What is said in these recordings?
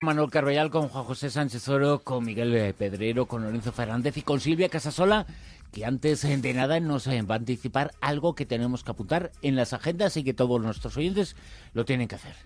Manuel Carballal, con Juan José Sánchez Oro, con Miguel Pedrero, con Lorenzo Fernández y con Silvia Casasola, que antes de nada nos va a anticipar algo que tenemos que apuntar en las agendas y que todos nuestros oyentes lo tienen que hacer.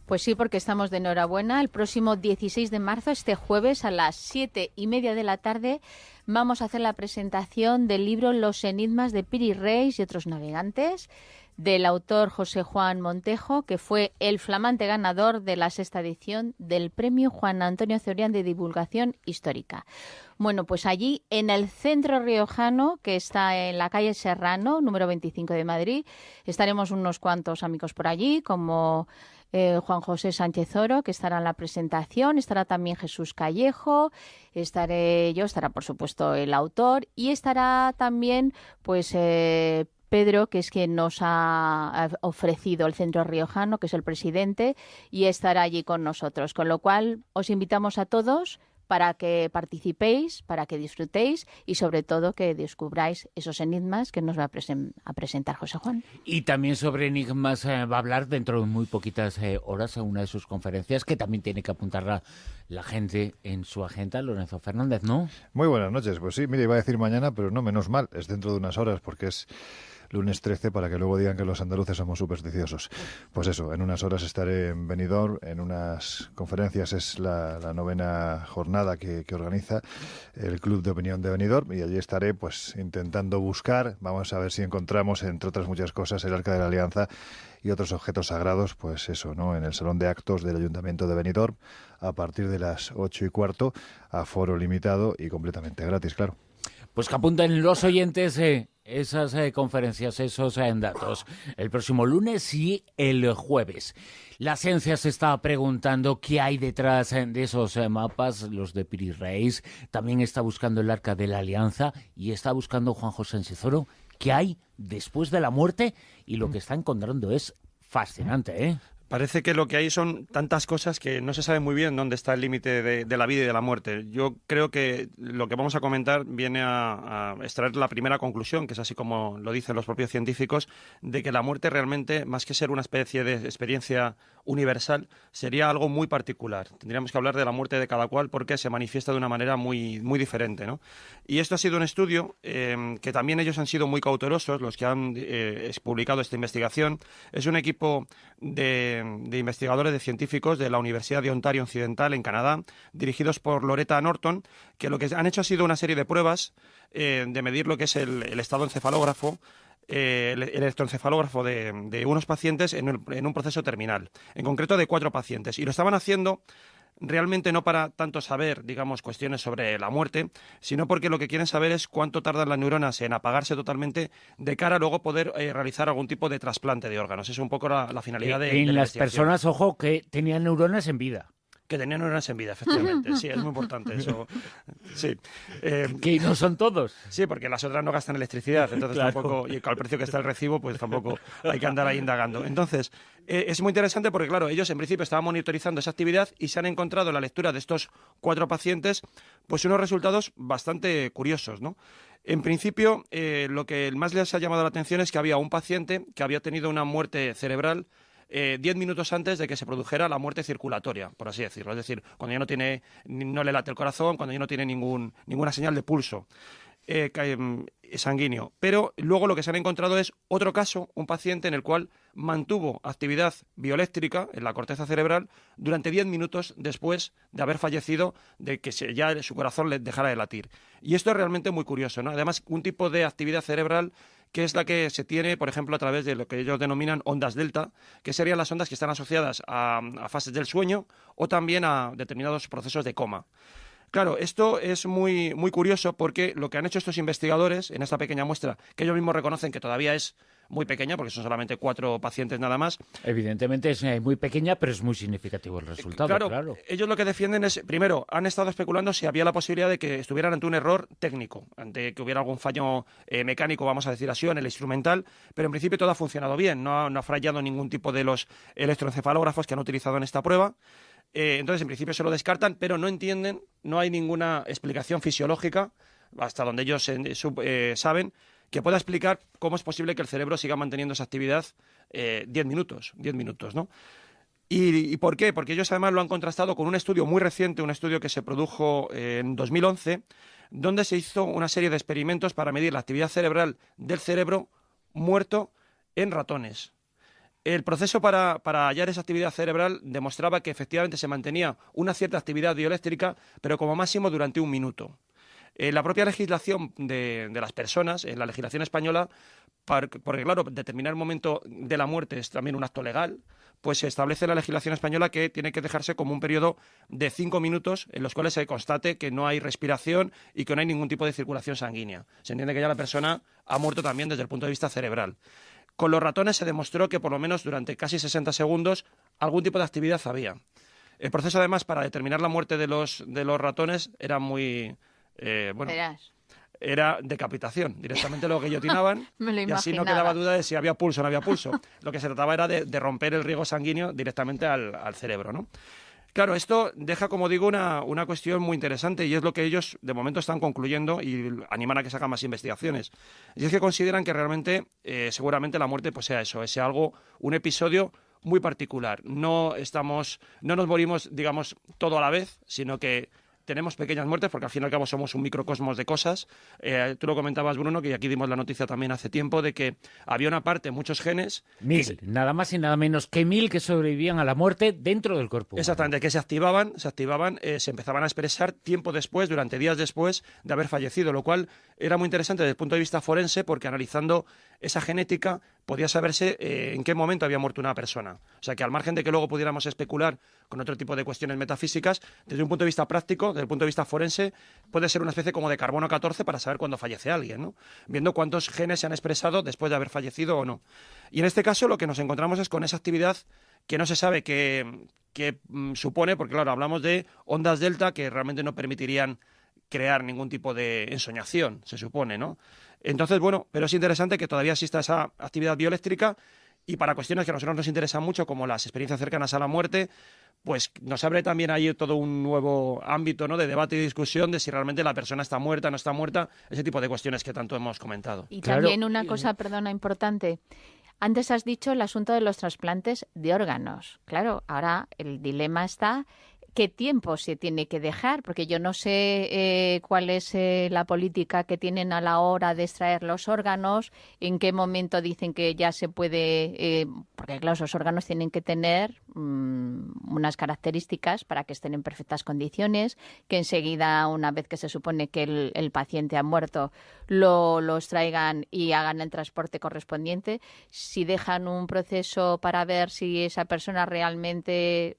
Pues sí, porque estamos de enhorabuena. El próximo 16 de marzo, este jueves, a las 7:30 de la tarde, vamos a hacer la presentación del libro Los enigmas de Piri Reis y otros navegantes, del autor José Juan Montejo, que fue el flamante ganador de la 6ª edición del Premio Juan Antonio Cebrián de Divulgación Histórica. Bueno, pues allí, en el Centro Riojano, que está en la calle Serrano, número 25 de Madrid, estaremos unos cuantos amigos por allí, como Juan José Sánchez Oro, que estará en la presentación, estará también Jesús Callejo, estaré yo, estará por supuesto el autor y estará también pues Pedro, que es quien nos ha ofrecido el Centro Riojano, que es el presidente, y estará allí con nosotros. Con lo cual, os invitamos a todos para que participéis, para que disfrutéis y sobre todo que descubráis esos enigmas que nos va a presentar José Juan. Y también sobre enigmas va a hablar dentro de muy poquitas horas en una de sus conferencias, que también tiene que apuntar la gente en su agenda. Lorenzo Fernández, ¿no? Muy buenas noches. Pues sí, mire, iba a decir mañana, pero no, menos mal, es dentro de unas horas porque es lunes 13, para que luego digan que los andaluces somos supersticiosos. Pues eso, en unas horas estaré en Benidorm, en unas conferencias, es la 9ª jornada que organiza el Club de Opinión de Benidorm, y allí estaré pues intentando buscar, vamos a ver si encontramos, entre otras muchas cosas, el Arca de la Alianza y otros objetos sagrados, pues eso, ¿no? En el Salón de Actos del Ayuntamiento de Benidorm, a partir de las 8:15, aforo limitado y completamente gratis, claro. Pues que apunten los oyentes esas conferencias, esos datos, el próximo lunes y el jueves. La ciencia se está preguntando qué hay detrás de esos mapas, los de Piri Reis. También está buscando el Arca de la Alianza y está buscando Juan José Sánchez Oro qué hay después de la muerte, y lo que está encontrando es fascinante, ¿eh? Parece que lo que hay son tantas cosas que no se sabe muy bien dónde está el límite de la vida y de la muerte. Yo creo que lo que vamos a comentar viene a extraer la primera conclusión, que es así como lo dicen los propios científicos, de que la muerte realmente, más que ser una especie de experiencia universal, sería algo muy particular. Tendríamos que hablar de la muerte de cada cual porque se manifiesta de una manera muy, muy diferente, ¿no? Y esto ha sido un estudio que también ellos han sido muy cautelosos, los que han publicado esta investigación. Es un equipo de investigadores, de científicos de la Universidad de Ontario Occidental en Canadá, dirigidos por Loretta Norton, que lo que han hecho ha sido una serie de pruebas de medir lo que es el estado encefalógrafo, el electroencefalógrafo de unos pacientes en un proceso terminal, en concreto de 4 pacientes, y lo estaban haciendo realmente no para tanto saber, digamos, cuestiones sobre la muerte, sino porque lo que quieren saber es cuánto tardan las neuronas en apagarse totalmente de cara a luego poder realizar algún tipo de trasplante de órganos. Es un poco la finalidad de en la las investigación. personas, ojo, que tenían neuronas en vida. Que tenían neuronas en vida, efectivamente. Sí, es muy importante eso. Sí. Que no son todos. Sí, porque las otras no gastan electricidad, entonces Claro. tampoco, y con el precio que está el recibo, pues tampoco hay que andar ahí indagando. Entonces, es muy interesante porque, claro, ellos en principio estaban monitorizando esa actividad y se han encontrado en la lectura de estos 4 pacientes, pues unos resultados bastante curiosos, ¿no? En principio, lo que más les ha llamado la atención es que había un paciente que había tenido una muerte cerebral 10 minutos antes de que se produjera la muerte circulatoria, por así decirlo. Es decir, cuando ya no le late el corazón, cuando ya no tiene ninguna señal de pulso sanguíneo. Pero luego lo que se han encontrado es otro caso, un paciente en el cual mantuvo actividad bioeléctrica en la corteza cerebral durante 10 minutos después de haber fallecido, de que ya su corazón le dejara de latir. Y esto es realmente muy curioso, ¿no? Además, un tipo de actividad cerebral que es la que se tiene, por ejemplo, a través de lo que ellos denominan ondas delta, que serían las ondas que están asociadas a fases del sueño o también a determinados procesos de coma. Claro, esto es muy, muy curioso porque lo que han hecho estos investigadores en esta pequeña muestra, que ellos mismos reconocen que todavía es muy pequeña, porque son solamente 4 pacientes nada más. Evidentemente es muy pequeña, pero es muy significativo el resultado. Claro. Ellos lo que defienden es, primero, han estado especulando si había la posibilidad de que estuvieran ante un error técnico, ante que hubiera algún fallo mecánico, vamos a decir así, en el instrumental, pero en principio todo ha funcionado bien, no ha fallado ningún tipo de los electroencefalógrafos que han utilizado en esta prueba. Entonces, en principio se lo descartan, pero no entienden, no hay ninguna explicación fisiológica, hasta donde ellos saben, que pueda explicar cómo es posible que el cerebro siga manteniendo esa actividad 10 minutos, ¿no? ¿Y por qué? Porque ellos además lo han contrastado con un estudio muy reciente, un estudio que se produjo en 2011, donde se hizo una serie de experimentos para medir la actividad cerebral del cerebro muerto en ratones. El proceso para hallar esa actividad cerebral demostraba que efectivamente se mantenía una cierta actividad bioeléctrica, pero como máximo durante 1 minuto. La propia legislación de las personas, en la legislación española, porque claro, determinar el momento de la muerte es también un acto legal, pues se establece en la legislación española que tiene que dejarse como un periodo de 5 minutos en los cuales se constate que no hay respiración y que no hay ningún tipo de circulación sanguínea. Se entiende que ya la persona ha muerto también desde el punto de vista cerebral. Con los ratones se demostró que por lo menos durante casi 60 segundos algún tipo de actividad había. El proceso además para determinar la muerte de los ratones era muy... era decapitación. Directamente lo guillotinaban y así no quedaba duda de si había pulso o no había pulso. Lo que se trataba era de romper el riego sanguíneo directamente al cerebro, ¿no? Claro, esto deja, como digo, una cuestión muy interesante y es lo que ellos de momento están concluyendo y animan a que se hagan más investigaciones. Y es que consideran que realmente, seguramente la muerte pues sea eso, sea algo, un episodio muy particular. No nos morimos, digamos, todo a la vez, sino que tenemos pequeñas muertes porque al fin y al cabo somos un microcosmos de cosas. Tú lo comentabas, Bruno, que aquí dimos la noticia también hace tiempo de que había una parte, muchos genes... 1000, nada más y nada menos que 1000 que sobrevivían a la muerte dentro del cuerpo humano. Exactamente, que se activaban, se empezaban a expresar tiempo después, durante días después de haber fallecido, lo cual era muy interesante desde el punto de vista forense porque analizando esa genética podía saberse en qué momento había muerto una persona. O sea que al margen de que luego pudiéramos especular con otro tipo de cuestiones metafísicas, desde un punto de vista práctico, desde el punto de vista forense, puede ser una especie como de carbono 14 para saber cuándo fallece alguien, ¿no? Viendo cuántos genes se han expresado después de haber fallecido o no. Y en este caso lo que nos encontramos es con esa actividad que no se sabe qué supone, porque claro, hablamos de ondas delta que realmente no permitirían crear ningún tipo de ensoñación, se supone, ¿no? Entonces, bueno, pero es interesante que todavía exista esa actividad bioeléctrica y para cuestiones que a nosotros nos interesan mucho, como las experiencias cercanas a la muerte, pues nos abre también ahí todo un nuevo ámbito, ¿no?, de debate y discusión de si realmente la persona está muerta, no está muerta, ese tipo de cuestiones que tanto hemos comentado. Y también una cosa, perdona, importante. Antes has dicho el asunto de los trasplantes de órganos. Claro, ahora el dilema está... ¿Qué tiempo se tiene que dejar? Porque yo no sé cuál es la política que tienen a la hora de extraer los órganos, en qué momento dicen que ya se puede, porque claro, esos órganos tienen que tener unas características para que estén en perfectas condiciones, que enseguida, una vez que se supone que el paciente ha muerto, los traigan y hagan el transporte correspondiente. Si dejan un proceso para ver si esa persona realmente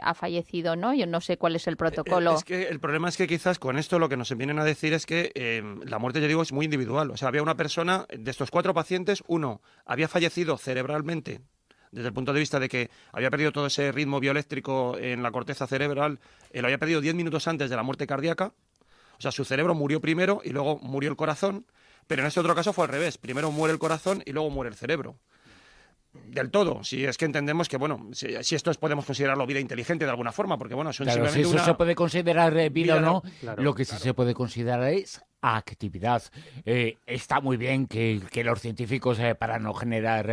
ha fallecido o no, yo no sé cuál es el protocolo. Es que el problema es que quizás con esto lo que nos vienen a decir es que la muerte, yo digo, es muy individual. O sea, había una persona, de estos 4 pacientes, uno había fallecido cerebralmente, desde el punto de vista de que había perdido todo ese ritmo bioeléctrico en la corteza cerebral, lo había perdido 10 minutos antes de la muerte cardíaca. O sea, su cerebro murió primero y luego murió el corazón, pero en este otro caso fue al revés. Primero muere el corazón y luego muere el cerebro. Del todo, si es que entendemos que, bueno, si esto podemos considerarlo vida inteligente de alguna forma, porque, bueno, son claro, simplemente si eso se puede considerar vida o no, claro, lo que sí se puede considerar es actividad. Está muy bien que los científicos, para no generar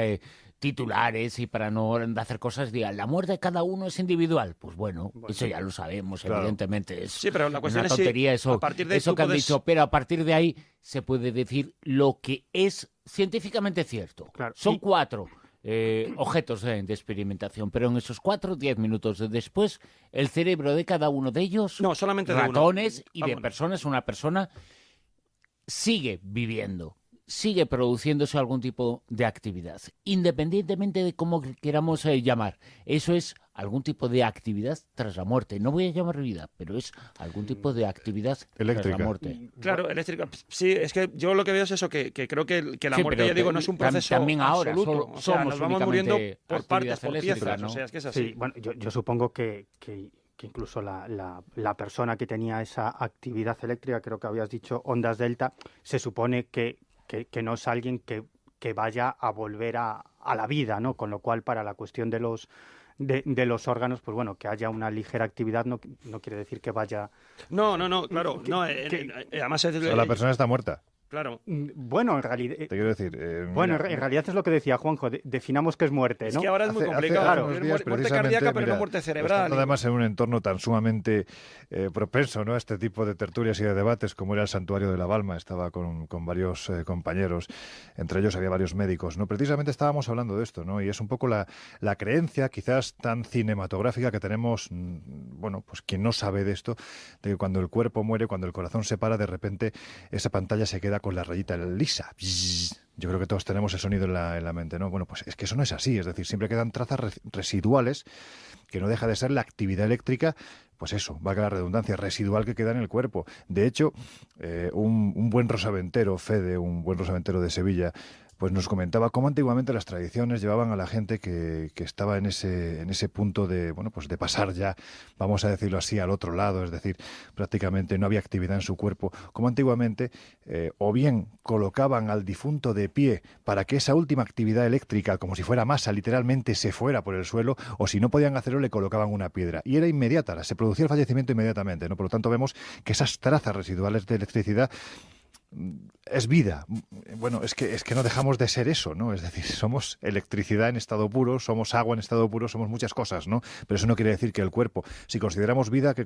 titulares y para no hacer cosas, digan, la muerte de cada uno es individual. Pues bueno, eso ya lo sabemos, claro. Evidentemente. Es sí, pero la cuestión una tontería es si eso, a partir de eso que han dicho, pero a partir de ahí se puede decir lo que es científicamente cierto. Claro. Son 4 objetos de experimentación, pero en esos 4, 10 minutos después, el cerebro de cada uno de ellos, no, solamente de ratones uno. Y de personas, una persona sigue viviendo, sigue produciéndose algún tipo de actividad, independientemente de cómo queramos llamar. Eso es algún tipo de actividad tras la muerte. No voy a llamar vida, pero es algún tipo de actividad eléctrica tras la muerte. Claro, eléctrica. Sí, es que yo lo que veo es eso, que creo que la sí, muerte, ya digo, no es un proceso también ahora absoluto. O sea, nos vamos muriendo por partes, por piezas. ¿no? O sea, es que es así. Sí, bueno, yo supongo que incluso la persona que tenía esa actividad eléctrica, creo que habías dicho ondas delta, se supone que no es alguien que vaya a volver a la vida, ¿no? Con lo cual, para la cuestión de los órganos, pues bueno, que haya una ligera actividad no quiere decir que vaya... No, claro. Además, la persona está muerta. Claro. Bueno, en realidad... Te quiero decir... bueno, en realidad es lo que decía Juanjo, definamos qué es muerte, ¿no? Es que ahora es muy complicado. Claro, unos días, muerte cardíaca, pero no muerte cerebral. Además, en un entorno tan sumamente propenso, ¿no?, a este tipo de tertulias y de debates, como era el Santuario de la Balma. Estaba con varios compañeros, entre ellos había varios médicos, ¿no? Precisamente estábamos hablando de esto, ¿no? Y es un poco la creencia, quizás tan cinematográfica, que tenemos, bueno, pues quien no sabe de esto, de que cuando el cuerpo muere, cuando el corazón se para, de repente esa pantalla se queda con la rayita lisa. Yo creo que todos tenemos el sonido en la mente, ¿no? Bueno, pues es que eso no es así, es decir, siempre quedan trazas residuales, que no deja de ser la actividad eléctrica, pues eso, valga la redundancia, residual, que queda en el cuerpo. De hecho, un buen rosaventero, Fede, un buen rosaventero de Sevilla, pues nos comentaba cómo antiguamente las tradiciones llevaban a la gente que estaba en ese punto de, bueno, pues de pasar ya, vamos a decirlo así, al otro lado, es decir, prácticamente no había actividad en su cuerpo, como antiguamente o bien colocaban al difunto de pie para que esa última actividad eléctrica, como si fuera masa, literalmente se fuera por el suelo, o si no podían hacerlo, le colocaban una piedra. Y era inmediata, se producía el fallecimiento inmediatamente, ¿no? Por lo tanto, vemos que esas trazas residuales de electricidad es vida. Bueno, es que no dejamos de ser eso, ¿no? Es decir, somos electricidad en estado puro, somos agua en estado puro, somos muchas cosas, ¿no? Pero eso no quiere decir que el cuerpo, si consideramos vida, que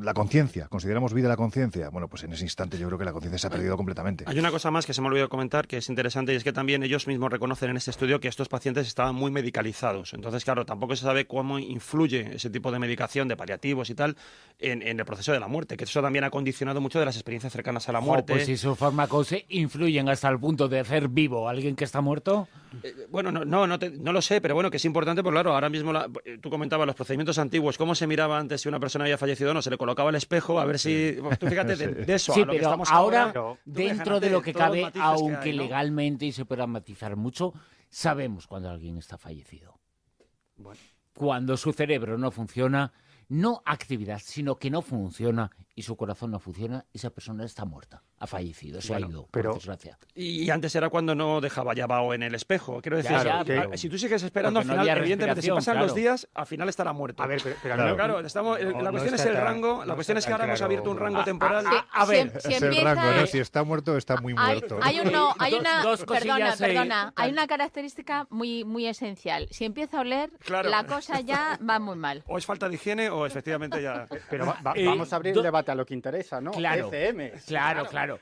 la conciencia, consideramos vida la conciencia, bueno, pues en ese instante yo creo que la conciencia se ha perdido completamente. Hay una cosa más que se me olvidó comentar, que es interesante, y es que también ellos mismos reconocen en este estudio que estos pacientes estaban muy medicalizados. Entonces, claro, tampoco se sabe cómo influye ese tipo de medicación, de paliativos y tal, en el proceso de la muerte, que eso también ha condicionado mucho de las experiencias cercanas a la muerte. Pues si sus fármacos influyen hasta el punto de hacer vivo a alguien que está muerto. Bueno, no lo sé, pero bueno, que es importante, porque claro, ahora mismo tú comentabas los procedimientos antiguos, cómo se miraba antes si una persona había fallecido o no, se le colocaba el espejo a ver si... Tú fíjate de eso, sí, a lo que pero estamos ahora, dentro de lo que cabe, aunque hay, ¿no? legalmente, y se pueda matizar mucho, sabemos cuando alguien está fallecido. Bueno. Cuando su cerebro no funciona, no actividad, sino que no funciona y su corazón no funciona, esa persona está muerta, ha fallecido, se ha ido, por desgracia. Y antes era cuando no dejaba ya vaho en el espejo. Quiero decir, si tú sigues esperando, al no final, evidentemente, si pasan los días, al final estará muerto. A ver, pero claro, la cuestión es el rango, la cuestión es que ahora hemos abierto un rango temporal. A ver, es el rango, ¿no? Si está muerto, está muy muerto. Hay una característica muy esencial. Si empieza a oler, la cosa ya va muy mal. O es falta de higiene o efectivamente ya... Pero vamos a abrir el debate a lo que interesa, ¿no? Claro, ECMs. Claro.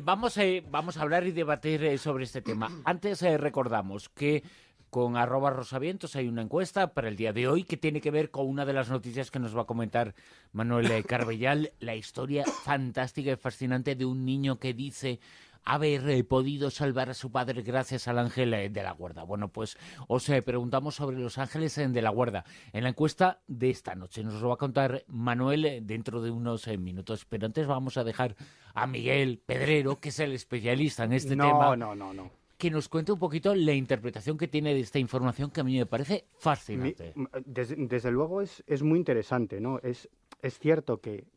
Vamos a hablar y debatir sobre este tema. Antes recordamos que con @rosavientos hay una encuesta para el día de hoy que tiene que ver con una de las noticias que nos va a comentar Manuel Carbellal, la historia fantástica y fascinante de un niño que dice haber podido salvar a su padre gracias al ángel de la guarda. Bueno, pues os preguntamos sobre los ángeles de la guarda en la encuesta de esta noche. Nos lo va a contar Manuel dentro de unos minutos, pero antes vamos a dejar a Miguel Pedrero, que es el especialista en este tema. No. Que nos cuente un poquito la interpretación que tiene de esta información, que a mí me parece fascinante. Desde luego es muy interesante, ¿no? Es cierto que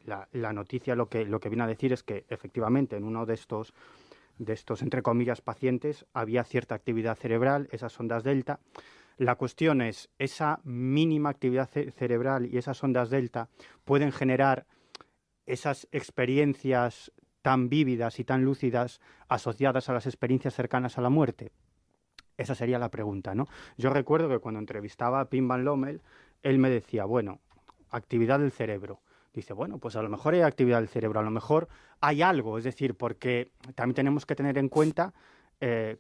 la noticia lo que viene a decir es que efectivamente en uno de estos entre comillas pacientes había cierta actividad cerebral, esas ondas delta. La cuestión es, esa mínima actividad cerebral y esas ondas delta pueden generar esas experiencias tan vívidas y tan lúcidas asociadas a las experiencias cercanas a la muerte. Esa sería la pregunta, ¿no? Yo recuerdo que cuando entrevistaba a Pim Van Lommel, él me decía, bueno, actividad del cerebro. Dice, bueno, pues a lo mejor hay actividad del cerebro, a lo mejor hay algo, es decir, porque también tenemos que tener en cuenta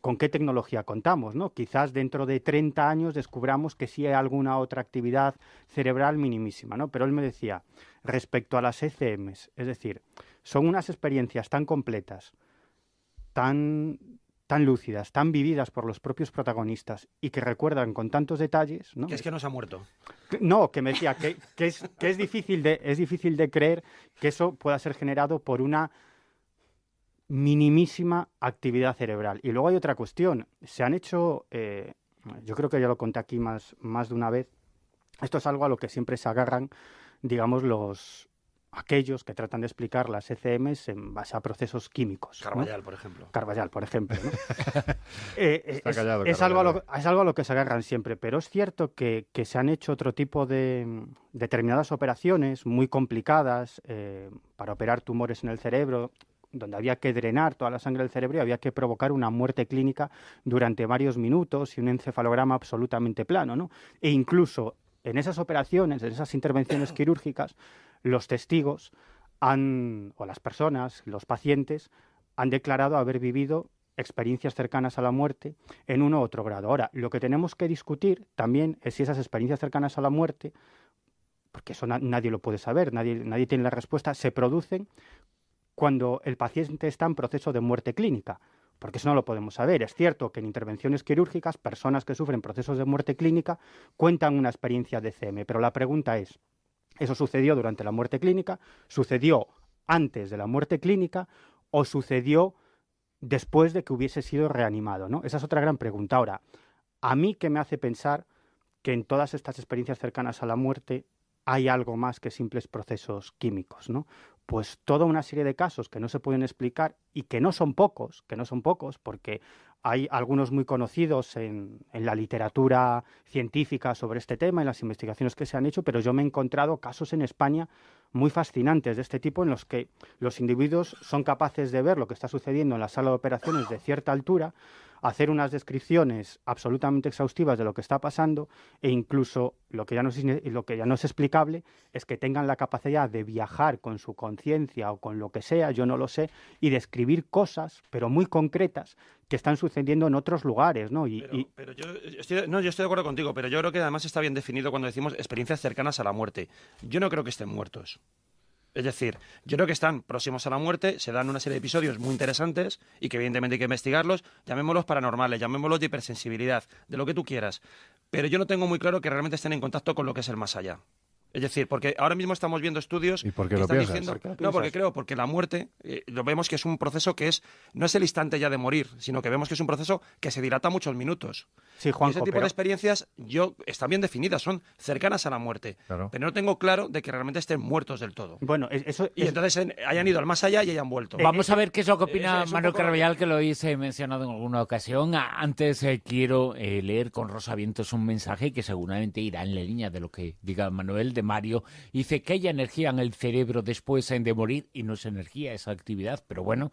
con qué tecnología contamos, ¿no? Quizás dentro de 30 años descubramos que sí hay alguna otra actividad cerebral minimísima, ¿no? Pero él me decía, respecto a las ECMs, es decir, son unas experiencias tan completas, tan lúcidas, tan vividas por los propios protagonistas y que recuerdan con tantos detalles, ¿no? Que es que no se ha muerto. No, que me decía que es difícil de creer que eso pueda ser generado por una minimísima actividad cerebral. Y luego hay otra cuestión. Se han hecho, yo creo que ya lo conté aquí más de una vez, esto es algo a lo que siempre se agarran, digamos, aquellos que tratan de explicar las ECMs en base a procesos químicos. Carvallal, ¿no? por ejemplo. Carvallal, por ejemplo, ¿no? Está callado, es algo a lo que se agarran siempre, pero es cierto que se han hecho otro tipo de determinadas operaciones muy complicadas para operar tumores en el cerebro, donde había que drenar toda la sangre del cerebro y había que provocar una muerte clínica durante varios minutos y un encefalograma absolutamente plano, ¿no? E incluso en esas operaciones, en esas intervenciones quirúrgicas, los testigos o las personas, los pacientes, han declarado haber vivido experiencias cercanas a la muerte en uno u otro grado. Ahora, lo que tenemos que discutir también es si esas experiencias cercanas a la muerte, porque eso nadie lo puede saber, nadie tiene la respuesta, se producen cuando el paciente está en proceso de muerte clínica, porque eso no lo podemos saber. Es cierto que en intervenciones quirúrgicas, personas que sufren procesos de muerte clínica cuentan una experiencia de CM, pero la pregunta es, ¿eso sucedió durante la muerte clínica? ¿Sucedió antes de la muerte clínica? ¿O sucedió después de que hubiese sido reanimado, ¿no? Esa es otra gran pregunta. Ahora, a mí que me hace pensar que en todas estas experiencias cercanas a la muerte hay algo más que simples procesos químicos, ¿no? Pues toda una serie de casos que no se pueden explicar y que no son pocos, porque hay algunos muy conocidos en la literatura científica sobre este tema, en las investigaciones que se han hecho, pero yo me he encontrado casos en España muy fascinantes de este tipo en los que los individuos son capaces de ver lo que está sucediendo en la sala de operaciones de cierta altura, hacer unas descripciones absolutamente exhaustivas de lo que está pasando e incluso lo que ya no es explicable es que tengan la capacidad de viajar con su conciencia o con lo que sea, yo no lo sé, y describir cosas, pero muy concretas, que están sucediendo en otros lugares, ¿no? Pero yo estoy de acuerdo contigo, pero yo creo que además está bien definido cuando decimos experiencias cercanas a la muerte. Yo no creo que estén muertos. Es decir, yo creo que están próximos a la muerte, se dan una serie de episodios muy interesantes y que evidentemente hay que investigarlos, llamémoslos paranormales, llamémoslos de hipersensibilidad, de lo que tú quieras. Pero yo no tengo muy claro que realmente estén en contacto con lo que es el más allá. Es decir, porque ahora mismo estamos viendo estudios ¿Y por qué que lo están piensas? diciendo... No, porque la muerte, lo vemos que es un proceso que no es el instante ya de morir, sino que vemos que es un proceso que se dilata muchos minutos. Sí, Y Juanjo, ese tipo de experiencias están bien definidas, son cercanas a la muerte. Claro. Pero no tengo claro de que realmente estén muertos del todo. Bueno, Entonces hayan ido al más allá y hayan vuelto. Vamos a ver qué es lo que opina es un Manuel poco- Carballal, que lo hice mencionado en alguna ocasión. Antes quiero leer con Rosa Vientos un mensaje que seguramente irá en la línea de lo que diga Manuel, de Mario. Dice que haya energía en el cerebro después de morir, y no es energía esa actividad, pero bueno,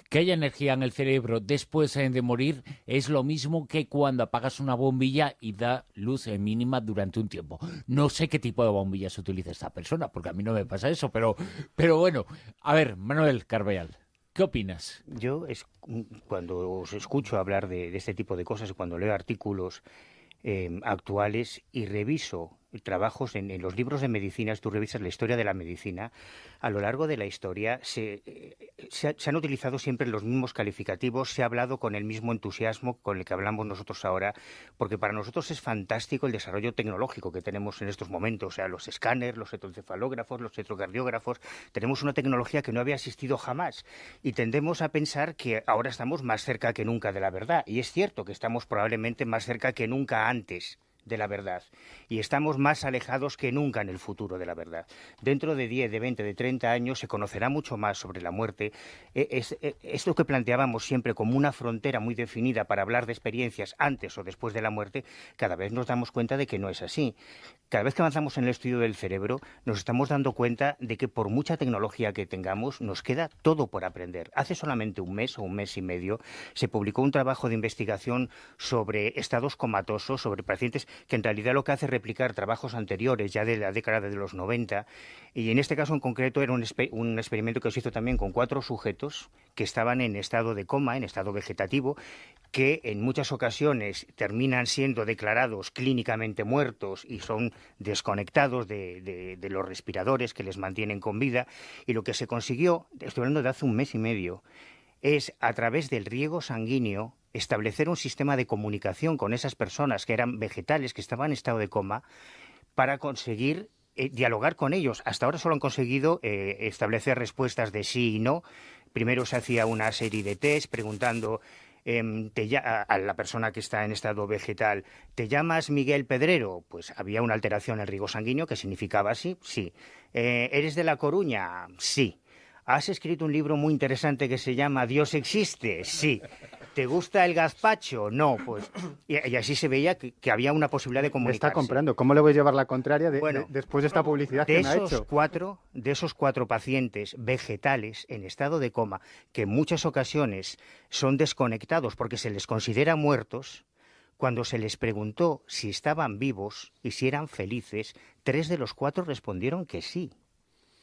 que haya energía en el cerebro después de morir es lo mismo que cuando apagas una bombilla y da luz mínima durante un tiempo. No sé qué tipo de bombilla se utiliza esta persona, porque a mí no me pasa eso, pero bueno, a ver, Manuel Carballal, ¿qué opinas? Yo, cuando os escucho hablar de este tipo de cosas, cuando leo artículos actuales y reviso trabajos en los libros de medicinas, tú revisas la historia de la medicina, a lo largo de la historia se han utilizado siempre los mismos calificativos, se ha hablado con el mismo entusiasmo con el que hablamos nosotros ahora, porque para nosotros es fantástico el desarrollo tecnológico que tenemos en estos momentos, o sea, los escáneres, los electroencefalógrafos, los electrocardiógrafos, tenemos una tecnología que no había existido jamás y tendemos a pensar que ahora estamos más cerca que nunca de la verdad, y es cierto que estamos probablemente más cerca que nunca antes de la verdad, y estamos más alejados que nunca en el futuro de la verdad. Dentro de 10, de 20, de 30 años se conocerá mucho más sobre la muerte. Es lo que planteábamos siempre como una frontera muy definida para hablar de experiencias antes o después de la muerte. Cada vez nos damos cuenta de que no es así. Cada vez que avanzamos en el estudio del cerebro nos estamos dando cuenta de que por mucha tecnología que tengamos nos queda todo por aprender. Hace solamente un mes o un mes y medio se publicó un trabajo de investigación sobre estados comatosos, sobre pacientes que en realidad lo que hace es replicar trabajos anteriores, ya de la década de los 90, y en este caso en concreto era un experimento que se hizo también con 4 sujetos que estaban en estado de coma, en estado vegetativo, que en muchas ocasiones terminan siendo declarados clínicamente muertos y son desconectados de los respiradores que les mantienen con vida, y lo que se consiguió, estoy hablando de hace un mes y medio, es a través del riego sanguíneo establecer un sistema de comunicación con esas personas que eran vegetales, que estaban en estado de coma, para conseguir dialogar con ellos. Hasta ahora solo han conseguido establecer respuestas de sí y no. Primero se hacía una serie de test preguntando a la persona que está en estado vegetal, ¿te llamas Miguel Pedrero? Pues había una alteración en el riego sanguíneo que significaba sí, sí. ¿Eres de La Coruña? Sí. ¿Has escrito un libro muy interesante que se llama Dios existe? Sí. ¿Te gusta el gazpacho? No, pues... Y así se veía que había una posibilidad de comunicarse. Me está comprando. ¿Cómo le voy a llevar la contraria después de esta publicidad que me ha hecho? De esos 4 pacientes vegetales en estado de coma, que en muchas ocasiones son desconectados porque se les considera muertos, cuando se les preguntó si estaban vivos y si eran felices, 3 de los 4 respondieron que sí.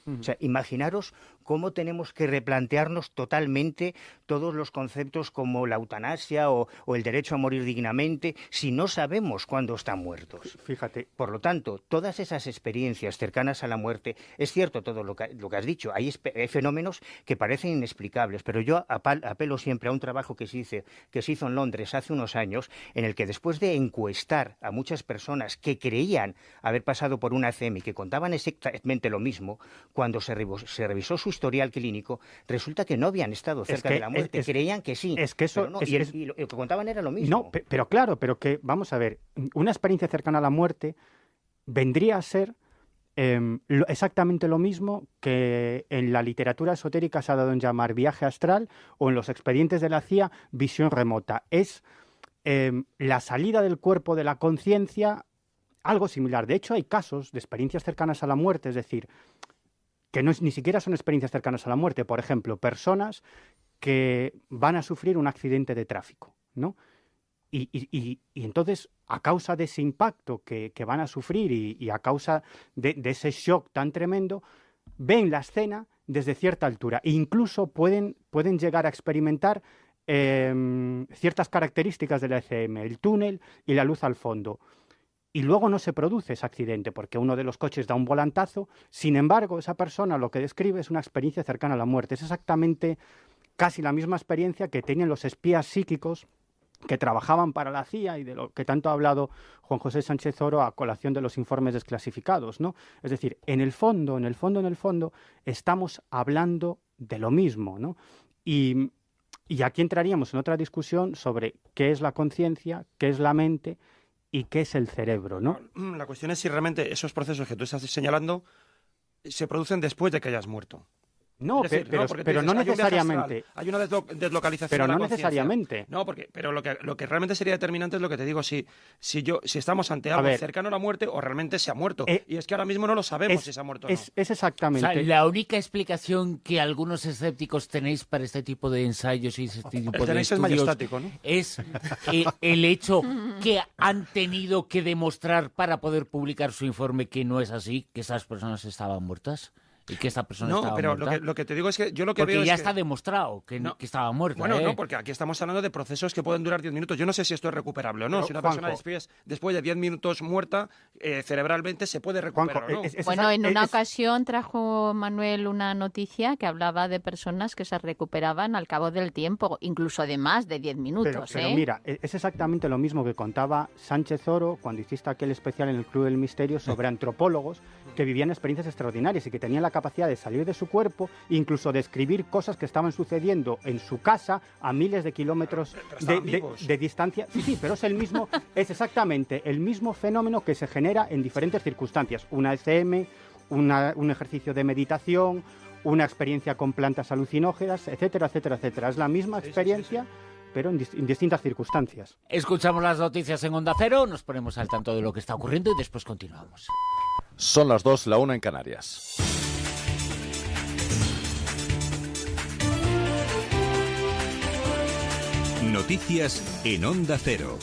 O sea, imaginaros cómo tenemos que replantearnos totalmente todos los conceptos como la eutanasia o el derecho a morir dignamente si no sabemos cuándo están muertos. Fíjate. Por lo tanto, todas esas experiencias cercanas a la muerte, es cierto todo lo que has dicho, hay fenómenos que parecen inexplicables, pero yo apelo siempre a un trabajo que se hizo en Londres hace unos años, en el que después de encuestar a muchas personas que creían haber pasado por una ECM y que contaban exactamente lo mismo, cuando se revisó su historial clínico, resulta que no habían estado cerca de la muerte, creían que sí. Es que eso... No, y lo que contaban era lo mismo. No, pero claro, pero que, vamos a ver, una experiencia cercana a la muerte vendría a ser exactamente lo mismo que en la literatura esotérica se ha dado en llamar viaje astral o en los expedientes de la CIA visión remota. Es la salida del cuerpo de la conciencia, algo similar. De hecho, hay casos de experiencias cercanas a la muerte, es decir, que ni siquiera son experiencias cercanas a la muerte. Por ejemplo, personas que van a sufrir un accidente de tráfico, ¿no? Y entonces, a causa de ese impacto que van a sufrir y a causa de ese shock tan tremendo, ven la escena desde cierta altura e incluso pueden llegar a experimentar ciertas características de la ECM, el túnel y la luz al fondo. Y luego no se produce ese accidente porque uno de los coches da un volantazo. Sin embargo, esa persona lo que describe es una experiencia cercana a la muerte. Es exactamente casi la misma experiencia que tenían los espías psíquicos que trabajaban para la CIA y de lo que tanto ha hablado Juan José Sánchez Oro a colación de los informes desclasificados, ¿no? Es decir, en el fondo, estamos hablando de lo mismo, ¿no? Y aquí entraríamos en otra discusión sobre qué es la conciencia, qué es la mente y qué es el cerebro, ¿no? La cuestión es si realmente esos procesos que tú estás señalando se producen después de que hayas muerto. No, decir, pero no necesariamente. Hay una deslocalización pero de la no conciencia. Necesariamente. No, pero lo que realmente sería determinante es lo que te digo, si estamos ante algo cercano a la muerte o realmente se ha muerto. Y es que ahora mismo no lo sabemos si se ha muerto o no. Es exactamente. O sea, la única explicación que algunos escépticos tenéis para este tipo de ensayos y este tipo de estudios es mayestático, ¿no? Es el hecho que han tenido que demostrar para poder publicar su informe que no es así, que esas personas estaban muertas. Y que esta persona estaba muerta. No, pero lo que te digo es que yo lo que porque veo es ya que... está demostrado que estaba muerta. Bueno, no, porque aquí estamos hablando de procesos que pueden durar 10 minutos. Yo no sé si esto es recuperable o no. Pero, si una Juanjo, persona después de 10 minutos muerta, cerebralmente se puede recuperar Juanjo, o no. Bueno, en una ocasión trajo Manuel una noticia que hablaba de personas que se recuperaban al cabo del tiempo, incluso de más de 10 minutos. Pero mira, es exactamente lo mismo que contaba Sánchez Oro cuando hiciste aquel especial en el Club del Misterio sobre antropólogos que vivían experiencias extraordinarias y que tenían la capacidad de salir de su cuerpo, incluso describir cosas que estaban sucediendo en su casa a miles de kilómetros de distancia. Sí, pero es exactamente el mismo fenómeno que se genera en diferentes circunstancias. Una ECM, un ejercicio de meditación, una experiencia con plantas alucinógenas, etcétera, etcétera, etcétera. Es la misma experiencia, sí. Pero en distintas circunstancias. Escuchamos las noticias en Onda Cero, nos ponemos al tanto de lo que está ocurriendo y después continuamos. Son las 2, la 1 en Canarias. Noticias en Onda Cero.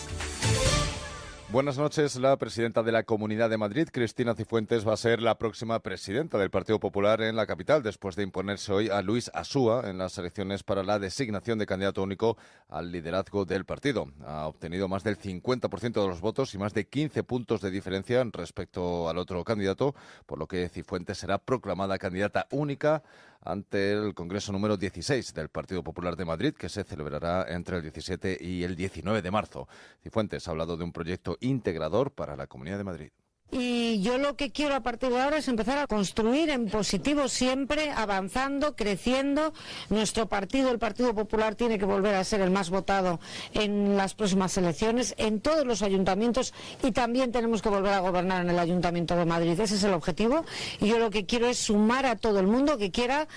Buenas noches. La presidenta de la Comunidad de Madrid, Cristina Cifuentes, va a ser la próxima presidenta del Partido Popular en la capital, después de imponerse hoy a Luis Asúa en las elecciones para la designación de candidato único al liderazgo del partido. Ha obtenido más del 50% de los votos y más de 15 puntos de diferencia respecto al otro candidato, por lo que Cifuentes será proclamada candidata única ante el Congreso número 16 del Partido Popular de Madrid, que se celebrará entre el 17 y el 19 de marzo. Cifuentes ha hablado de un proyecto integrador para la Comunidad de Madrid. Y yo lo que quiero a partir de ahora es empezar a construir en positivo siempre, avanzando, creciendo. Nuestro partido, el Partido Popular, tiene que volver a ser el más votado en las próximas elecciones, en todos los ayuntamientos, y también tenemos que volver a gobernar en el Ayuntamiento de Madrid. Ese es el objetivo, y yo lo que quiero es sumar a todo el mundo que quiera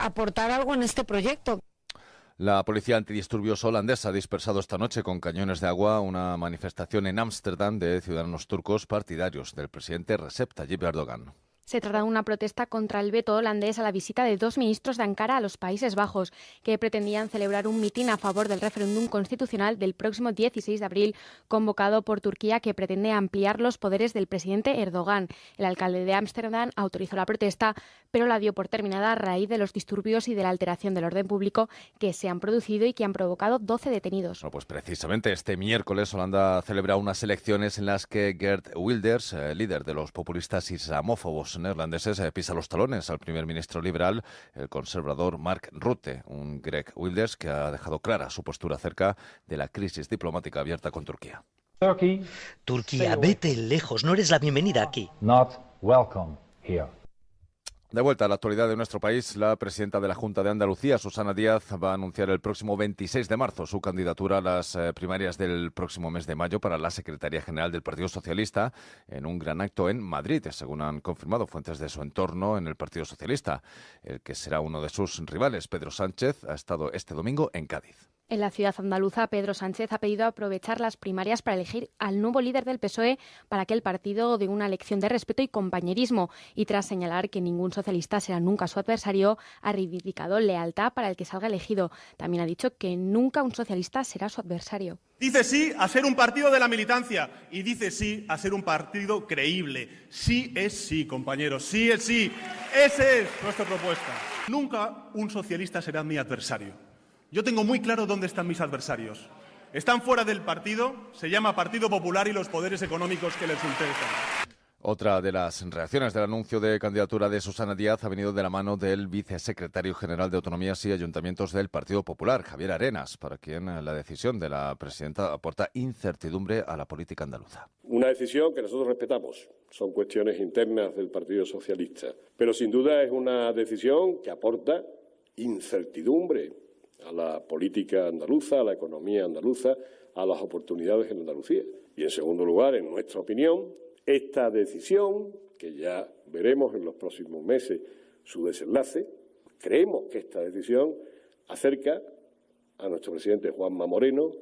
aportar algo en este proyecto. La policía antidisturbios holandesa ha dispersado esta noche con cañones de agua una manifestación en Ámsterdam de ciudadanos turcos partidarios del presidente Recep Tayyip Erdogan. Se trata de una protesta contra el veto holandés a la visita de 2 ministros de Ankara a los Países Bajos, que pretendían celebrar un mitin a favor del referéndum constitucional del próximo 16 de abril, convocado por Turquía, que pretende ampliar los poderes del presidente Erdogan. El alcalde de Ámsterdam autorizó la protesta, pero la dio por terminada a raíz de los disturbios y de la alteración del orden público que se han producido y que han provocado 12 detenidos. Bueno, pues precisamente este miércoles Holanda celebra unas elecciones en las que Geert Wilders, líder de los populistas islamófobos neerlandeses, pisa los talones al primer ministro liberal, el conservador Mark Rutte, un Geert Wilders que ha dejado clara su postura acerca de la crisis diplomática abierta con Turquía. Turquía, vete lejos, no eres la bienvenida aquí. Not welcome here. De vuelta a la actualidad de nuestro país, la presidenta de la Junta de Andalucía, Susana Díaz, va a anunciar el próximo 26 de marzo su candidatura a las primarias del próximo mes de mayo para la Secretaría General del Partido Socialista en un gran acto en Madrid, según han confirmado fuentes de su entorno en el Partido Socialista. El que será uno de sus rivales, Pedro Sánchez, ha estado este domingo en Cádiz. En la ciudad andaluza, Pedro Sánchez ha pedido aprovechar las primarias para elegir al nuevo líder del PSOE para que el partido dé una lección de respeto y compañerismo. Y tras señalar que ningún socialista será nunca su adversario, ha reivindicado lealtad para el que salga elegido. También ha dicho que nunca un socialista será su adversario. Dice sí a ser un partido de la militancia y dice sí a ser un partido creíble. Sí es sí, compañeros, sí es sí. Esa es nuestra propuesta. Nunca un socialista será mi adversario. Yo tengo muy claro dónde están mis adversarios. Están fuera del partido, se llama Partido Popular y los poderes económicos que les interesan. Otra de las reacciones del anuncio de candidatura de Susana Díaz ha venido de la mano del vicesecretario general de Autonomías y Ayuntamientos del Partido Popular, Javier Arenas, para quien la decisión de la presidenta aporta incertidumbre a la política andaluza. Una decisión que nosotros respetamos. Son cuestiones internas del Partido Socialista. Pero sin duda es una decisión que aporta incertidumbre a la política andaluza, a la economía andaluza, a las oportunidades en Andalucía. Y en segundo lugar, en nuestra opinión, esta decisión, que ya veremos en los próximos meses su desenlace, creemos que esta decisión acerca a nuestro presidente Juanma Moreno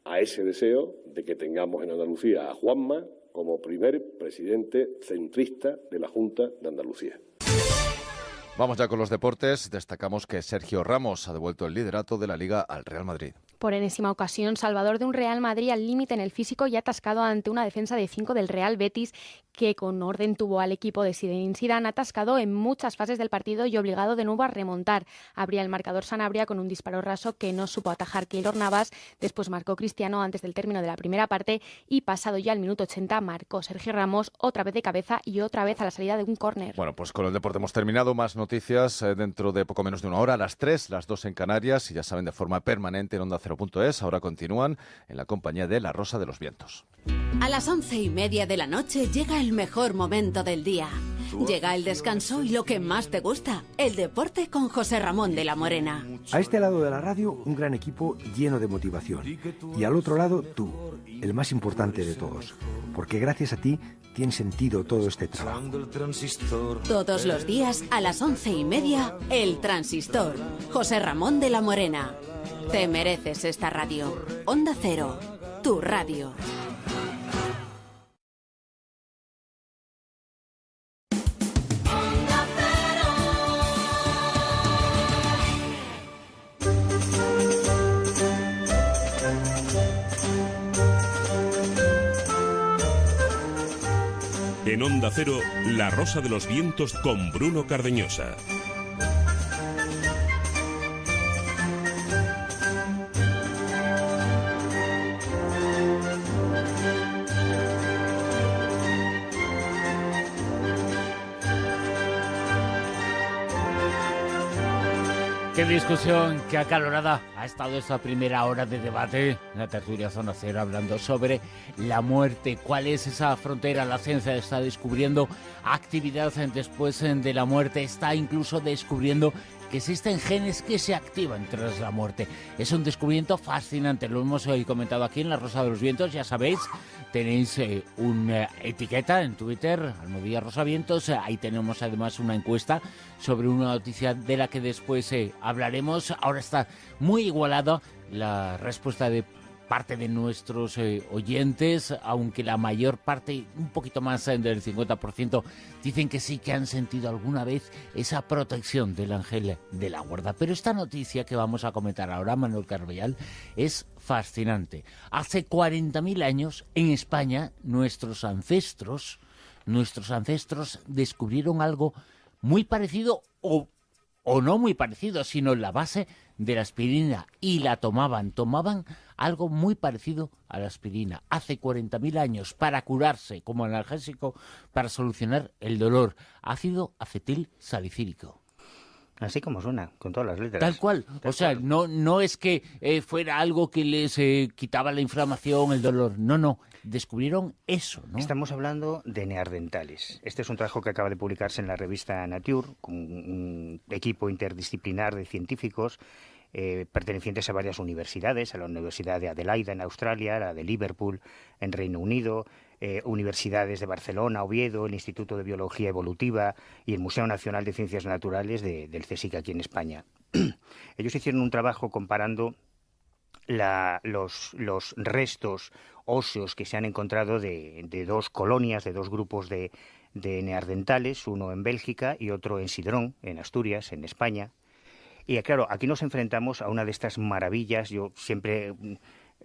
a ese deseo de que tengamos en Andalucía a Juanma como primer presidente centrista de la Junta de Andalucía. Vamos ya con los deportes. Destacamos que Sergio Ramos ha devuelto el liderato de la Liga al Real Madrid. Por enésima ocasión, Salvador de un Real Madrid al límite en el físico y atascado ante una defensa de 5 del Real Betis, que con orden tuvo al equipo de Zinedine Zidane atascado en muchas fases del partido y obligado de nuevo a remontar. Abría el marcador Sanabria con un disparo raso que no supo atajar Keylor Navas. Después marcó Cristiano antes del término de la primera parte y pasado ya el minuto 80 marcó Sergio Ramos otra vez de cabeza y otra vez a la salida de un córner. Bueno, pues con el deporte hemos terminado. Más noticias dentro de poco menos de una hora, a las 3, las 2 en Canarias, y ya saben, de forma permanente en OndaCero.es. Ahora continúan en la compañía de La Rosa de los Vientos. A las 11:30 de la noche llega el mejor momento del día. Llega el descanso y lo que más te gusta, el deporte con José Ramón de la Morena. A este lado de la radio, un gran equipo lleno de motivación. Y al otro lado, tú, el más importante de todos. Porque gracias a ti tiene sentido todo este trabajo. Todos los días a las 11:30, El Transistor. José Ramón de la Morena. Te mereces esta radio. Onda Cero, tu radio. En Onda Cero, La Rosa de los Vientos con Bruno Cardeñosa. Qué discusión, qué acalorada ha estado esta primera hora de debate en la tertulia Zona Cero, hablando sobre la muerte. ¿Cuál es esa frontera? La ciencia está descubriendo actividad después de la muerte, está incluso descubriendo que existen genes que se activan tras la muerte. Es un descubrimiento fascinante, lo hemos comentado aquí en La Rosa de los Vientos, ya sabéis, tenéis una etiqueta en Twitter, Almohadilla Rosavientos, ahí tenemos además una encuesta sobre una noticia de la que después hablaremos. Ahora está muy igualada la respuesta de parte de nuestros oyentes, aunque la mayor parte, un poquito más del 50%, dicen que sí, que han sentido alguna vez esa protección del ángel de la guarda. Pero esta noticia que vamos a comentar ahora, Manuel Carbellal, es fascinante. Hace 40.000 años, en España, nuestros ancestros descubrieron algo muy parecido o no muy parecido, sino la base de la aspirina, y la tomaban algo muy parecido a la aspirina hace 40.000 años para curarse como analgésico, para solucionar el dolor, ácido acetil salicílico. Así como suena, con todas las letras. Tal cual. O sea, no es que fuera algo que les quitaba la inflamación, el dolor. No. Descubrieron eso, ¿no? Estamos hablando de neandertales. Este es un trabajo que acaba de publicarse en la revista Nature, con un equipo interdisciplinar de científicos pertenecientes a varias universidades, a la Universidad de Adelaida en Australia, la de Liverpool en Reino Unido, universidades de Barcelona, Oviedo, el Instituto de Biología Evolutiva y el Museo Nacional de Ciencias Naturales del CSIC aquí en España. Ellos hicieron un trabajo comparando los restos óseos que se han encontrado de dos colonias, de dos grupos de neandertales, uno en Bélgica y otro en Sidrón, en Asturias, en España. Y claro, aquí nos enfrentamos a una de estas maravillas. Yo siempre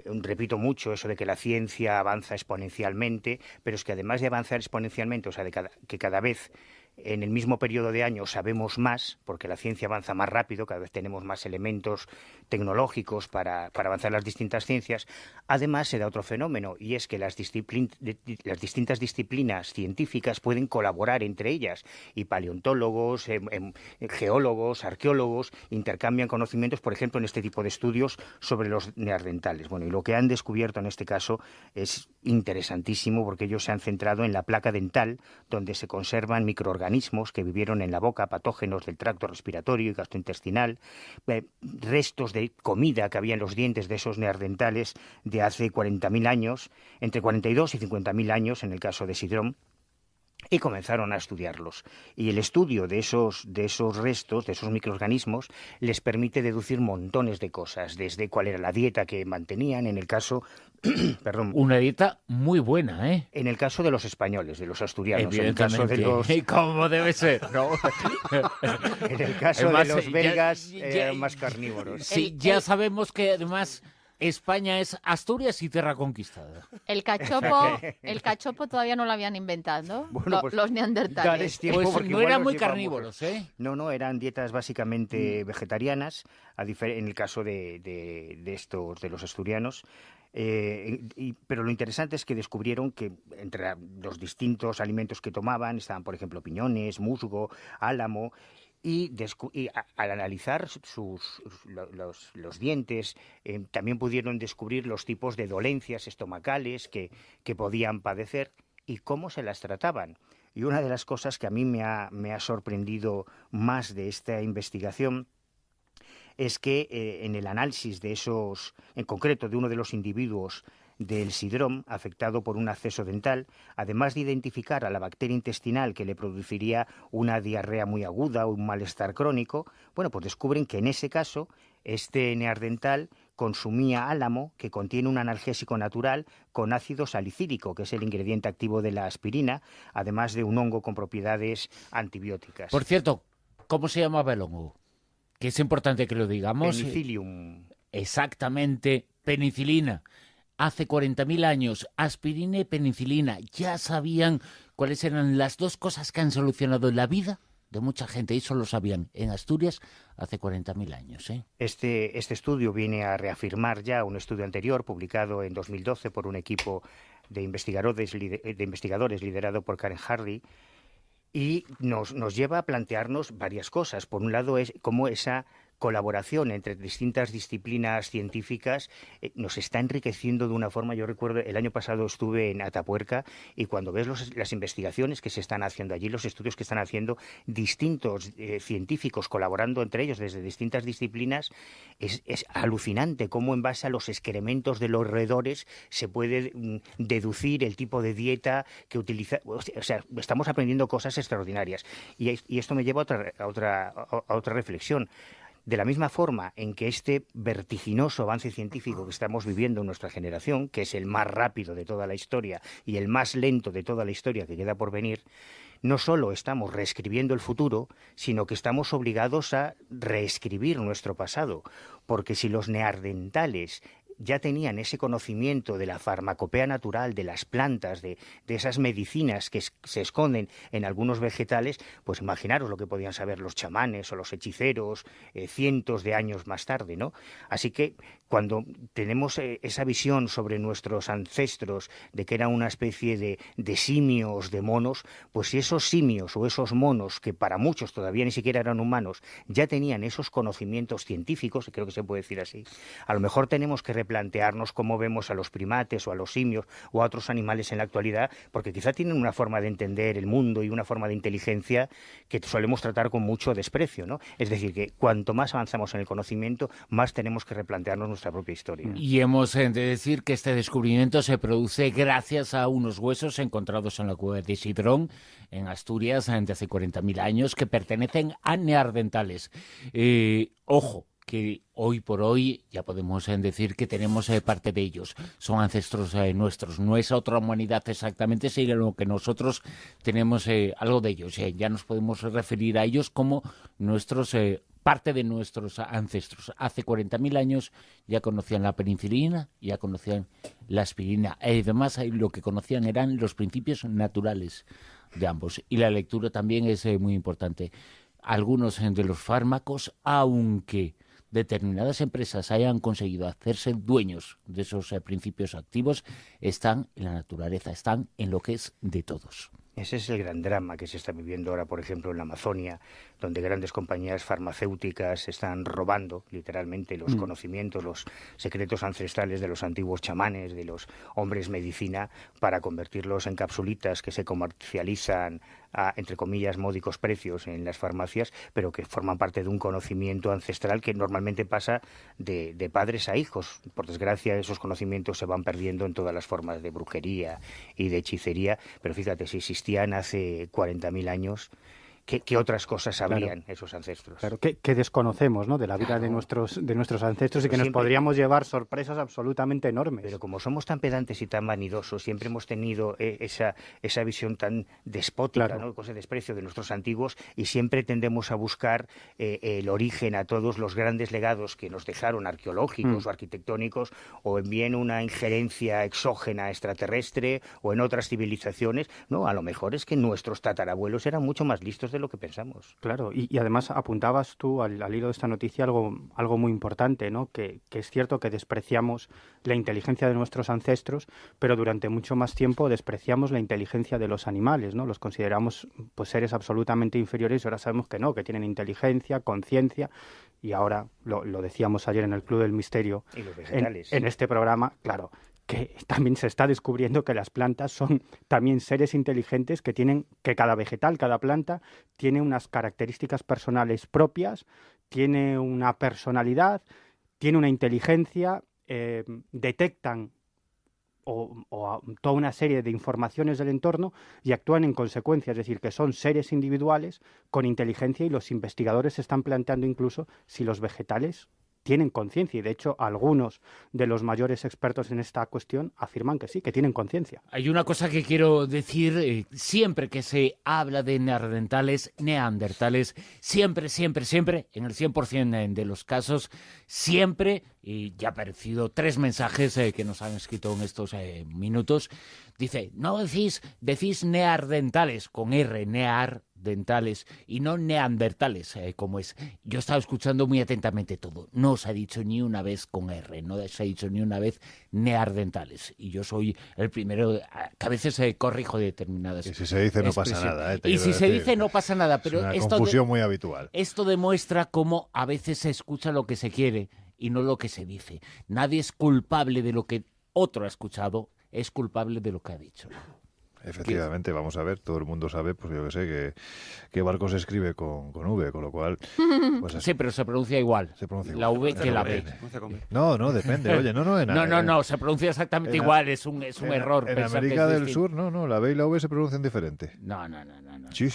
repito mucho eso de que la ciencia avanza exponencialmente, pero es que además de avanzar exponencialmente, o sea, que cada vez en el mismo periodo de años sabemos más, porque la ciencia avanza más rápido, cada vez tenemos más elementos tecnológicos para avanzar las distintas ciencias. Además se da otro fenómeno, y es que las distintas disciplinas científicas pueden colaborar entre ellas, y paleontólogos, geólogos, arqueólogos intercambian conocimientos, por ejemplo, en este tipo de estudios sobre los neandertales. Bueno, y lo que han descubierto en este caso es interesantísimo, porque ellos se han centrado en la placa dental, donde se conservan microorganismos que vivieron en la boca, patógenos del tracto respiratorio y gastrointestinal, restos de comida que había en los dientes de esos neandertales de hace 40.000 años, entre 42 y 50.000 años en el caso de Sidrón, y comenzaron a estudiarlos. Y el estudio de esos restos, de esos microorganismos, les permite deducir montones de cosas, desde cuál era la dieta que mantenían, en el caso... Perdón. Una dieta muy buena, ¿eh? En el caso de los españoles, de los asturianos. En el caso de los... ¿Cómo debe ser? ¿No? En el caso además, de los belgas, más carnívoros. Sí, ya sabemos que además... España es Asturias y tierra conquistada. El cachopo todavía no lo habían inventado, bueno, pues, los neandertales. Pues no eran muy carnívoros, ¿eh? No, eran dietas básicamente vegetarianas, en el caso de los asturianos. Pero lo interesante es que descubrieron que entre los distintos alimentos que tomaban estaban, por ejemplo, piñones, musgo, álamo. Y al analizar los dientes, también pudieron descubrir los tipos de dolencias estomacales que podían padecer y cómo se las trataban. Y una de las cosas que a mí me ha sorprendido más de esta investigación es que en el análisis de en concreto de uno de los individuos del Sidrón, afectado por un acceso dental, además de identificar a la bacteria intestinal que le produciría una diarrea muy aguda o un malestar crónico, bueno, pues descubren que en ese caso este neandertal consumía álamo, que contiene un analgésico natural con ácido salicílico, que es el ingrediente activo de la aspirina, además de un hongo con propiedades antibióticas. Por cierto, ¿cómo se llamaba el hongo? Que es importante que lo digamos. Penicillium. Exactamente, penicilina. Hace 40.000 años, aspirina y penicilina ya sabían cuáles eran las dos cosas que han solucionado la vida de mucha gente. Eso lo sabían en Asturias hace 40.000 años. Este estudio viene a reafirmar ya un estudio anterior publicado en 2012 por un equipo de investigadores liderado por Karen Hardy, y nos lleva a plantearnos varias cosas. Por un lado es cómo esa colaboración entre distintas disciplinas científicas nos está enriqueciendo de una forma. Yo recuerdo, el año pasado estuve en Atapuerca y cuando ves las investigaciones que se están haciendo allí, los estudios que están haciendo distintos científicos colaborando entre ellos desde distintas disciplinas, es alucinante cómo en base a los excrementos de los roedores se puede deducir el tipo de dieta que utiliza. O sea, estamos aprendiendo cosas extraordinarias. Y esto me lleva a otra reflexión. De la misma forma en que este vertiginoso avance científico que estamos viviendo en nuestra generación, que es el más rápido de toda la historia y el más lento de toda la historia que queda por venir, no solo estamos reescribiendo el futuro, sino que estamos obligados a reescribir nuestro pasado, porque si los neandertales ya tenían ese conocimiento de la farmacopea natural, de las plantas, de esas medicinas que se esconden en algunos vegetales, pues imaginaros lo que podían saber los chamanes o los hechiceros cientos de años más tarde, ¿no? Así que cuando tenemos esa visión sobre nuestros ancestros de que era una especie de simios, de monos, pues si esos simios o esos monos, que para muchos todavía ni siquiera eran humanos, ya tenían esos conocimientos científicos, creo que se puede decir así, a lo mejor tenemos que plantearnos cómo vemos a los primates o a los simios o a otros animales en la actualidad, porque quizá tienen una forma de entender el mundo y una forma de inteligencia que solemos tratar con mucho desprecio, ¿no? Es decir, que cuanto más avanzamos en el conocimiento, más tenemos que replantearnos nuestra propia historia. Y hemos de decir que este descubrimiento se produce gracias a unos huesos encontrados en la cueva de Sidrón, en Asturias, de hace 40.000 años, que pertenecen a neandertales. Ojo, que hoy por hoy ya podemos decir que tenemos parte de ellos. Son ancestros nuestros. No es otra humanidad exactamente, sino que nosotros tenemos algo de ellos. Ya nos podemos referir a ellos como nuestros parte de nuestros ancestros. Hace 40.000 años ya conocían la penicilina, ya conocían la aspirina. Además, lo que conocían eran los principios naturales de ambos. Y la lectura también es muy importante. Algunos de los fármacos, aunque determinadas empresas hayan conseguido hacerse dueños de esos principios activos, están en la naturaleza, están en lo que es de todos. Ese es el gran drama que se está viviendo ahora, por ejemplo, en la Amazonia, donde grandes compañías farmacéuticas están robando literalmente los conocimientos, los secretos ancestrales de los antiguos chamanes, de los hombres medicina, para convertirlos en capsulitas que se comercializan a, entre comillas, módicos precios en las farmacias, pero que forman parte de un conocimiento ancestral que normalmente pasa de padres a hijos. Por desgracia, esos conocimientos se van perdiendo en todas las formas de brujería y de hechicería, pero fíjate, si existían hace 40.000 años, ¿qué otras cosas sabrían esos ancestros? Claro, que desconocemos, ¿no?, de la vida de nuestros ancestros, y que nos podríamos llevar sorpresas absolutamente enormes. Pero como somos tan pedantes y tan vanidosos, siempre hemos tenido esa visión tan despótica, ¿no?, con ese desprecio de nuestros antiguos, y siempre tendemos a buscar el origen a todos los grandes legados que nos dejaron, arqueológicos o arquitectónicos, o bien una injerencia exógena extraterrestre o en otras civilizaciones. No, a lo mejor es que nuestros tatarabuelos eran mucho más listos de lo que pensamos. Claro, y además apuntabas tú al hilo de esta noticia algo muy importante, ¿no? Que es cierto que despreciamos la inteligencia de nuestros ancestros, pero durante mucho más tiempo despreciamos la inteligencia de los animales, ¿no? Los consideramos pues seres absolutamente inferiores, y ahora sabemos que no, que tienen inteligencia, conciencia, y ahora lo decíamos ayer en el Club del Misterio, y los vegetales. En este programa, claro, que también se está descubriendo que las plantas son también seres inteligentes que cada vegetal, cada planta, tiene unas características personales propias, tiene una personalidad, tiene una inteligencia, detectan o toda una serie de informaciones del entorno y actúan en consecuencia, es decir, que son seres individuales con inteligencia, y los investigadores se están planteando incluso si los vegetales tienen conciencia, y de hecho algunos de los mayores expertos en esta cuestión afirman que sí, que tienen conciencia. Hay una cosa que quiero decir, siempre que se habla de neandertales, siempre, en el 100% de los casos, siempre, y ya ha aparecido 3 mensajes que nos han escrito en estos minutos, dice, no decís neandertales con R, neandertales. dentales y no neandertales, como es. Yo he estado escuchando muy atentamente todo. No os ha dicho ni una vez con R, no os ha dicho ni una vez neandertales. Y yo soy el primero que a veces corrijo determinadas. Y si se dice no pasa nada. Y si se dice no pasa nada, pero es una confusión muy habitual. Esto demuestra cómo a veces se escucha lo que se quiere y no lo que se dice. Nadie es culpable de lo que otro ha escuchado, es culpable de lo que ha dicho. Efectivamente, vamos a ver, todo el mundo sabe, pues yo que sé, que barco se escribe con V, con lo cual... Pues sí, pero se pronuncia igual. Se pronuncia la igual. V que la B. No, depende, oye, no, se pronuncia exactamente igual, es un error. En América del Sur, no, la B y la V se pronuncian diferente. No. Sí.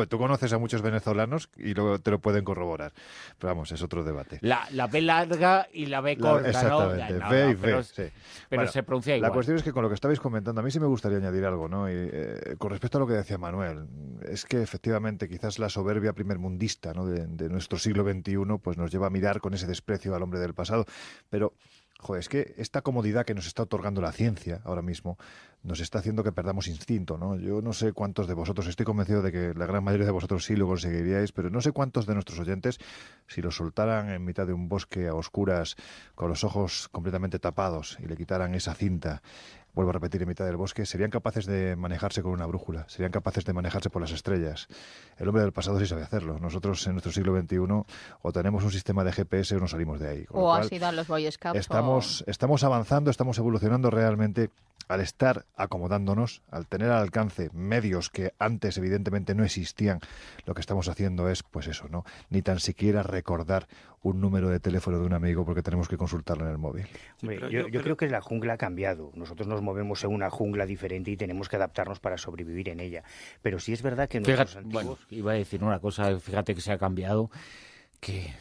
Tú conoces a muchos venezolanos y luego te lo pueden corroborar, pero vamos, es otro debate. La B larga y la B corta, exactamente, ¿no? B y V, sí. Pero bueno, se pronuncia igual. La cuestión es que con lo que estabais comentando, a mí sí me gustaría añadir algo, ¿no? Y, con respecto a lo que decía Manuel, es que efectivamente quizás la soberbia primermundista, ¿no? de nuestro siglo XXI pues nos lleva a mirar con ese desprecio al hombre del pasado, pero... Joder, es que esta comodidad que nos está otorgando la ciencia ahora mismo nos está haciendo que perdamos instinto, ¿no? Yo no sé cuántos de vosotros, estoy convencido de que la gran mayoría de vosotros sí lo conseguiríais, pero no sé cuántos de nuestros oyentes, si los soltaran en mitad de un bosque a oscuras, con los ojos completamente tapados y le quitaran esa cinta, vuelvo a repetir, en mitad del bosque, serían capaces de manejarse con una brújula, serían capaces de manejarse por las estrellas. El hombre del pasado sí sabe hacerlo. Nosotros en nuestro siglo XXI o tenemos un sistema de GPS o nos salimos de ahí. O has ido a los Boy Scouts. Estamos avanzando, estamos evolucionando realmente al estar acomodándonos, al tener al alcance medios que antes evidentemente no existían. Lo que estamos haciendo es, pues eso, ¿no? Ni tan siquiera recordar un número de teléfono de un amigo porque tenemos que consultarlo en el móvil. Hombre, yo creo que la jungla ha cambiado. Nosotros nos movemos en una jungla diferente y tenemos que adaptarnos para sobrevivir en ella. Pero sí es verdad que nuestros antiguos... Bueno, iba a decir una cosa, fíjate que se ha cambiado, que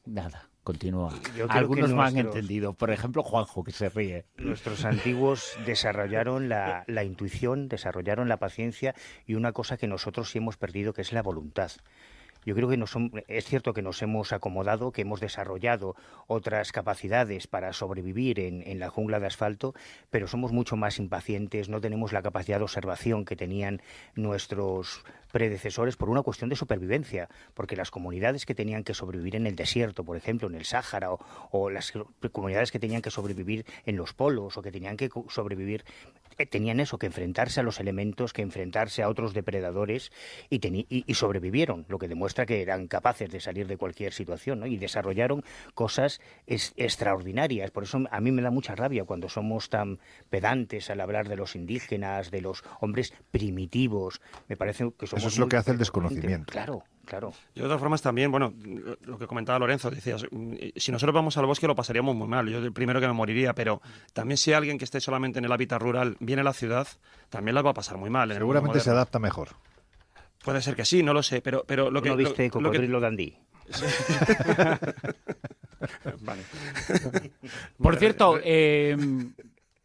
nada. Continúa. Algunos no han entendido. Por ejemplo, Juanjo, que se ríe. Nuestros antiguos desarrollaron la intuición, desarrollaron la paciencia y una cosa que nosotros sí hemos perdido, que es la voluntad. Yo creo que es cierto que nos hemos acomodado, que hemos desarrollado otras capacidades para sobrevivir en la jungla de asfalto, pero somos mucho más impacientes, no tenemos la capacidad de observación que tenían nuestros predecesores por una cuestión de supervivencia, porque las comunidades que tenían que sobrevivir en el desierto, por ejemplo, en el Sáhara, o las comunidades que tenían que sobrevivir en los polos, o que tenían que sobrevivir, tenían eso, que enfrentarse a los elementos, que enfrentarse a otros depredadores, y sobrevivieron, lo que demuestra que eran capaces de salir de cualquier situación, ¿no? Y desarrollaron cosas extraordinarias. Por eso a mí me da mucha rabia cuando somos tan pedantes al hablar de los indígenas, de los hombres primitivos. Me parece que somos... Eso es lo que hace el desconocimiento. Claro. Y de todas formas también, bueno, lo que comentaba Lorenzo, decías, si nosotros vamos al bosque lo pasaríamos muy mal, yo el primero que me moriría, pero también si alguien que esté solamente en el hábitat rural viene a la ciudad, también las va a pasar muy mal. Seguramente se adapta mejor. Puede ser que sí, no lo sé, pero lo que... ¿No viste Cocodrilo Dandí? Sí. Vale. Por cierto,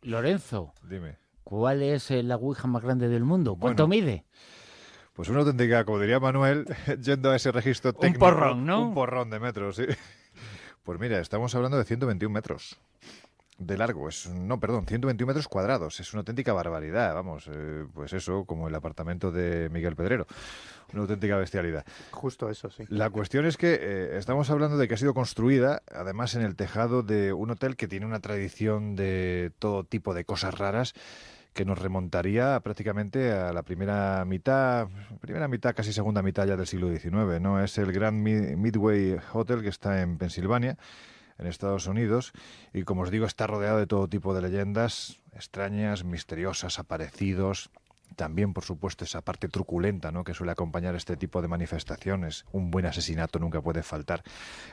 Lorenzo, dime, ¿cuál es la ouija más grande del mundo? ¿Cuánto mide? Pues una auténtica, como diría Manuel, yendo a ese registro técnico. Un porrón, ¿no? Un porrón de metros, sí. Pues mira, estamos hablando de 121 metros de largo. 121 metros cuadrados. Es una auténtica barbaridad, vamos. Pues eso, como el apartamento de Miguel Pedrero. Una auténtica bestialidad. Justo eso, sí. La cuestión es que estamos hablando de que ha sido construida, además, en el tejado de un hotel que tiene una tradición de todo tipo de cosas raras, que nos remontaría prácticamente a la primera mitad, casi segunda mitad ya del siglo XIX, ¿no? Es el Grand Midway Hotel, que está en Pensilvania, en Estados Unidos, y como os digo, está rodeado de todo tipo de leyendas extrañas, misteriosas, aparecidos. También, por supuesto, esa parte truculenta, ¿no?, que suele acompañar este tipo de manifestaciones. Un buen asesinato nunca puede faltar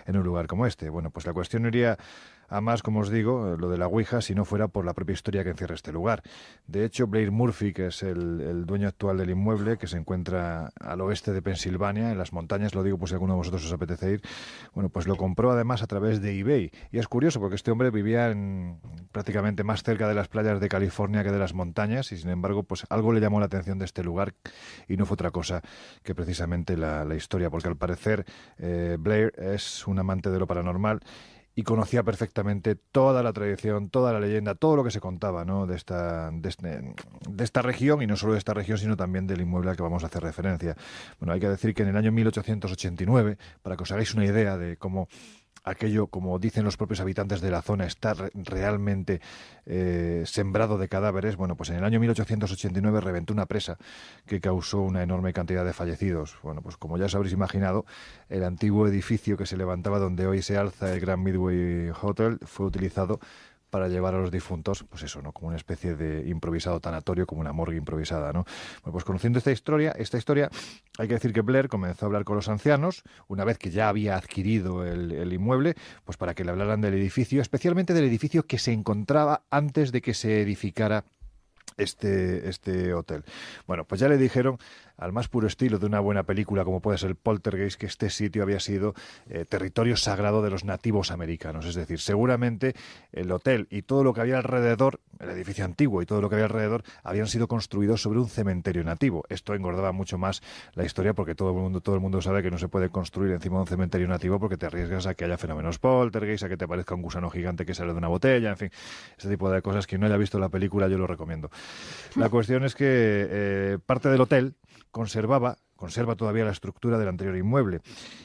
en un lugar como este. Bueno, pues la cuestión iría a más, como os digo, lo de la ouija, si no fuera por la propia historia que encierra este lugar. De hecho, Blair Murphy, que es el dueño actual del inmueble, que se encuentra al oeste de Pensilvania, en las montañas, lo digo pues si alguno de vosotros os apetece ir, bueno, pues lo compró además a través de eBay. Y es curioso porque este hombre vivía prácticamente más cerca de las playas de California que de las montañas, y sin embargo, pues algo le llamó la atención de este lugar, y no fue otra cosa que precisamente la historia, porque al parecer Blair es un amante de lo paranormal y conocía perfectamente toda la tradición, toda la leyenda, todo lo que se contaba, ¿no?, de esta región, y no solo de esta región, sino también del inmueble al que vamos a hacer referencia. Bueno, hay que decir que en el año 1889, para que os hagáis una idea de cómo aquello, como dicen los propios habitantes de la zona, está realmente sembrado de cadáveres. Bueno, pues en el año 1889 reventó una presa que causó una enorme cantidad de fallecidos. Bueno, pues como ya os habréis imaginado, el antiguo edificio que se levantaba donde hoy se alza el Grand Midway Hotel fue utilizado para llevar a los difuntos, pues eso, ¿no?, como una especie de improvisado tanatorio, como una morgue improvisada, ¿no? Bueno, pues conociendo esta historia, hay que decir que Blair comenzó a hablar con los ancianos, una vez que ya había adquirido el inmueble, pues para que le hablaran del edificio, especialmente del edificio que se encontraba antes de que se edificara este hotel. Bueno, pues ya le dijeron, al más puro estilo de una buena película como puede ser Poltergeist, que este sitio había sido territorio sagrado de los nativos americanos. Es decir, seguramente el hotel y todo lo que había alrededor, el edificio antiguo y todo lo que había alrededor, habían sido construidos sobre un cementerio nativo. Esto engordaba mucho más la historia, porque todo el mundo sabe que no se puede construir encima de un cementerio nativo porque te arriesgas a que haya fenómenos Poltergeist, a que te parezca un gusano gigante que sale de una botella, en fin, este tipo de cosas. Quien no haya visto la película, yo lo recomiendo. La cuestión es que parte del hotel conserva todavía la estructura del anterior inmueble.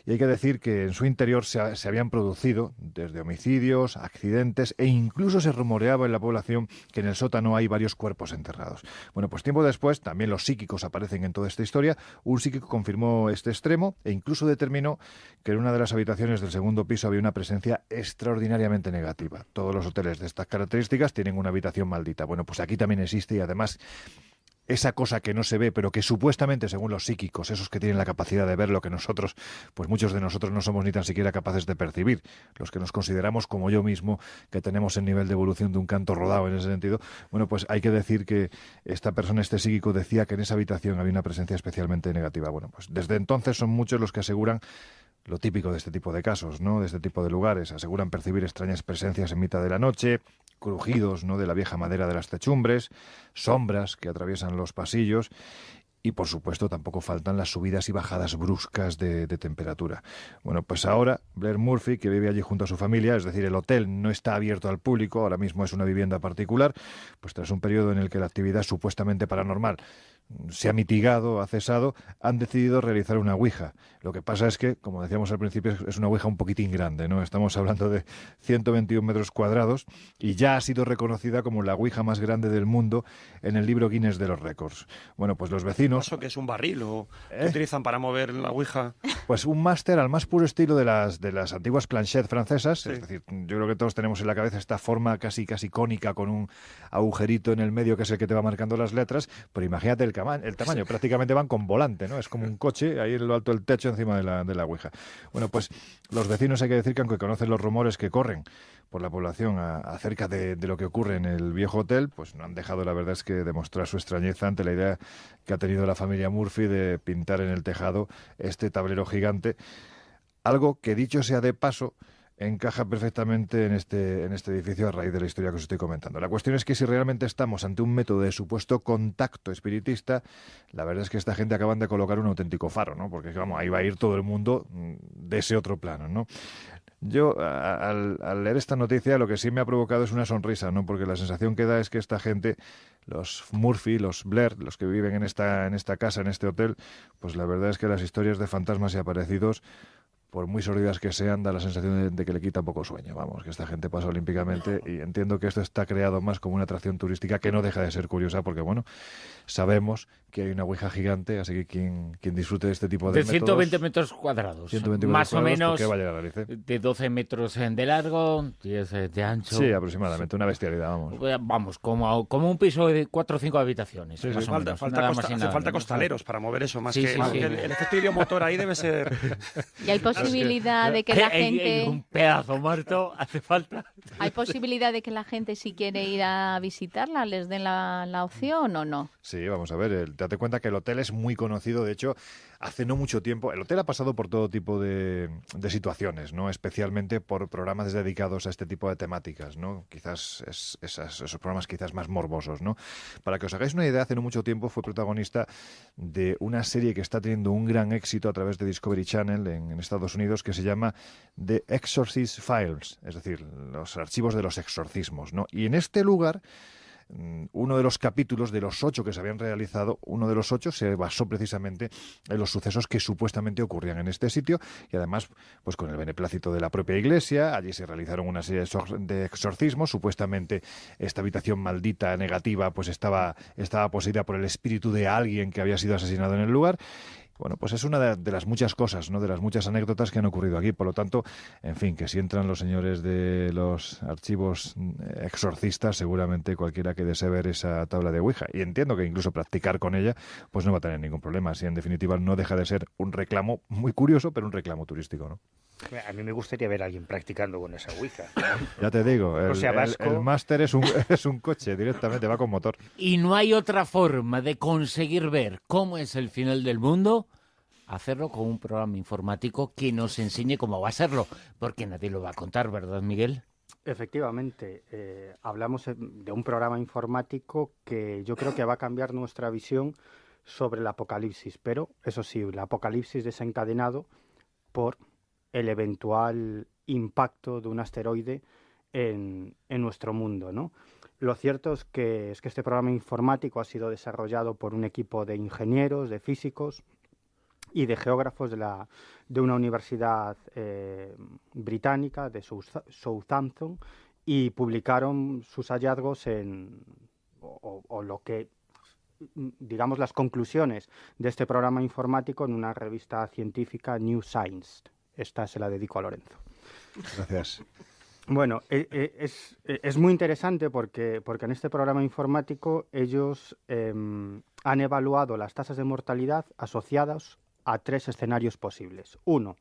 Y hay que decir que en su interior se habían producido desde homicidios, accidentes, e incluso se rumoreaba en la población que en el sótano hay varios cuerpos enterrados. Bueno, pues tiempo después, también los psíquicos aparecen en toda esta historia. Un psíquico confirmó este extremo e incluso determinó que en una de las habitaciones del segundo piso había una presencia extraordinariamente negativa. Todos los hoteles de estas características tienen una habitación maldita. Bueno, pues aquí también existe, y además esa cosa que no se ve, pero que supuestamente, según los psíquicos, esos que tienen la capacidad de ver lo que nosotros, pues muchos de nosotros no somos ni tan siquiera capaces de percibir, los que nos consideramos, como yo mismo, que tenemos el nivel de evolución de un canto rodado en ese sentido. Bueno, pues hay que decir que esta persona, este psíquico, decía que en esa habitación había una presencia especialmente negativa. Bueno, pues desde entonces son muchos los que aseguran lo típico de este tipo de casos, ¿no?, de este tipo de lugares. Aseguran percibir extrañas presencias en mitad de la noche, crujidos, ¿no?, de la vieja madera de las techumbres, sombras que atraviesan los pasillos, y por supuesto tampoco faltan las subidas y bajadas bruscas de temperatura. Bueno, pues ahora Blair Murphy, que vive allí junto a su familia, es decir, el hotel no está abierto al público, ahora mismo es una vivienda particular, pues tras un periodo en el que la actividad supuestamente paranormal se ha mitigado, ha cesado, han decidido realizar una ouija. Lo que pasa es que, como decíamos al principio, es una ouija un poquitín grande, ¿no? Estamos hablando de 121 metros cuadrados y ya ha sido reconocida como la ouija más grande del mundo en el libro Guinness de los récords. Bueno, pues los vecinos... ¿Eso que es un barril o qué utilizan para mover la ouija? Pues un máster al más puro estilo de las antiguas planchettes francesas. Sí. Es decir, yo creo que todos tenemos en la cabeza esta forma casi cónica con un agujerito en el medio que es el que te va marcando las letras, pero imagínate el tamaño, prácticamente van con volante, ¿no? Es como un coche, ahí en lo alto del techo encima de la ouija. Bueno, pues los vecinos, hay que decir que aunque conocen los rumores que corren por la población acerca de lo que ocurre en el viejo hotel, pues no han dejado, la verdad es que, demostrar su extrañeza ante la idea que ha tenido la familia Murphy de pintar en el tejado este tablero gigante, algo que, dicho sea de paso, encaja perfectamente en este edificio a raíz de la historia que os estoy comentando. La cuestión es que si realmente estamos ante un método de supuesto contacto espiritista, la verdad es que esta gente acaban de colocar un auténtico faro, ¿no? Porque, vamos, ahí va a ir todo el mundo de ese otro plano, ¿no? Yo, al leer esta noticia, lo que sí me ha provocado es una sonrisa, ¿no? Porque la sensación que da es que esta gente, los Murphy, los Blair, los que viven en esta casa, en este hotel, pues la verdad es que las historias de fantasmas y aparecidos, por muy sórdidas que sean, da la sensación de que le quita un poco sueño. Vamos, que esta gente pasa olímpicamente, y entiendo que esto está creado más como una atracción turística que no deja de ser curiosa, porque, bueno, sabemos que hay una ouija gigante, así que quien disfrute de este tipo de métodos... 120 metros cuadrados, 120 más o menos, va a llegar a Galicia, de 12 metros de largo, 10 de ancho. Sí, aproximadamente, una bestialidad, vamos. Vamos, como un piso de 4 o 5 habitaciones. Sí, más o menos. Hace falta costaleros para mover eso, más que el efecto idiomotor ahí debe ser... Y hay posibilidad de que la gente... Un pedazo muerto, hace falta... ¿Hay posibilidad de que la gente, si quiere ir a visitarla, les den la opción o no? Sí, vamos a ver, date cuenta que el hotel es muy conocido, de hecho, hace no mucho tiempo, el hotel ha pasado por todo tipo de situaciones, ¿no? Especialmente por programas dedicados a este tipo de temáticas, ¿no? Quizás esos programas quizás más morbosos, ¿no? Para que os hagáis una idea, hace no mucho tiempo fue protagonista de una serie que está teniendo un gran éxito a través de Discovery Channel en Estados Unidos, que se llama The Exorcist Files, es decir, los archivos de los exorcismos, ¿no? Y en este lugar, uno de los capítulos de los 8 que se habían realizado, uno de los 8 se basó precisamente en los sucesos que supuestamente ocurrían en este sitio, y además, pues con el beneplácito de la propia iglesia, allí se realizaron una serie de exorcismos. Supuestamente esta habitación maldita, negativa, pues estaba poseída por el espíritu de alguien que había sido asesinado en el lugar. Bueno, pues es una de las muchas cosas, ¿no? De las muchas anécdotas que han ocurrido aquí. Por lo tanto, en fin, que si entran los señores de los archivos exorcistas, seguramente cualquiera que desee ver esa tabla de Ouija, y entiendo que incluso practicar con ella, pues no va a tener ningún problema. Si en definitiva no deja de ser un reclamo muy curioso, pero un reclamo turístico, ¿no? A mí me gustaría ver a alguien practicando con esa Ouija. Ya te digo, el máster es un coche directamente, va con motor. ¿Y no hay otra forma de conseguir ver cómo es el final del mundo? Hacerlo con un programa informático que nos enseñe cómo va a serlo, porque nadie lo va a contar, ¿verdad, Miguel? Efectivamente, hablamos de un programa informático que yo creo que va a cambiar nuestra visión sobre el apocalipsis, pero eso sí, el apocalipsis desencadenado por el eventual impacto de un asteroide en nuestro mundo, ¿no? Lo cierto es que este programa informático ha sido desarrollado por un equipo de ingenieros, de físicos y de geógrafos de una universidad británica, de Southampton, y publicaron sus hallazgos o lo que, digamos, las conclusiones de este programa informático en una revista científica, New Science. Esta se la dedico a Lorenzo. Gracias. Bueno, es muy interesante porque en este programa informático ellos han evaluado las tasas de mortalidad asociadas a 3 escenarios posibles. 1,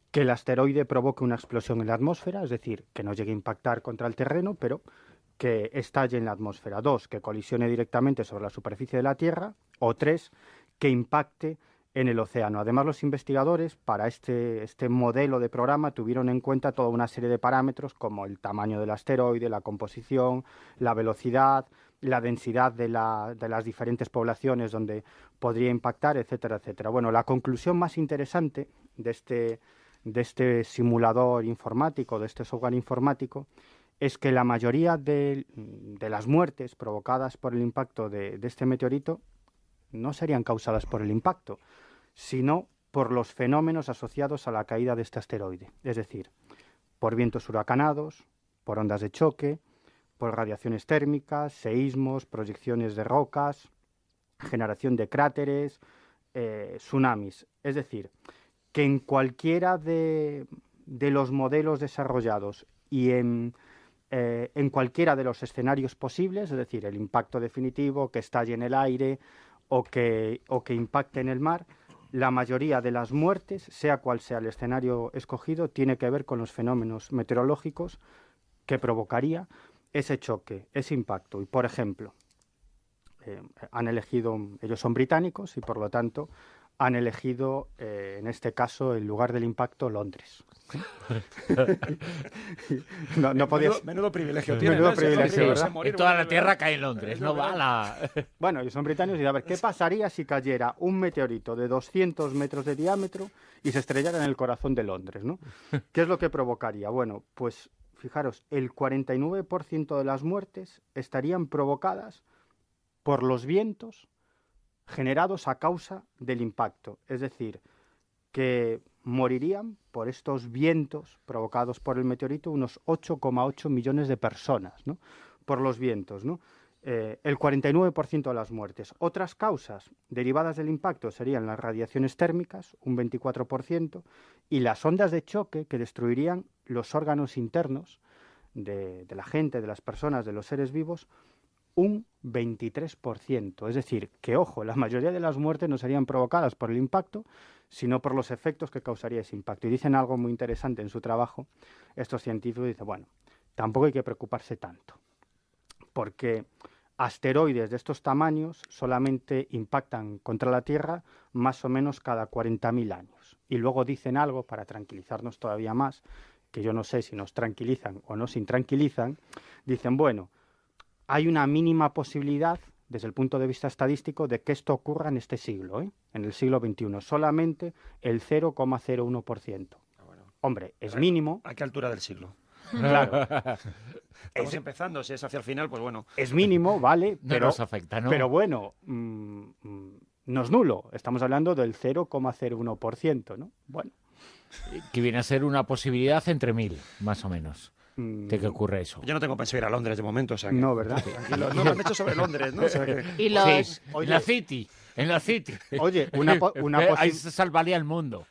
que el asteroide provoque una explosión en la atmósfera, es decir, que no llegue a impactar contra el terreno, pero que estalle en la atmósfera. 2, que colisione directamente sobre la superficie de la Tierra. O 3, que impacte en el océano. Además, los investigadores para este modelo de programa tuvieron en cuenta toda una serie de parámetros como el tamaño del asteroide, la composición, la velocidad, la densidad de las diferentes poblaciones donde podría impactar, etcétera, etcétera. Bueno, la conclusión más interesante de este simulador informático, de este software informático, es que la mayoría de las muertes provocadas por el impacto de este meteorito no serían causadas por el impacto, sino por los fenómenos asociados a la caída de este asteroide, es decir, por vientos huracanados, por ondas de choque, por radiaciones térmicas, seísmos, proyecciones de rocas, generación de cráteres, tsunamis. Es decir, que en cualquiera de los modelos desarrollados y en cualquiera de los escenarios posibles, es decir, el impacto definitivo, que estalle en el aire o que impacte en el mar, la mayoría de las muertes, sea cual sea el escenario escogido, tiene que ver con los fenómenos meteorológicos que provocaría ese choque, ese impacto. Y, por ejemplo, han elegido, ellos son británicos y, por lo tanto, han elegido, en este caso, el lugar del impacto, Londres. no podías... Menudo privilegio tiene. Menudo privilegio, ¿verdad? En toda la Tierra cae en Londres, no va la... Bueno, ellos son británicos y a ver, ¿qué pasaría si cayera un meteorito de 200 metros de diámetro y se estrellara en el corazón de Londres, ¿no? ¿Qué es lo que provocaría? Bueno, pues fijaros, el 49% de las muertes estarían provocadas por los vientos generados a causa del impacto. Es decir, que morirían por estos vientos provocados por el meteorito unos 8,8 millones de personas, ¿no? Por los vientos, ¿no? El 49% de las muertes. Otras causas derivadas del impacto serían las radiaciones térmicas, un 24%, y las ondas de choque que destruirían los órganos internos de la gente, de las personas, de los seres vivos, un 23%. Es decir, que, ojo, la mayoría de las muertes no serían provocadas por el impacto, sino por los efectos que causaría ese impacto. Y dicen algo muy interesante en su trabajo, estos científicos dicen, bueno, tampoco hay que preocuparse tanto, porque asteroides de estos tamaños solamente impactan contra la Tierra más o menos cada 40.000 años. Y luego dicen algo, para tranquilizarnos todavía más, que yo no sé si nos tranquilizan o nos intranquilizan, dicen, bueno, hay una mínima posibilidad, desde el punto de vista estadístico, de que esto ocurra en este siglo, en el siglo XXI, solamente el 0,01%. Hombre, es mínimo. ¿A qué altura del siglo? Claro. Estamos empezando, si es hacia el final, pues bueno. Es mínimo, vale, No pero nos afecta, ¿no? Pero bueno, no es nulo. Estamos hablando del 0,01%, ¿no? Bueno. Que viene a ser una posibilidad entre 1000, más o menos, de que ocurra eso. Yo no tengo pensado ir a Londres de momento, o sea que... No, ¿verdad? Tranquilo. No me han hecho sobre Londres, ¿no? O sea que... Y los... Sí, en la City. Oye, ahí se salvaría el mundo.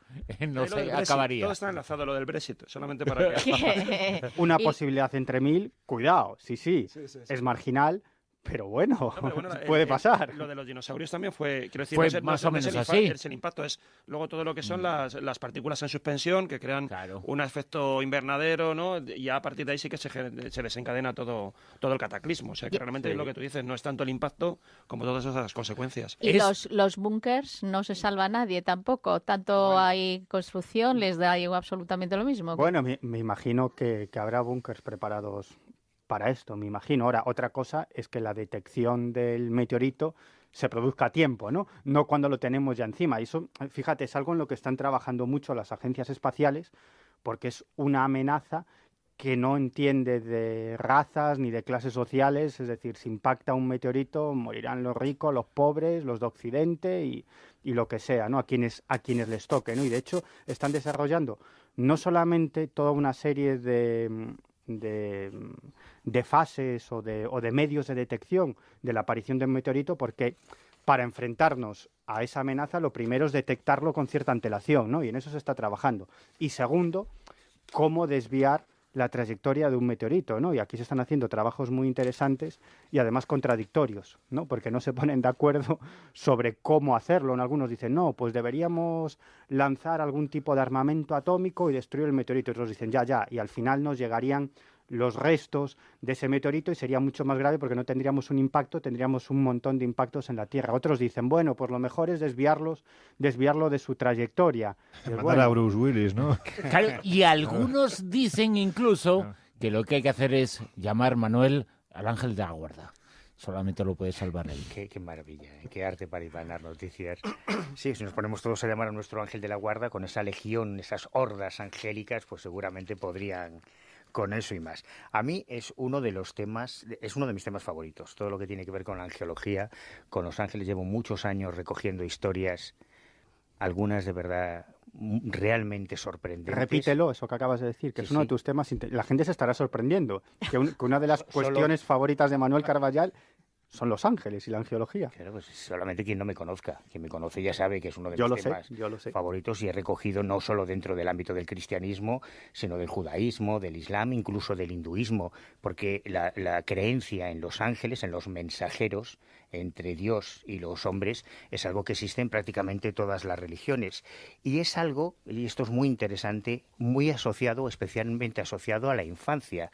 No sé, Brexit, acabaría. todo está enlazado lo del Brexit, solamente para que... Una posibilidad entre 1000, cuidado, sí. Es marginal, pero bueno, puede pasar. Lo de los dinosaurios también fue, quiero decir, Fue no es más o menos así. Es el impacto, es luego todo lo que son las partículas en suspensión que crean un efecto invernadero, ¿no? Y a partir de ahí sí que se desencadena todo el cataclismo. O sea que realmente lo que tú dices no es tanto el impacto como todas esas consecuencias. Y los búnkers no se salva a nadie tampoco. Tanto hay construcción, les da absolutamente lo mismo. Bueno, me imagino que habrá búnkers preparados para esto, me imagino. Ahora, otra cosa es que la detección del meteorito se produzca a tiempo, ¿no? No cuando lo tenemos ya encima. Y eso, fíjate, es algo en lo que están trabajando mucho las agencias espaciales, porque es una amenaza que no entiende de razas ni de clases sociales. Es decir, si impacta un meteorito, morirán los ricos, los pobres, los de Occidente y lo que sea, ¿no? A quienes les toque, ¿no? Y de hecho están desarrollando no solamente toda una serie de fases o de medios de detección de la aparición de un meteorito, porque para enfrentarnos a esa amenaza lo primero es detectarlo con cierta antelación, ¿no? Y en eso se está trabajando. Y segundo, cómo desviar la trayectoria de un meteorito, ¿no? Y aquí se están haciendo trabajos muy interesantes y además contradictorios, ¿no? Porque no se ponen de acuerdo sobre cómo hacerlo. Algunos dicen, no, pues deberíamos lanzar algún tipo de armamento atómico y destruir el meteorito. Y otros dicen, ya, y al final nos llegarían los restos de ese meteorito y sería mucho más grave porque no tendríamos un impacto, tendríamos un montón de impactos en la Tierra. Otros dicen, bueno, pues lo mejor es desviarlo de su trayectoria. Mandar a Bruce Willis, ¿no? Claro, y algunos dicen incluso que lo que hay que hacer es llamar, Manuel, al ángel de la guarda. Solamente lo puede salvar él. Qué maravilla, qué arte para hilvanar noticias. Sí, si nos ponemos todos a llamar a nuestro ángel de la guarda, con esa legión, esas hordas angélicas, pues seguramente podrían con eso y más. A mí es uno de mis temas favoritos, todo lo que tiene que ver con la angelología, con los ángeles. Llevo muchos años recogiendo historias, algunas de verdad realmente sorprendentes. Repítelo, eso que acabas de decir, que es uno de tus temas. La gente se estará sorprendiendo, que una de las cuestiones favoritas de Manuel Carballal son los ángeles y la angelología. Claro, pues solamente quien no me conozca. Quien me conoce ya sabe que es uno de mis temas favoritos, y he recogido no solo dentro del ámbito del cristianismo, sino del judaísmo, del islam, incluso del hinduismo, porque la creencia en los ángeles, en los mensajeros entre Dios y los hombres, es algo que existe en prácticamente todas las religiones. Y es algo, y esto es muy interesante, muy asociado, especialmente asociado a la infancia.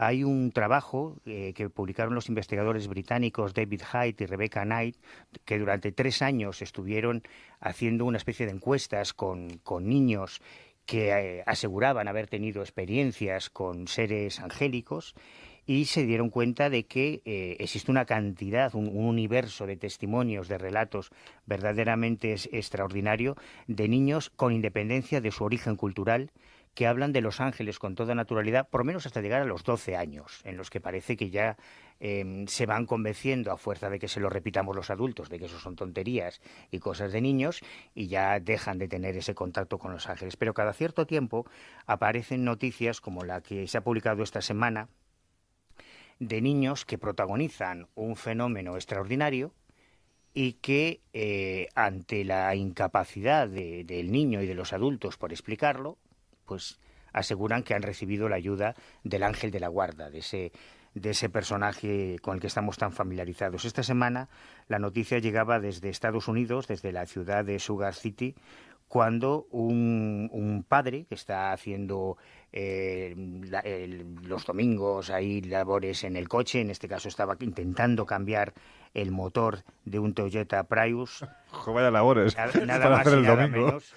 Hay un trabajo que publicaron los investigadores británicos David Hyde y Rebecca Knight, que durante 3 años estuvieron haciendo una especie de encuestas con niños que aseguraban haber tenido experiencias con seres angélicos, y se dieron cuenta de que existe una cantidad, un universo de testimonios, de relatos verdaderamente extraordinario de niños con independencia de su origen cultural, que hablan de los ángeles con toda naturalidad, por lo menos hasta llegar a los 12 años, en los que parece que ya se van convenciendo, a fuerza de que se lo repitamos los adultos, de que eso son tonterías y cosas de niños, y ya dejan de tener ese contacto con los ángeles. Pero cada cierto tiempo aparecen noticias como la que se ha publicado esta semana, de niños que protagonizan un fenómeno extraordinario y que ante la incapacidad del niño y de los adultos por explicarlo, pues aseguran que han recibido la ayuda del ángel de la guarda, de ese personaje con el que estamos tan familiarizados. Esta semana la noticia llegaba desde Estados Unidos, desde la ciudad de Sugar City, cuando un padre que está haciendo los domingos ahí labores en el coche, en este caso estaba intentando cambiar el motor de un Toyota Prius. Vaya labores nada para más hacer y el nada domingo. menos.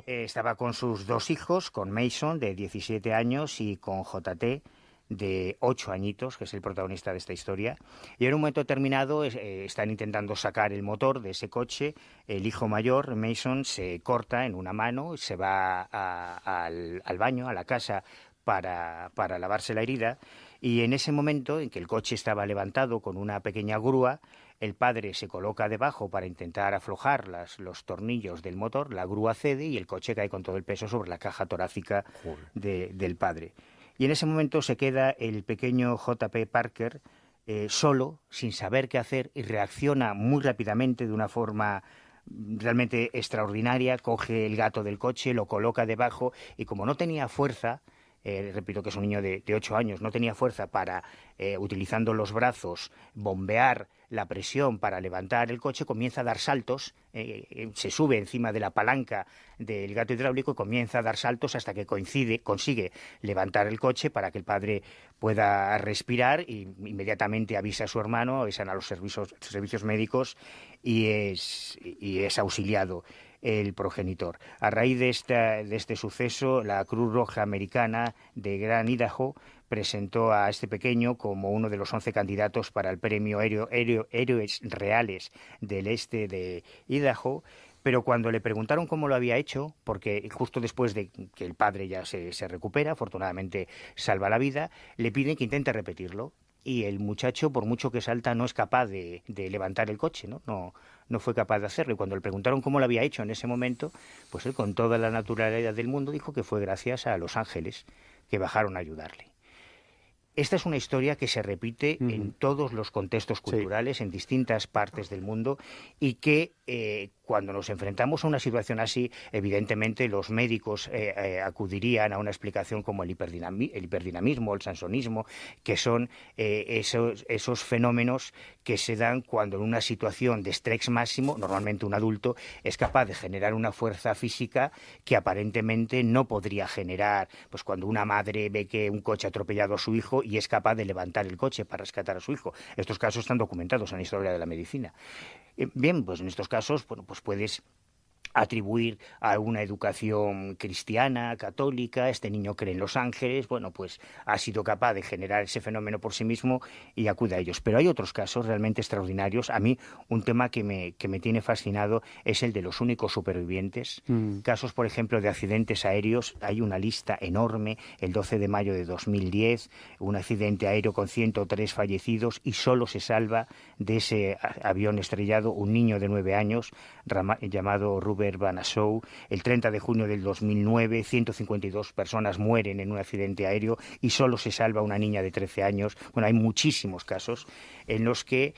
Estaba con sus 2 hijos, con Mason, de 17 años, y con JT, de 8 añitos, que es el protagonista de esta historia. Y en un momento determinado están intentando sacar el motor de ese coche. El hijo mayor, Mason, se corta en una mano, se va al baño, a la casa, para lavarse la herida. Y en ese momento en que el coche estaba levantado con una pequeña grúa, el padre se coloca debajo para intentar aflojar los tornillos del motor, la grúa cede y el coche cae con todo el peso sobre la caja torácica del padre. Y en ese momento se queda el pequeño J.P. Parker solo, sin saber qué hacer, y reacciona muy rápidamente, de una forma realmente extraordinaria. Coge el gato del coche, lo coloca debajo, y como no tenía fuerza, repito que es un niño de 8 años, no tenía fuerza para, utilizando los brazos, bombear la presión para levantar el coche, comienza a dar saltos, se sube encima de la palanca del gato hidráulico y comienza a dar saltos hasta que consigue levantar el coche para que el padre pueda respirar, y inmediatamente avisa a su hermano, avisan a los servicios médicos, y es auxiliado el progenitor. A raíz de este suceso, la Cruz Roja Americana de Gran Idaho presentó a este pequeño como uno de los 11 candidatos para el premio Héroes Reales del Este de Idaho, pero cuando le preguntaron cómo lo había hecho, porque justo después de que el padre ya se recupera, afortunadamente salva la vida, le piden que intente repetirlo. Y el muchacho, por mucho que salta, no es capaz de levantar el coche, no fue capaz de hacerlo. Y cuando le preguntaron cómo lo había hecho en ese momento, pues él, con toda la naturalidad del mundo, dijo que fue gracias a los ángeles que bajaron a ayudarle. Esta es una historia que se repite en todos los contextos culturales, en distintas partes del mundo, y que cuando nos enfrentamos a una situación así, evidentemente los médicos acudirían a una explicación como el hiperdinamismo, el sansonismo, que son esos fenómenos que se dan cuando en una situación de estrés máximo, normalmente un adulto, es capaz de generar una fuerza física que aparentemente no podría generar, pues cuando una madre ve que un coche ha atropellado a su hijo y es capaz de levantar el coche para rescatar a su hijo. Estos casos están documentados en la historia de la medicina. Bien, pues en estos casos, bueno, pues puedes atribuir a una educación cristiana, católica, este niño cree en los ángeles, bueno, pues ha sido capaz de generar ese fenómeno por sí mismo y acude a ellos. Pero hay otros casos realmente extraordinarios. A mí un tema que me tiene fascinado es el de los únicos supervivientes. Casos, por ejemplo, de accidentes aéreos. Hay una lista enorme. El 12 de mayo de 2010, un accidente aéreo con 103 fallecidos, y solo se salva de ese avión estrellado un niño de 9 años llamado Ruben Banasou. El 30 de junio del 2009, 152 personas mueren en un accidente aéreo y solo se salva una niña de 13 años. Bueno, hay muchísimos casos en los que,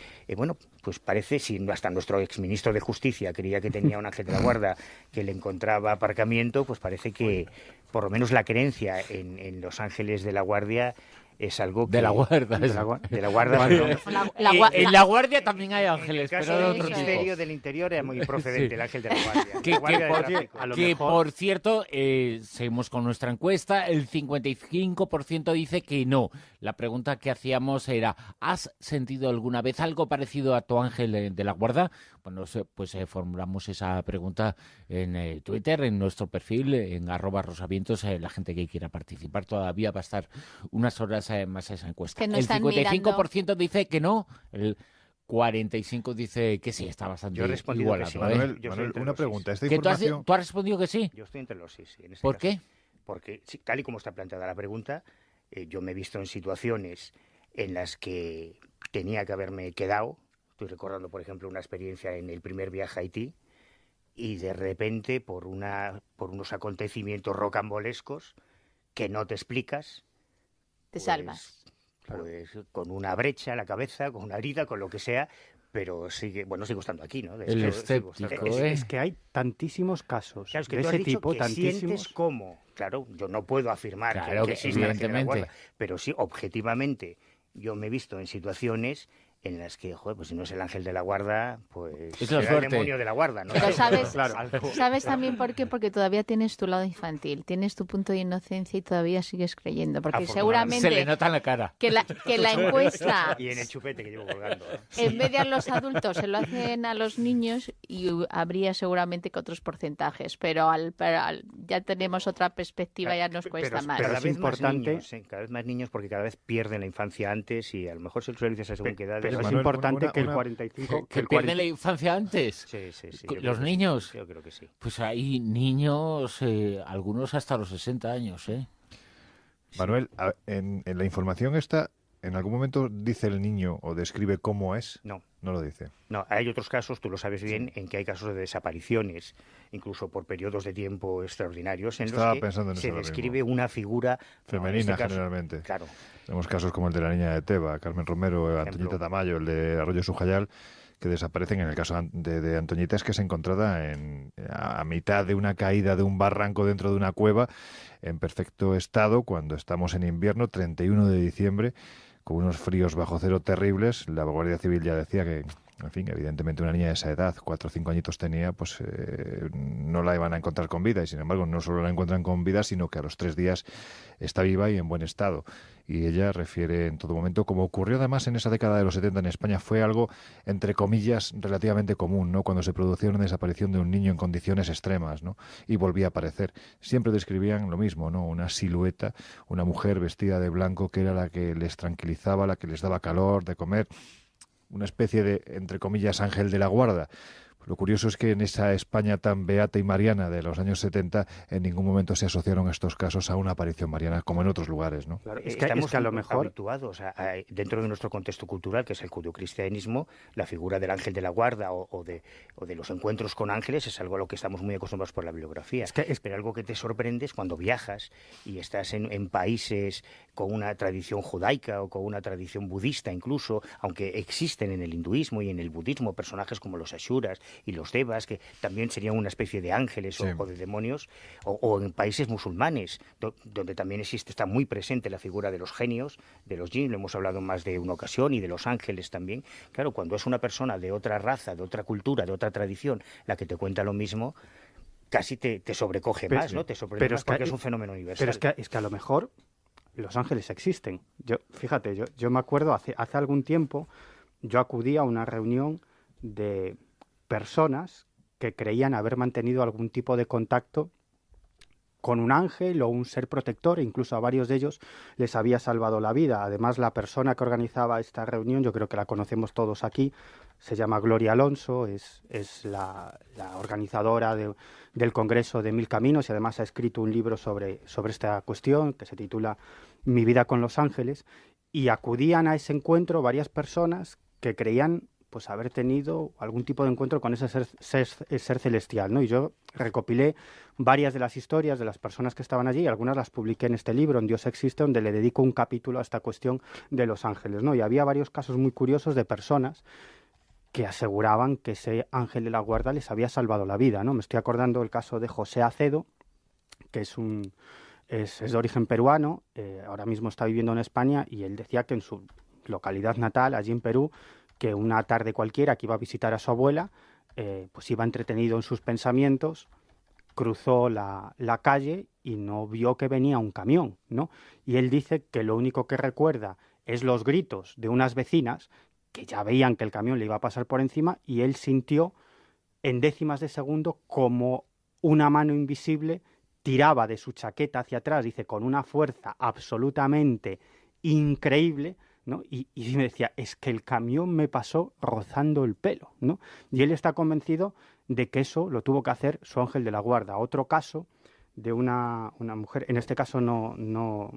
pues parece, si hasta nuestro exministro de Justicia creía que tenía un ángel de la guarda que le encontraba aparcamiento, pues parece que por lo menos la creencia en los ángeles de la guardia es algo que... De la guarda. De la guarda. En la guardia también hay ángeles, en el caso pero de del otro Ministerio tipo. del Interior era muy procedente el ángel de la guardia. Por cierto, seguimos con nuestra encuesta. El 55% dice que no. La pregunta que hacíamos era: ¿has sentido alguna vez algo parecido a tu ángel de la guarda? Bueno, pues formulamos esa pregunta en Twitter, en nuestro perfil, en @rosavientos. La gente que quiera participar todavía va a estar unas horas más esa encuesta. Que no el 55% dice que no, el 45% dice que sí, está bastante igualado. Sí. Manuel, una pregunta. ¿Esta información... ¿Tú has respondido que sí? Yo estoy entre los sí. ¿Por qué? Porque, tal y como está planteada la pregunta, yo me he visto en situaciones en las que tenía que haberme quedado. Estoy recordando, por ejemplo, una experiencia en el primer viaje a Haití, y de repente, por unos acontecimientos rocambolescos que no te explicas, te salvas. Pues con una brecha en la cabeza, con una herida, con lo que sea, pero sigo estando aquí, ¿no? El escéptico, es que hay tantísimos casos de ese tipo, que tantísimos. Sientes cómo. Claro, yo no puedo afirmar que existe la guarda, pero sí, objetivamente, yo me he visto en situaciones en las que, joder, pues si no es el ángel de la guarda, pues es el demonio de la guarda, ¿no? Pero sabes, claro. ¿sabes también por qué? Porque todavía tienes tu lado infantil, tienes tu punto de inocencia y todavía sigues creyendo. Porque seguramente... Se le nota en la cara. Que la encuesta... Y en el chupete que llevo colgando. En vez de a los adultos, se lo hacen a los niños y habría seguramente que otros porcentajes. Pero ya tenemos otra perspectiva, ya nos cuesta más. Cada vez importante, más niños, cada vez más niños, porque cada vez pierden la infancia antes y a lo mejor se lo dices a según qué edad. Pero es importante que el 45... ¿Que pierden la infancia antes? Sí. ¿Los niños? Yo creo que sí. Pues hay niños, algunos hasta los 60 años, ¿eh? Manuel, en la información esta, ¿en algún momento dice el niño o describe cómo es? No. No lo dice. No, hay otros casos, tú lo sabes bien, en que hay casos de desapariciones, incluso por periodos de tiempo extraordinarios, en los que se describe una figura femenina, generalmente. Claro. Tenemos casos como el de la niña de Teba, Carmen Romero, Antoñita Tamayo, el de Arroyo Sujayal, que desaparecen. En el caso de Antoñita es que es encontrada a mitad de una caída de un barranco dentro de una cueva, en perfecto estado, cuando estamos en invierno, 31 de diciembre, con unos fríos bajo cero terribles. La Guardia Civil ya decía que, en fin, evidentemente una niña de esa edad, 4 o 5 añitos tenía, pues no la iban a encontrar con vida. Y sin embargo, no solo la encuentran con vida, sino que a los 3 días está viva y en buen estado. Y ella refiere en todo momento, como ocurrió además en esa década de los 70 en España, fue algo, entre comillas, relativamente común, ¿no? Cuando se producía una desaparición de un niño en condiciones extremas, ¿no? Y volvía a aparecer. Siempre describían lo mismo, ¿no? Una silueta, una mujer vestida de blanco que era la que les tranquilizaba, la que les daba calor de comer, una especie de, entre comillas, ángel de la guarda. Lo curioso es que en esa España tan beata y mariana de los años 70 en ningún momento se asociaron estos casos a una aparición mariana como en otros lugares, ¿no? Claro, estamos a lo mejor habituados dentro de nuestro contexto cultural, que es el judeocristianismo, la figura del ángel de la guarda o de los encuentros con ángeles es algo a lo que estamos muy acostumbrados por la bibliografía. Pero algo que te sorprende es cuando viajas y estás en países con una tradición judaica o con una tradición budista incluso, aunque existen en el hinduismo y en el budismo personajes como los ashuras y los devas, que también serían una especie de ángeles o de demonios, o en países musulmanes, donde también está muy presente la figura de los genios, de los jinn, lo hemos hablado en más de una ocasión, y de los ángeles también. Claro, cuando es una persona de otra raza, de otra cultura, de otra tradición, la que te cuenta lo mismo, casi te sobrecoge más, ¿no? Te sorprende más porque es un fenómeno universal. Pero es que a lo mejor los ángeles existen. Fíjate, yo me acuerdo, hace algún tiempo, yo acudí a una reunión de personas que creían haber mantenido algún tipo de contacto con un ángel o un ser protector, e incluso a varios de ellos les había salvado la vida. Además, la persona que organizaba esta reunión, yo creo que la conocemos todos aquí, se llama Gloria Alonso, es la organizadora del Congreso de Mil Caminos, y además ha escrito un libro sobre esta cuestión que se titula Mi vida con los ángeles, y acudían a ese encuentro varias personas que creían pues haber tenido algún tipo de encuentro con ese ser celestial, ¿no? Y yo recopilé varias de las historias de las personas que estaban allí, y algunas las publiqué en este libro, En Dios existe, donde le dedico un capítulo a esta cuestión de los ángeles, ¿no? Y había varios casos muy curiosos de personas que aseguraban que ese ángel de la guarda les había salvado la vida, ¿no? Me estoy acordando del caso de José Acedo, que es de origen peruano, ahora mismo está viviendo en España, y él decía que en su localidad natal, allí en Perú, que una tarde cualquiera que iba a visitar a su abuela, pues iba entretenido en sus pensamientos, cruzó la calle y no vio que venía un camión, ¿no? Y él dice que lo único que recuerda es los gritos de unas vecinas que ya veían que el camión le iba a pasar por encima, y él sintió en décimas de segundo como una mano invisible tiraba de su chaqueta hacia atrás, dice, con una fuerza absolutamente increíble, ¿no? Y me decía, es que el camión me pasó rozando el pelo, ¿no? Y él está convencido de que eso lo tuvo que hacer su ángel de la guarda. Otro caso de una mujer, en este caso no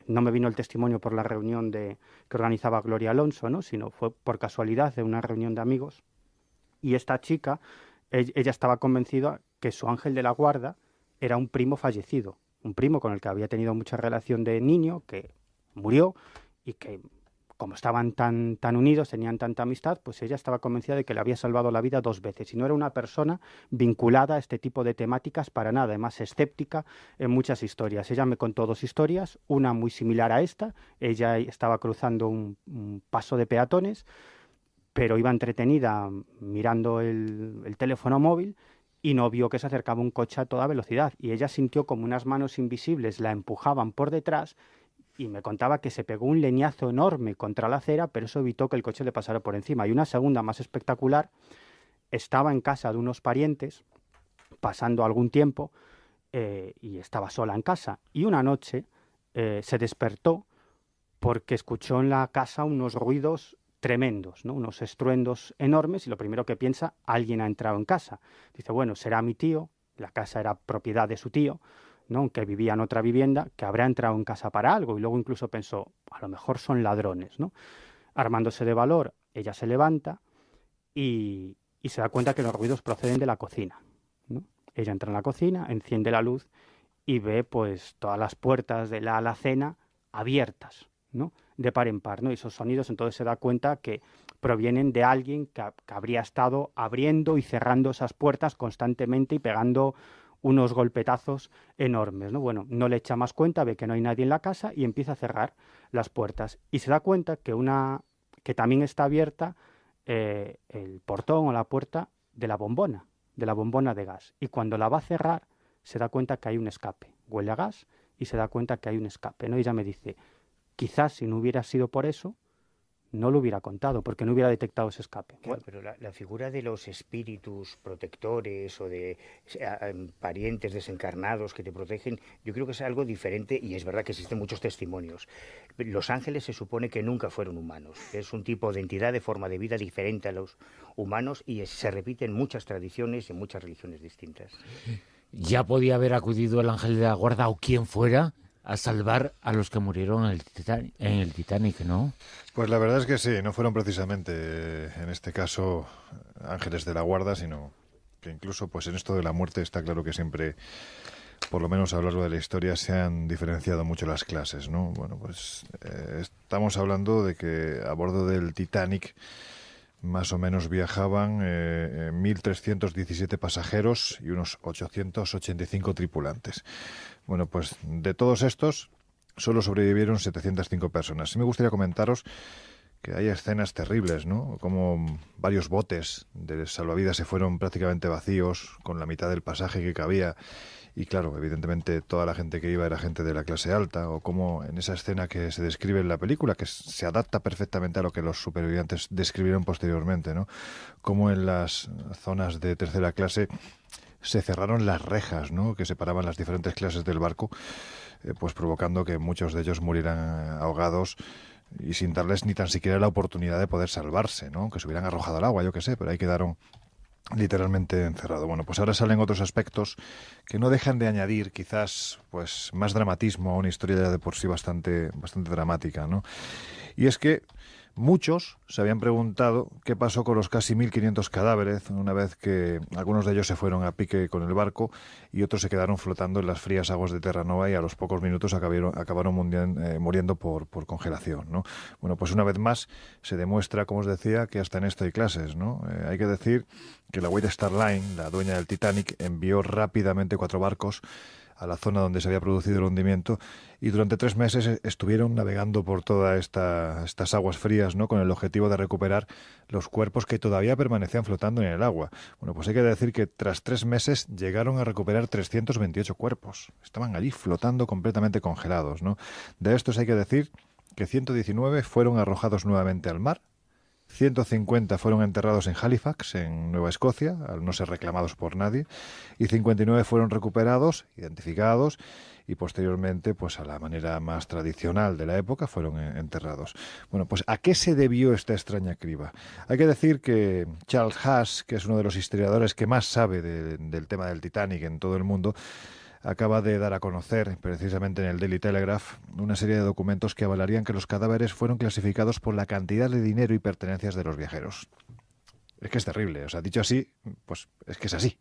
me vino el testimonio por la reunión que organizaba Gloria Alonso, ¿no? Sino fue por casualidad de una reunión de amigos, y esta chica, ella estaba convencida que su ángel de la guarda era un primo fallecido, un primo con el que había tenido mucha relación de niño, que murió, y que como estaban tan unidos, tenían tanta amistad, pues ella estaba convencida de que le había salvado la vida 2 veces. Y no era una persona vinculada a este tipo de temáticas para nada, además escéptica en muchas historias. Ella me contó 2 historias, una muy similar a esta. Ella estaba cruzando un paso de peatones, pero iba entretenida mirando el teléfono móvil y no vio que se acercaba un coche a toda velocidad. Y ella sintió como unas manos invisibles la empujaban por detrás y me contaba que se pegó un leñazo enorme contra la acera, pero eso evitó que el coche le pasara por encima. Y una segunda más espectacular, estaba en casa de unos parientes, pasando algún tiempo, y estaba sola en casa. Y una noche se despertó porque escuchó en la casa unos ruidos tremendos, ¿no? Unos estruendos enormes, y lo primero que piensa, alguien ha entrado en casa. Dice, bueno, será mi tío, la casa era propiedad de su tío, ¿no? Aunque vivía en otra vivienda, que habrá entrado en casa para algo. Y luego incluso pensó, a lo mejor son ladrones, ¿no? Armándose de valor, ella se levanta y se da cuenta que los ruidos proceden de la cocina, ¿no? Ella entra en la cocina, enciende la luz y ve pues todas las puertas de la alacena abiertas, ¿no? De par en par, ¿no? Y esos sonidos, entonces se da cuenta que provienen de alguien que habría estado abriendo y cerrando esas puertas constantemente y pegando unos golpetazos enormes, ¿no? Bueno, no le echa más cuenta, ve que no hay nadie en la casa y empieza a cerrar las puertas. Y se da cuenta que también está abierta el portón o la puerta de la bombona de gas. Y cuando la va a cerrar, se da cuenta que hay un escape. Huele a gas y se da cuenta que hay un escape, ¿no? Y ella me dice, quizás si no hubiera sido por eso, no lo hubiera contado, porque no hubiera detectado ese escape. Claro, pero la figura de los espíritus protectores o de parientes desencarnados que te protegen, yo creo que es algo diferente, y es verdad que existen muchos testimonios. Los ángeles se supone que nunca fueron humanos. Es un tipo de entidad de forma de vida diferente a los humanos y se repite en muchas tradiciones y en muchas religiones distintas. ¿Ya podía haber acudido el ángel de la guarda o quien fuera a salvar a los que murieron en el Titanic, ¿no? Pues la verdad es que sí, no fueron precisamente, en este caso, ángeles de la guarda, sino que incluso pues en esto de la muerte está claro que siempre, por lo menos a lo largo de la historia, se han diferenciado mucho las clases, ¿no? Bueno, pues estamos hablando de que a bordo del Titanic más o menos viajaban 1.317 pasajeros y unos 885 tripulantes. Bueno, pues de todos estos solo sobrevivieron 705 personas. Sí me gustaría comentaros que hay escenas terribles, ¿no? Como varios botes de salvavidas se fueron prácticamente vacíos, con la mitad del pasaje que cabía. Y claro, evidentemente toda la gente que iba era gente de la clase alta, o como en esa escena que se describe en la película, que se adapta perfectamente a lo que los supervivientes describieron posteriormente, ¿no? Como en las zonas de tercera clase se cerraron las rejas, ¿no? Que separaban las diferentes clases del barco, pues provocando que muchos de ellos murieran ahogados y sin darles ni tan siquiera la oportunidad de poder salvarse, ¿no? Que se hubieran arrojado al agua, yo qué sé, pero ahí quedaron literalmente encerrado. Bueno, pues ahora salen otros aspectos que no dejan de añadir quizás pues más dramatismo a una historia ya de por sí bastante dramática, ¿no? Y es que muchos se habían preguntado qué pasó con los casi 1.500 cadáveres una vez que algunos de ellos se fueron a pique con el barco y otros se quedaron flotando en las frías aguas de Terranova y a los pocos minutos acabaron muriendo por congelación, ¿no? Bueno, pues una vez más se demuestra, como os decía, que hasta en esto hay clases, ¿no? Hay que decir que la White Star Line, la dueña del Titanic, envió rápidamente 4 barcos a la zona donde se había producido el hundimiento y durante 3 meses estuvieron navegando por todas estas aguas frías, ¿no? Con el objetivo de recuperar los cuerpos que todavía permanecían flotando en el agua. Bueno, pues hay que decir que tras 3 meses llegaron a recuperar 328 cuerpos. Estaban allí flotando completamente congelados, ¿no? De estos hay que decir que 119 fueron arrojados nuevamente al mar, 150 fueron enterrados en Halifax, en Nueva Escocia, al no ser reclamados por nadie, y 59 fueron recuperados, identificados, y posteriormente, pues a la manera más tradicional de la época, fueron enterrados. Bueno, pues ¿a qué se debió esta extraña criba? Hay que decir que Charles Haas, que es uno de los historiadores que más sabe del tema del Titanic en todo el mundo, acaba de dar a conocer, precisamente en el Daily Telegraph, una serie de documentos que avalarían que los cadáveres fueron clasificados por la cantidad de dinero y pertenencias de los viajeros. Es que es terrible, o sea, dicho así, pues es que es así.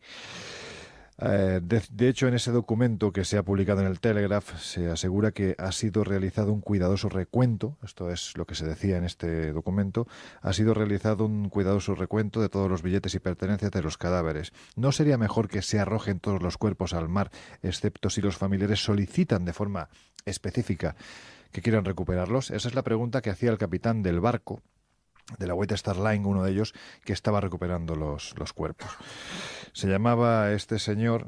De hecho, en ese documento que se ha publicado en el Telegraph se asegura que ha sido realizado un cuidadoso recuento, esto es lo que se decía en este documento, ha sido realizado un cuidadoso recuento de todos los billetes y pertenencias de los cadáveres. ¿No sería mejor que se arrojen todos los cuerpos al mar, excepto si los familiares solicitan de forma específica que quieran recuperarlos? Esa es la pregunta que hacía el capitán del barco, la White Star Line, uno de ellos, que estaba recuperando los cuerpos. Se llamaba este señor,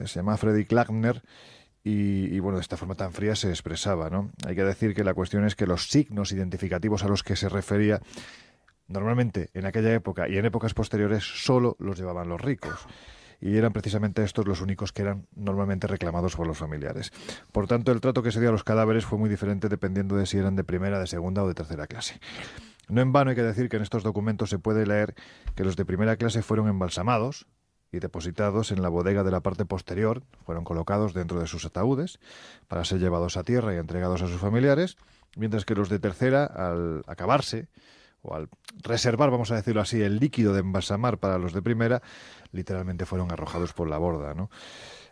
se llamaba Freddy Klagner, y bueno, de esta forma tan fría se expresaba, ¿no? Hay que decir que la cuestión es que los signos identificativos a los que se refería, normalmente en aquella época y en épocas posteriores, solo los llevaban los ricos. Y eran precisamente estos los únicos que eran normalmente reclamados por los familiares. Por tanto, el trato que se dio a los cadáveres fue muy diferente dependiendo de si eran de primera, de segunda o de tercera clase. No en vano hay que decir que en estos documentos se puede leer que los de primera clase fueron embalsamados y depositados en la bodega de la parte posterior, fueron colocados dentro de sus ataúdes para ser llevados a tierra y entregados a sus familiares, mientras que los de tercera, al acabarse, o al reservar, vamos a decirlo así, el líquido de embalsamar para los de primera, literalmente fueron arrojados por la borda, ¿no?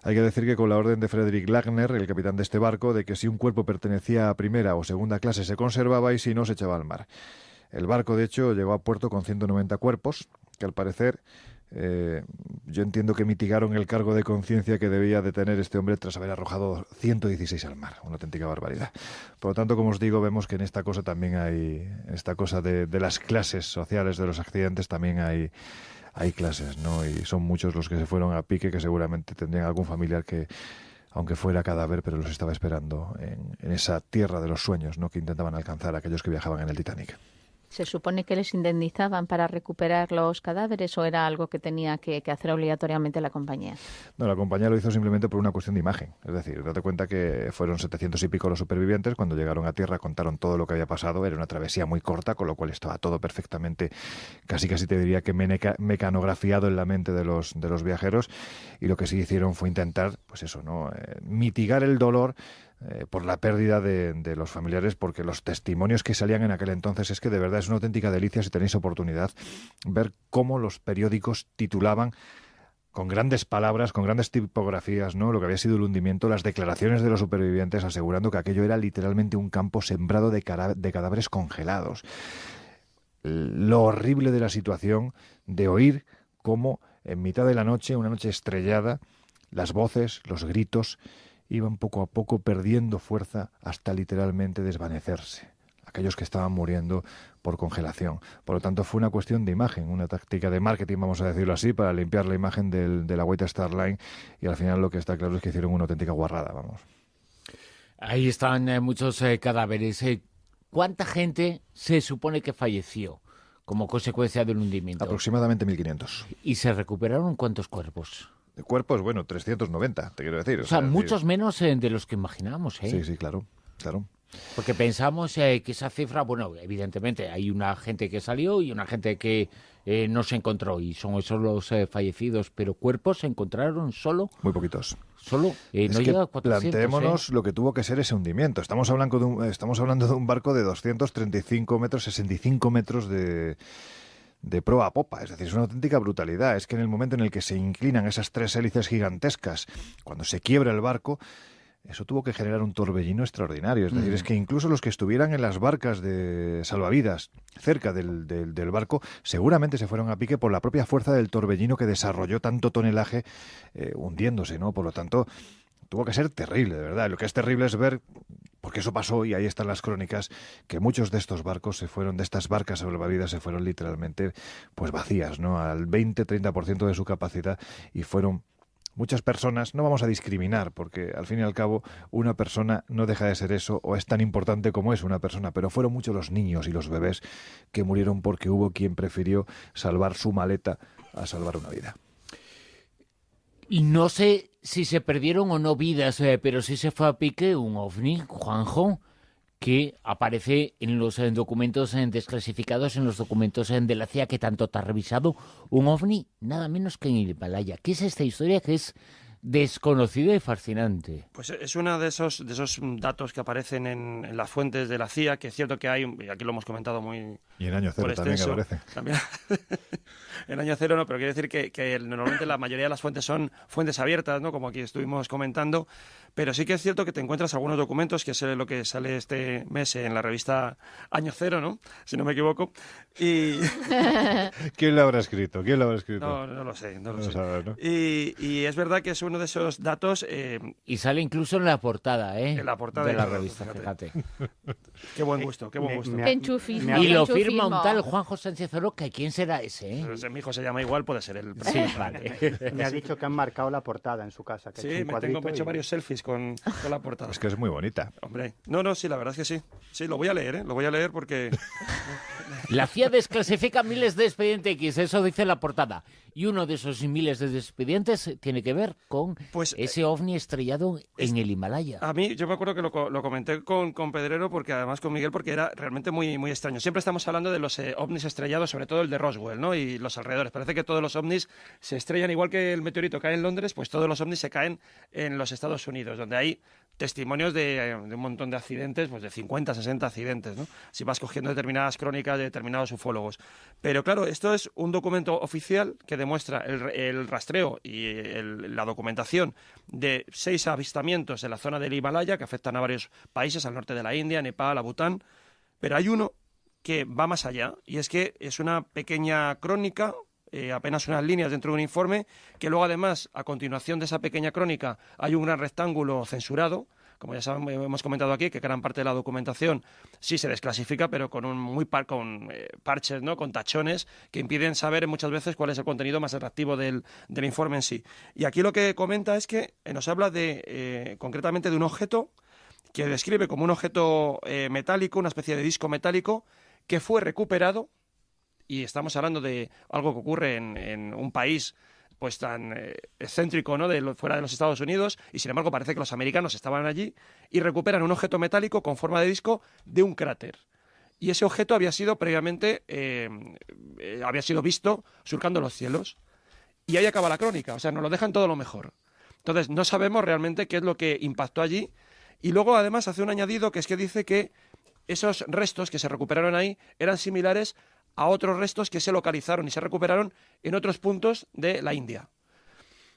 Hay que decir que con la orden de Frederick Lagner, el capitán de este barco, de que si un cuerpo pertenecía a primera o segunda clase se conservaba y si no se echaba al mar. El barco, de hecho, llegó a puerto con 190 cuerpos, que al parecer yo entiendo que mitigaron el cargo de conciencia que debía de tener este hombre tras haber arrojado 116 al mar, una auténtica barbaridad. Por lo tanto, como os digo, vemos que en esta cosa también hay, en esta cosa de las clases sociales de los accidentes también hay clases, ¿no? Y son muchos los que se fueron a pique, que seguramente tendrían algún familiar que, aunque fuera cadáver, pero los estaba esperando en esa tierra de los sueños, ¿no?, que intentaban alcanzar aquellos que viajaban en el Titanic. ¿Se supone que les indemnizaban para recuperar los cadáveres o era algo que tenía que hacer obligatoriamente la compañía? No, la compañía lo hizo simplemente por una cuestión de imagen. Es decir, date cuenta que fueron 700 y pico los supervivientes. Cuando llegaron a tierra contaron todo lo que había pasado. Era una travesía muy corta, con lo cual estaba todo perfectamente, casi te diría que mecanografiado en la mente de los viajeros. Y lo que sí hicieron fue intentar, pues eso, ¿no?, mitigar el dolor por la pérdida de los familiares, porque los testimonios que salían en aquel entonces es que de verdad es una auténtica delicia, si tenéis oportunidad, ver cómo los periódicos titulaban con grandes palabras, con grandes tipografías, ¿no?, lo que había sido el hundimiento, las declaraciones de los supervivientes asegurando que aquello era literalmente un campo sembrado de cadáveres congelados. Lo horrible de la situación de oír cómo en mitad de la noche, una noche estrellada, las voces, los gritos iban poco a poco perdiendo fuerza hasta literalmente desvanecerse, aquellos que estaban muriendo por congelación. Por lo tanto, fue una cuestión de imagen, una táctica de marketing, vamos a decirlo así, para limpiar la imagen de la White Star Line, y al final lo que está claro es que hicieron una auténtica guarrada, vamos. Ahí están muchos cadáveres. ¿Cuánta gente se supone que falleció como consecuencia del hundimiento? Aproximadamente 1.500. ¿Y se recuperaron cuántos cuerpos? De cuerpos, bueno, 390, te quiero decir. O sea, muchos menos de los que imaginamos, ¿eh? Sí, claro. Porque pensamos que esa cifra, bueno, evidentemente hay una gente que salió y una gente que no se encontró, y son esos los fallecidos, pero cuerpos se encontraron solo. Muy poquitos. Solo, no llega a 400. Planteémonos lo que tuvo que ser ese hundimiento. Estamos hablando de un barco de 235 metros, 65 metros de proa a popa, es decir, es una auténtica brutalidad. Es que en el momento en el que se inclinan esas tres hélices gigantescas, cuando se quiebra el barco, eso tuvo que generar un torbellino extraordinario. Es decir, es que incluso los que estuvieran en las barcas de salvavidas cerca del barco, seguramente se fueron a pique por la propia fuerza del torbellino que desarrolló tanto tonelaje hundiéndose, ¿no? Por lo tanto, tuvo que ser terrible, de verdad. Lo que es terrible es ver, porque eso pasó, y ahí están las crónicas, que muchos de estos barcos de estas barcas salvavidas se fueron literalmente pues vacías, ¿no?, al 20-30% de su capacidad, y fueron muchas personas. No vamos a discriminar, porque al fin y al cabo una persona no deja de ser eso, o es tan importante como es una persona, pero fueron muchos los niños y los bebés que murieron porque hubo quien prefirió salvar su maleta a salvar una vida. Y no sé si se perdieron o no vidas, pero sí se fue a pique un ovni, Juanjo, que aparece en los documentos desclasificados, en los documentos de la CIA que tanto te ha revisado. Un ovni nada menos que en el Himalaya. ¿Qué es esta historia que es desconocida y fascinante? Pues es uno de esos datos que aparecen en las fuentes de la CIA, que es cierto que hay, y aquí lo hemos comentado muy... Y en Año Cero también aparece. También. En Año Cero no, pero quiero decir que normalmente la mayoría de las fuentes son fuentes abiertas, ¿no?, como aquí estuvimos comentando, pero sí que es cierto que te encuentras algunos documentos, que es lo que sale este mes en la revista Año Cero, ¿no?, si no me equivoco, y... ¿Quién lo habrá escrito? No lo sé. Sabes, ¿no? Y es verdad que es uno de esos datos... y sale incluso en la portada, en la portada de la revista, fíjate. Qué buen gusto, qué buen gusto. Y lo firma un tal Juanjo Sánchez Oro, que ¿quién será ese? Pues, mi hijo se llama igual, puede ser él. Sí, vale. Me ha dicho que han marcado la portada en su casa. Que sí, me he hecho varios selfies con la portada. Es que es muy bonita. Hombre, no, sí, la verdad es que sí. Sí, lo voy a leer, lo voy a leer porque... La CIA desclasifica miles de expedientes X, eso dice la portada. Y uno de esos miles de expedientes tiene que ver con ese ovni estrellado en el Himalaya. A mí, yo me acuerdo que lo comenté con Pedrero, porque además con Miguel, porque era realmente muy, muy extraño. Siempre estamos hablando de los ovnis estrellados, sobre todo el de Roswell, ¿no? Y los alrededores. Parece que todos los ovnis se estrellan, igual que el meteorito cae en Londres, pues todos los ovnis se caen en los Estados Unidos, donde hay testimonios de un montón de accidentes, pues de 50, 60 accidentes, ¿no? Si vas cogiendo determinadas crónicas de determinados ufólogos. Pero claro, esto es un documento oficial que demuestra el rastreo y la documentación de 6 avistamientos en la zona del Himalaya que afectan a varios países, al norte de la India, Nepal, a Bután. Pero hay uno que va más allá, y es que es una pequeña crónica, apenas unas líneas dentro de un informe, que luego además, a continuación de esa pequeña crónica, hay un gran rectángulo censurado, como ya saben, hemos comentado aquí, que gran parte de la documentación sí se desclasifica, pero con con parches, ¿no? Con tachones que impiden saber muchas veces cuál es el contenido más atractivo del informe en sí. Y aquí lo que comenta es que nos habla concretamente de un objeto que describe como un objeto metálico, una especie de disco metálico, que fue recuperado, y estamos hablando de algo que ocurre en un país pues tan excéntrico, ¿no? Fuera de los Estados Unidos, y sin embargo parece que los americanos estaban allí y recuperan un objeto metálico con forma de disco de un cráter. Y ese objeto había sido previamente había sido visto surcando los cielos. Y ahí acaba la crónica, o sea, nos lo dejan todo lo mejor. Entonces, no sabemos realmente qué es lo que impactó allí. Y luego, además, hace un añadido, que es que dice que esos restos que se recuperaron ahí eran similares a otros restos que se localizaron y se recuperaron en otros puntos de la India.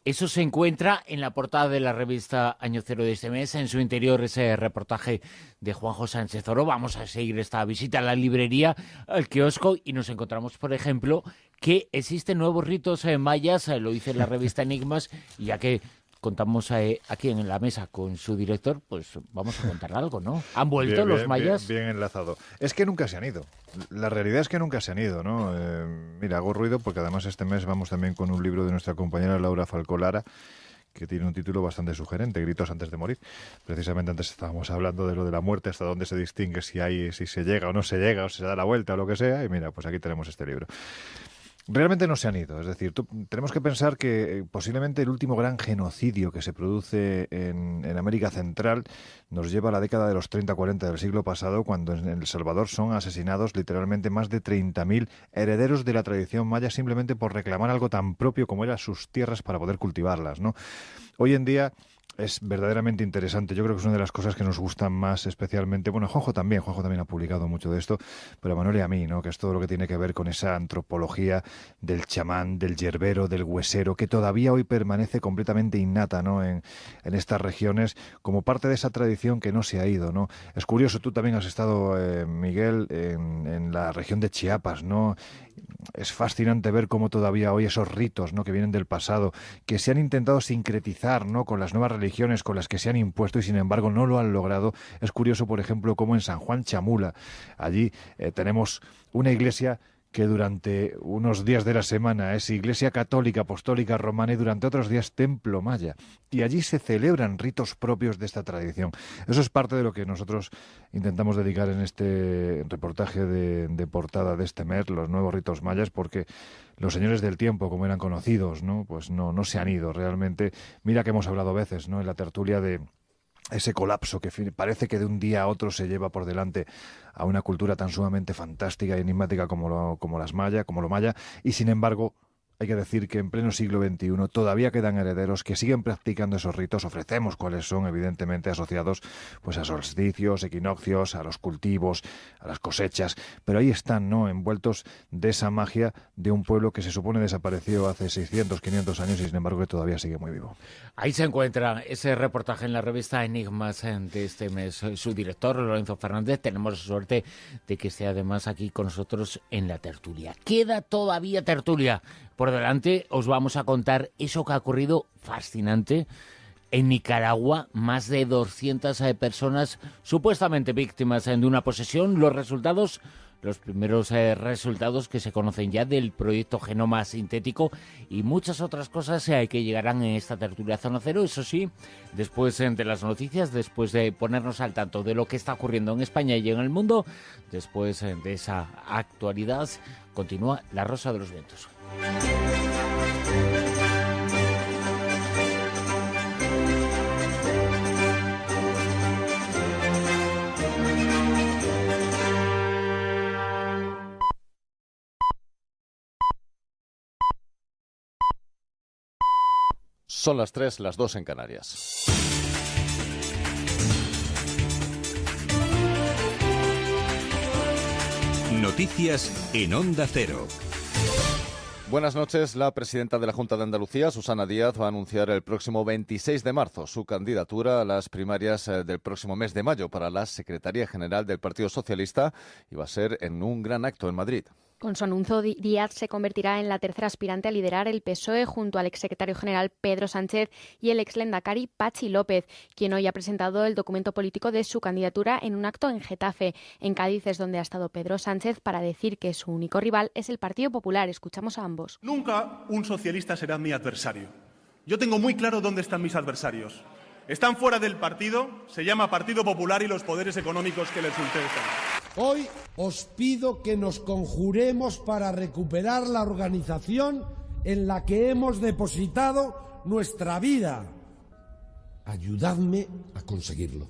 Eso se encuentra en la portada de la revista Año Cero de este mes. En su interior, ese reportaje de Juanjo Sánchez Oro. Vamos a seguir esta visita a la librería, al kiosco, y nos encontramos, por ejemplo, que existen nuevos ritos mayas. Lo dice la revista Enigmas, y ya que contamos aquí en la mesa con su director, pues vamos a contar algo, ¿no? ¿Han vuelto los mayas? Bien enlazado. Es que nunca se han ido. La realidad es que nunca se han ido, ¿no? Mira, hago ruido porque además este mes vamos también con un libro de nuestra compañera Laura Falcolara, que tiene un título bastante sugerente, Gritos antes de morir. Precisamente antes estábamos hablando de lo de la muerte, hasta dónde se distingue si se llega o no se llega, o se da la vuelta o lo que sea, y mira, pues aquí tenemos este libro. Realmente no se han ido, es decir, tenemos que pensar que posiblemente el último gran genocidio que se produce en América Central nos lleva a la década de los 30-40 del siglo pasado, cuando en El Salvador son asesinados literalmente más de 30.000 herederos de la tradición maya simplemente por reclamar algo tan propio como eran sus tierras para poder cultivarlas, ¿no? Hoy en día es verdaderamente interesante. Yo creo que es una de las cosas que nos gustan más especialmente. Bueno, Juanjo también ha publicado mucho de esto, pero a Manuel y a mí, ¿no? Que es todo lo que tiene que ver con esa antropología del chamán, del yerbero, del huesero, que todavía hoy permanece completamente innata, ¿no? En estas regiones, como parte de esa tradición que no se ha ido, ¿no? Es curioso, tú también has estado, Miguel, en la región de Chiapas, ¿no? Es fascinante ver cómo todavía hoy esos ritos, ¿no? Que vienen del pasado, que se han intentado sincretizar, ¿no? Con las nuevas religiones con las que se han impuesto y sin embargo no lo han logrado. Es curioso, por ejemplo, cómo en San Juan Chamula, allí tenemos una iglesia que durante unos días de la semana es iglesia católica, apostólica, romana, y durante otros días templo maya. Y allí se celebran ritos propios de esta tradición. Eso es parte de lo que nosotros intentamos dedicar en este reportaje de portada de este mes, los nuevos ritos mayas, porque los señores del tiempo, como eran conocidos, ¿no? Pues no se han ido realmente. Mira que hemos hablado veces, ¿no? En la tertulia de ese colapso que parece que de un día a otro se lleva por delante a una cultura tan sumamente fantástica y enigmática como lo maya, y sin embargo hay que decir que en pleno siglo XXI todavía quedan herederos que siguen practicando esos ritos. Ofrecemos cuáles son, evidentemente asociados pues a solsticios, equinoccios, a los cultivos, a las cosechas, pero ahí están, ¿no? Envueltos de esa magia de un pueblo que se supone desapareció hace 600, 500 años y sin embargo que todavía sigue muy vivo. Ahí se encuentra ese reportaje en la revista Enigmas de este mes. Su director, Lorenzo Fernández, tenemos la suerte de que esté además aquí con nosotros en la tertulia. Queda todavía tertulia por por delante os vamos a contar eso que ha ocurrido fascinante. En Nicaragua, más de 200 personas supuestamente víctimas de una posesión. Los primeros resultados que se conocen ya del proyecto Genoma Sintético y muchas otras cosas que llegarán en esta tertulia Zona Cero. Eso sí, después de las noticias, después de ponernos al tanto de lo que está ocurriendo en España y en el mundo, después de esa actualidad, continúa La Rosa de los Vientos. Son las 3, las 2 en Canarias. Noticias en Onda Cero. Buenas noches. La presidenta de la Junta de Andalucía, Susana Díaz, va a anunciar el próximo 26 de marzo su candidatura a las primarias del próximo mes de mayo para la Secretaría General del Partido Socialista y va a ser en un gran acto en Madrid. Con su anuncio, Díaz se convertirá en la tercera aspirante a liderar el PSOE junto al exsecretario general Pedro Sánchez y el exlendakari Patxi López, quien hoy ha presentado el documento político de su candidatura en un acto en Getafe. En Cádiz es donde ha estado Pedro Sánchez para decir que su único rival es el Partido Popular. Escuchamos a ambos. Nunca un socialista será mi adversario. Yo tengo muy claro dónde están mis adversarios. Están fuera del partido, se llama Partido Popular y los poderes económicos que les interesan. Hoy os pido que nos conjuremos para recuperar la organización en la que hemos depositado nuestra vida. Ayudadme a conseguirlo.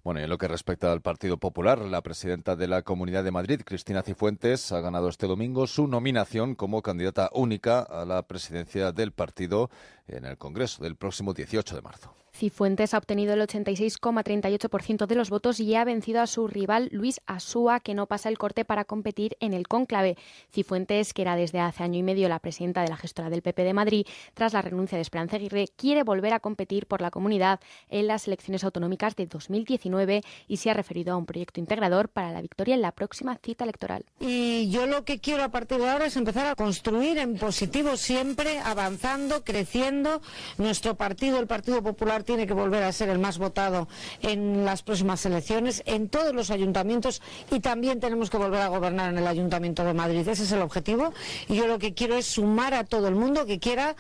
Bueno, y en lo que respecta al Partido Popular, la presidenta de la Comunidad de Madrid, Cristina Cifuentes, ha ganado este domingo su nominación como candidata única a la presidencia del partido en el Congreso del próximo 18 de marzo. Cifuentes ha obtenido el 86,38% de los votos y ha vencido a su rival Luis Asúa, que no pasa el corte para competir en el cónclave. Cifuentes, que era desde hace año y medio la presidenta de la gestora del PP de Madrid, tras la renuncia de Esperanza Aguirre, quiere volver a competir por la comunidad en las elecciones autonómicas de 2019 y se ha referido a un proyecto integrador para la victoria en la próxima cita electoral. Y yo lo que quiero a partir de ahora es empezar a construir en positivo siempre, avanzando, creciendo. Nuestro partido, el Partido Popular, tiene que volver a ser el más votado en las próximas elecciones, en todos los ayuntamientos, y también tenemos que volver a gobernar en el Ayuntamiento de Madrid. Ese es el objetivo, y yo lo que quiero es sumar a todo el mundo que quiera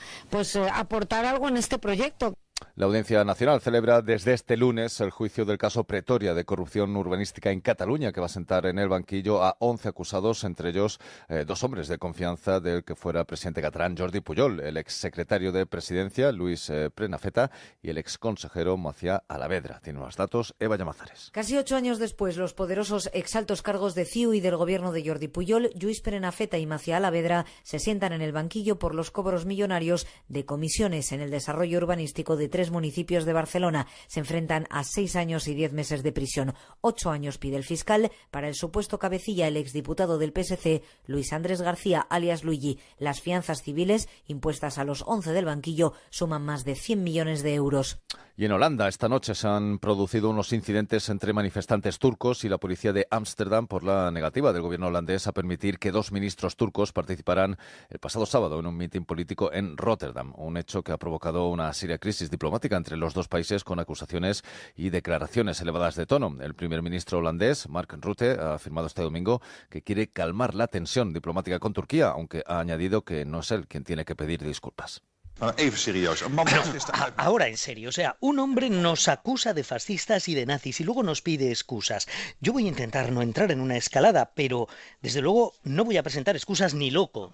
aportar algo en este proyecto. La Audiencia Nacional celebra desde este lunes el juicio del caso Pretoria de corrupción urbanística en Cataluña, que va a sentar en el banquillo a 11 acusados, entre ellos 2 hombres de confianza del que fuera presidente catalán Jordi Pujol, el exsecretario de Presidencia Luis Prenafeta y el exconsejero Macià Alavedra. Tiene los datos Eva Llamazares. Casi 8 años después, los poderosos exaltos cargos de CiU y del gobierno de Jordi Pujol, Luis Prenafeta y Macià Alavedra, se sientan en el banquillo por los cobros millonarios de comisiones en el desarrollo urbanístico de 3 municipios de Barcelona. Se enfrentan a 6 años y 10 meses de prisión. 8 años pide el fiscal para el supuesto cabecilla, el exdiputado del PSC, Luis Andrés García, alias Luigi. Las fianzas civiles impuestas a los 11 del banquillo suman más de 100 millones de euros. Y en Holanda, esta noche se han producido unos incidentes entre manifestantes turcos y la policía de Ámsterdam por la negativa del gobierno holandés a permitir que 2 ministros turcos participaran el pasado sábado en un mitin político en Rotterdam, un hecho que ha provocado una seria crisis diplomática entre los dos países con acusaciones y declaraciones elevadas de tono. El primer ministro holandés, Mark Rutte, ha afirmado este domingo que quiere calmar la tensión diplomática con Turquía, aunque ha añadido que no es él quien tiene que pedir disculpas. Even serieus. Ahora en serio, o sea, un hombre nos acusa de fascistas y de nazis y luego nos pide excusas. Yo voy a intentar no entrar en una escalada, pero desde luego no voy a presentar excusas ni loco.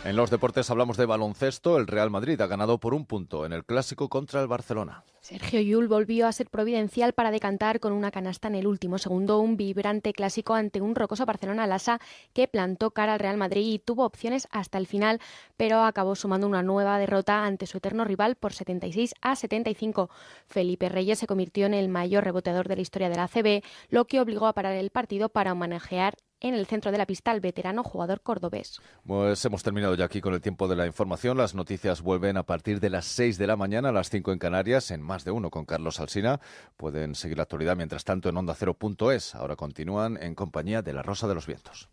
En los deportes hablamos de baloncesto. El Real Madrid ha ganado por 1 punto en el clásico contra el Barcelona. Sergio Llull volvió a ser providencial para decantar con una canasta en el último segundo un vibrante clásico ante un rocoso Barcelona Lassa que plantó cara al Real Madrid y tuvo opciones hasta el final, pero acabó sumando una nueva derrota ante su eterno rival por 76-75. Felipe Reyes se convirtió en el mayor reboteador de la historia de la ACB, lo que obligó a parar el partido para homenajear en el centro de la pista al veterano jugador cordobés. Pues hemos terminado ya aquí con el tiempo de la información. Las noticias vuelven a partir de las 6 de la mañana, a las 5 en Canarias, en Más de Uno con Carlos Alsina. Pueden seguir la actualidad mientras tanto en ondacero.es. Ahora continúan en compañía de La Rosa de los Vientos.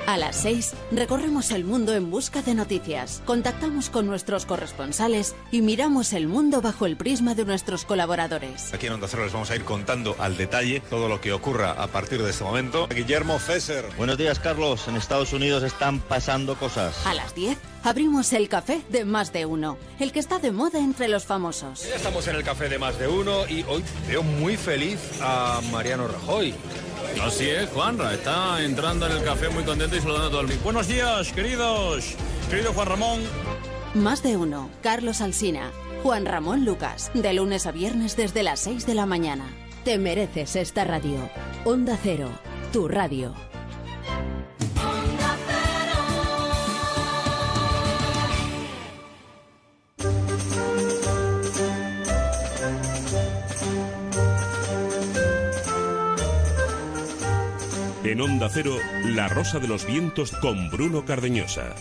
A las 6 recorremos el mundo en busca de noticias, contactamos con nuestros corresponsales y miramos el mundo bajo el prisma de nuestros colaboradores. Aquí en Onda Cero les vamos a ir contando al detalle todo lo que ocurra a partir de este momento. Guillermo Fesser. Buenos días, Carlos. En Estados Unidos están pasando cosas. A las 10 abrimos el café de Más de Uno, el que está de moda entre los famosos. Ya estamos en el café de Más de Uno y hoy veo muy feliz a Mariano Rajoy. Así es, Juanra, está entrando en el café muy contento y saludando a todo el mundo. Buenos días, querido Juan Ramón. Más de Uno, Carlos Alsina, Juan Ramón Lucas, de lunes a viernes desde las 6 de la mañana. Te mereces esta radio. Onda Cero, tu radio. En Onda Cero, La Rosa de los Vientos con Bruno Cardeñosa.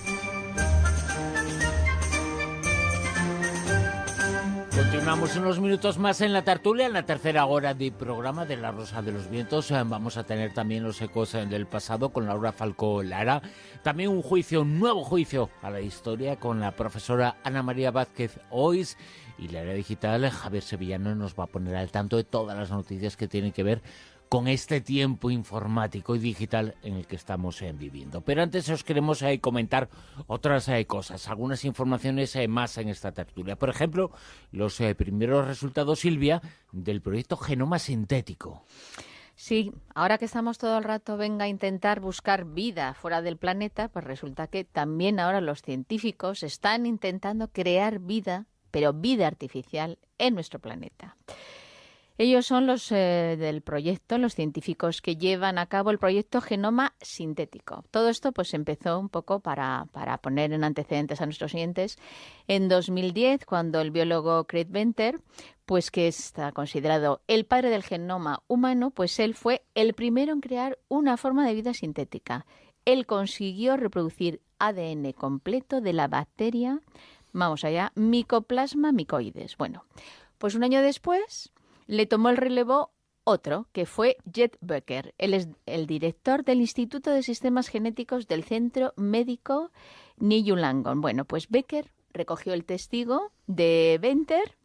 Continuamos unos minutos más en la tertulia, en la tercera hora de programa de La Rosa de los Vientos. Vamos a tener también los ecos del pasado con Laura Falcó Lara. También un nuevo juicio a la historia con la profesora Ana María Vázquez Ois. Y la era digital, Javier Sevillano nos va a poner al tanto de todas las noticias que tienen que ver con este tiempo informático y digital en el que estamos viviendo. Pero antes os queremos comentar otras cosas, algunas informaciones más en esta tertulia. Por ejemplo, los primeros resultados, Silvia, del proyecto Genoma Sintético. Sí, ahora que estamos todo el rato, venga a intentar buscar vida fuera del planeta, pues resulta que también ahora los científicos están intentando crear vida, pero vida artificial, en nuestro planeta. Ellos son los del proyecto, los científicos que llevan a cabo el proyecto Genoma Sintético. Todo esto pues empezó un poco para poner en antecedentes a nuestros oyentes en 2010, cuando el biólogo Craig Venter, pues que está considerado el padre del genoma humano, pues él fue el primero en crear una forma de vida sintética. Él consiguió reproducir ADN completo de la bacteria, vamos allá, Mycoplasma mycoides. Bueno, pues un año después le tomó el relevo otro, que fue Jet Becker. Él es el director del Instituto de Sistemas Genéticos del Centro Médico New Langone. Bueno, pues Becker recogió el testigo de Venter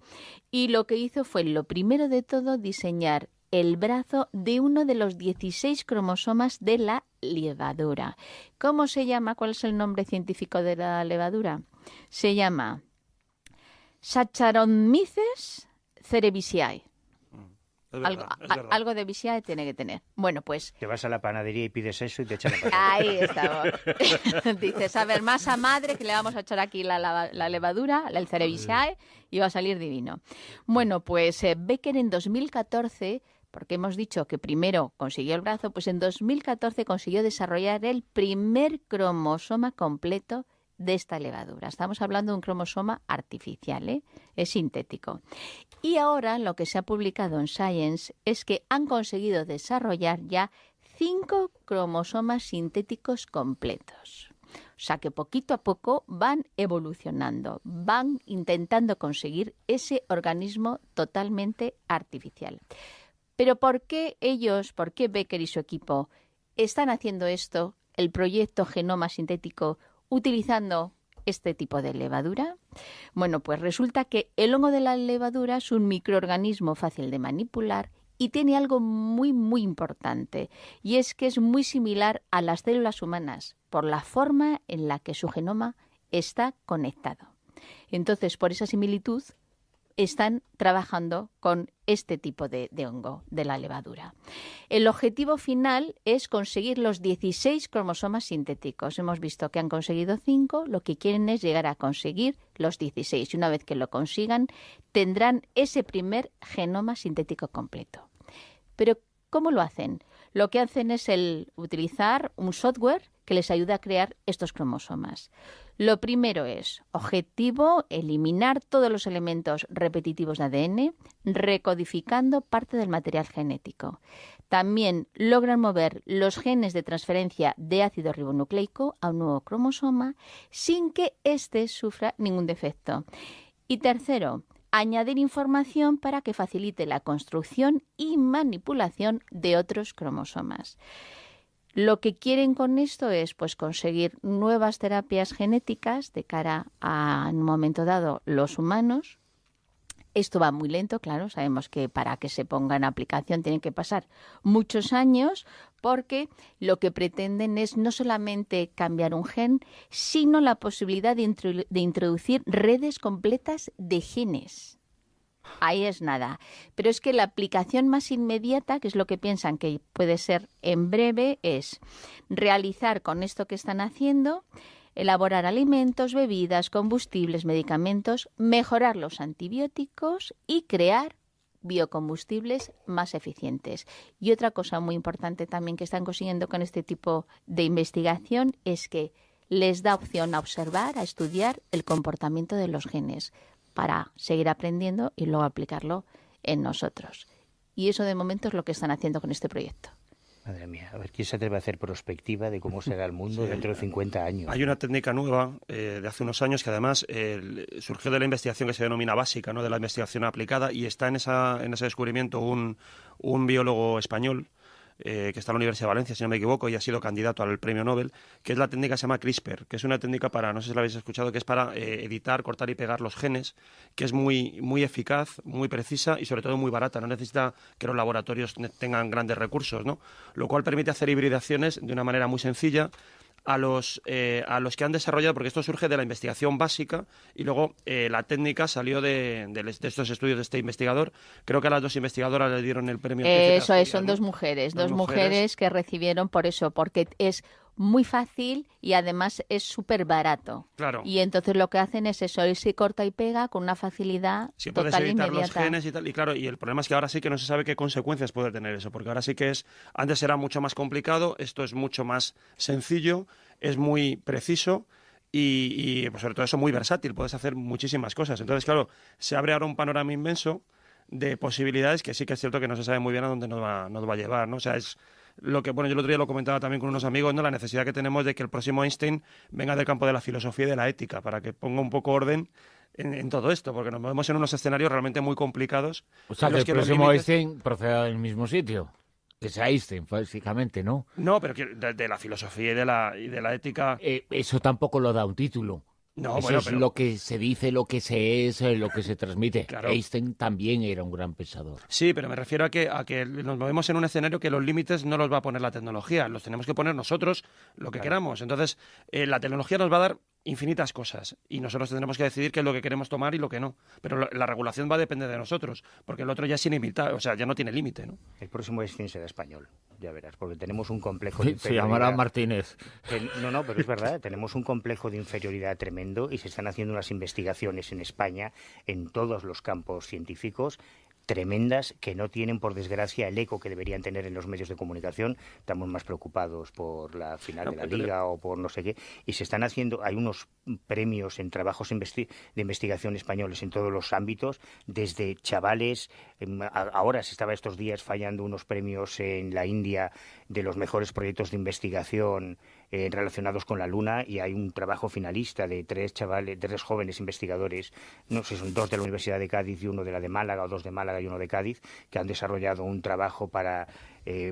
y lo que hizo fue, lo primero de todo, diseñar el brazo de uno de los 16 cromosomas de la levadura. ¿Cómo se llama? ¿Cuál es el nombre científico de la levadura? Se llama Saccharomyces cerevisiae. Algo de Viciae tiene que tener. Bueno, pues te vas a la panadería y pides eso y te echan la panadería. Ahí estamos. Dices, a ver, masa madre, que le vamos a echar aquí la levadura, el cerevisiae, y va a salir divino. Bueno, pues Becker en 2014, porque hemos dicho que primero consiguió el brazo, pues en 2014 consiguió desarrollar el primer cromosoma completo de esta levadura. Estamos hablando de un cromosoma artificial, es sintético. Y ahora lo que se ha publicado en Science es que han conseguido desarrollar ya 5 cromosomas sintéticos completos. O sea que poquito a poco van evolucionando, van intentando conseguir ese organismo totalmente artificial. Pero ¿por qué Becker y su equipo están haciendo esto, el proyecto Genoma Sintético, utilizando este tipo de levadura? Bueno, pues resulta que el hongo de la levadura es un microorganismo fácil de manipular y tiene algo muy, muy importante, y es que es muy similar a las células humanas por la forma en la que su genoma está conectado. Entonces, por esa similitud, están trabajando con este tipo de hongo de la levadura. El objetivo final es conseguir los 16 cromosomas sintéticos. Hemos visto que han conseguido 5, lo que quieren es llegar a conseguir los 16. Y una vez que lo consigan, tendrán ese primer genoma sintético completo. Pero, ¿cómo lo hacen? Lo que hacen es utilizar un software que les ayuda a crear estos cromosomas. Lo primero es, objetivo, eliminar todos los elementos repetitivos de ADN, recodificando parte del material genético. También logran mover los genes de transferencia de ácido ribonucleico a un nuevo cromosoma sin que éste sufra ningún defecto. Y tercero, añadir información para que facilite la construcción y manipulación de otros cromosomas. Lo que quieren con esto es pues conseguir nuevas terapias genéticas de cara a, en un momento dado, los humanos. Esto va muy lento, claro, sabemos que para que se ponga en aplicación tienen que pasar muchos años, porque lo que pretenden es no solamente cambiar un gen, sino la posibilidad de introducir redes completas de genes. Ahí es nada. Pero es que la aplicación más inmediata, que es lo que piensan que puede ser en breve, es realizar con esto que están haciendo, elaborar alimentos, bebidas, combustibles, medicamentos, mejorar los antibióticos y crear biocombustibles más eficientes. Y otra cosa muy importante también que están consiguiendo con este tipo de investigación es que les da opción a observar, a estudiar el comportamiento de los genes para seguir aprendiendo y luego aplicarlo en nosotros. Y eso de momento es lo que están haciendo con este proyecto. Madre mía, a ver quién se atreve a hacer prospectiva de cómo será el mundo dentro de 50 años. Hay una técnica nueva de hace unos años que además surgió de la investigación que se denomina básica, ¿no? De la investigación aplicada, y está en ese descubrimiento un biólogo español que está en la Universidad de Valencia, si no me equivoco, y ha sido candidato al premio Nobel, que es la técnica que se llama CRISPR, que es una técnica para, no sé si la habéis escuchado, que es para editar, cortar y pegar los genes, que es muy, muy eficaz, muy precisa y sobre todo muy barata. No necesita que los laboratorios tengan grandes recursos, ¿no? Lo cual permite hacer hibridaciones de una manera muy sencilla a los que han desarrollado, porque esto surge de la investigación básica y luego la técnica salió de estos estudios de este investigador. Creo que a las dos investigadoras le dieron el premio. Eso es, son dos mujeres que recibieron por eso, porque es muy fácil y además es súper barato. Claro. Y entonces lo que hacen es eso, él se corta y pega con una facilidad total e inmediata. Los genes y tal, y claro, y el problema es que ahora sí que no se sabe qué consecuencias puede tener eso, porque ahora sí que antes era mucho más complicado, esto es mucho más sencillo, es muy preciso y pues sobre todo eso muy versátil, puedes hacer muchísimas cosas. Entonces, claro, se abre ahora un panorama inmenso de posibilidades que sí que es cierto que no se sabe muy bien a dónde nos va a llevar, ¿no? O sea, es lo que, bueno, yo el otro día lo comentaba también con unos amigos, ¿no? La necesidad que tenemos de que el próximo Einstein venga del campo de la filosofía y de la ética, para que ponga un poco orden en todo esto, porque nos movemos en unos escenarios realmente muy complicados. O sea, que el próximo Einstein proceda del mismo sitio. Que sea Einstein, básicamente, ¿no? No, pero de la filosofía y de la ética. Eso tampoco lo da un título. No, eso bueno, es lo que se dice, lo que se es, lo que se transmite. Claro. Einstein también era un gran pensador. Sí, pero me refiero a que nos movemos en un escenario que los límites no los va a poner la tecnología, los tenemos que poner nosotros lo que queramos. Entonces, la tecnología nos va a dar infinitas cosas y nosotros tendremos que decidir qué es lo que queremos tomar y lo que no. Pero la regulación va a depender de nosotros, porque el otro ya es ilimitado, o sea, ya no tiene límite, ¿no? El próximo Einstein será español, ya verás, porque tenemos un complejo de inferioridad. Se llamará Martínez. No, pero es verdad, tenemos un complejo de inferioridad tremendo y se están haciendo unas investigaciones en España en todos los campos científicos tremendas que no tienen, por desgracia, el eco que deberían tener en los medios de comunicación. Estamos más preocupados por la final de la Liga o por no sé qué. Y se están haciendo, hay unos premios en trabajos de investigación españoles en todos los ámbitos, desde chavales, ahora se estaba estos días fallando unos premios en la India de los mejores proyectos de investigación relacionados con la Luna, y hay un trabajo finalista de tres jóvenes investigadores, no sé, son dos de la Universidad de Cádiz y uno de la de Málaga, o dos de Málaga y uno de Cádiz, que han desarrollado un trabajo para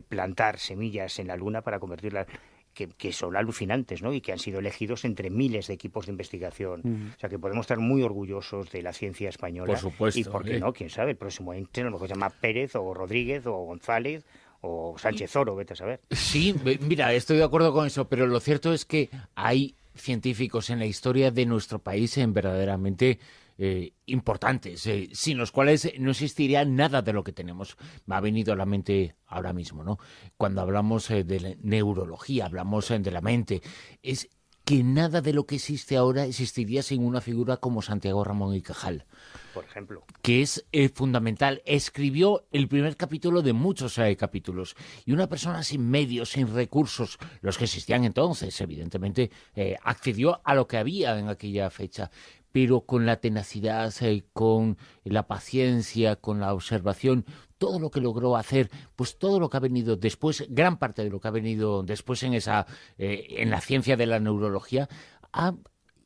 plantar semillas en la Luna para convertirlas, que son alucinantes, ¿no? Y que han sido elegidos entre miles de equipos de investigación. O sea, que podemos estar muy orgullosos de la ciencia española. Por supuesto. Y por qué no, quién sabe, el próximo Einstein a lo mejor se llama Pérez o Rodríguez o González o Sánchez Oro, vete a saber. Sí, mira, estoy de acuerdo con eso, pero lo cierto es que hay científicos en la historia de nuestro país verdaderamente importantes, sin los cuales no existiría nada de lo que tenemos. Me ha venido a la mente ahora mismo, ¿no? Cuando hablamos de la neurología, hablamos de la mente, es que nada de lo que existe ahora existiría sin una figura como Santiago Ramón y Cajal. Por ejemplo. Que es fundamental. Escribió el primer capítulo de muchos capítulos. Y una persona sin medios, sin recursos, los que existían entonces, evidentemente, accedió a lo que había en aquella fecha. Pero con la tenacidad, con la paciencia, con la observación, todo lo que logró hacer, pues todo lo que ha venido después, gran parte de lo que ha venido después en la ciencia de la neurología, ha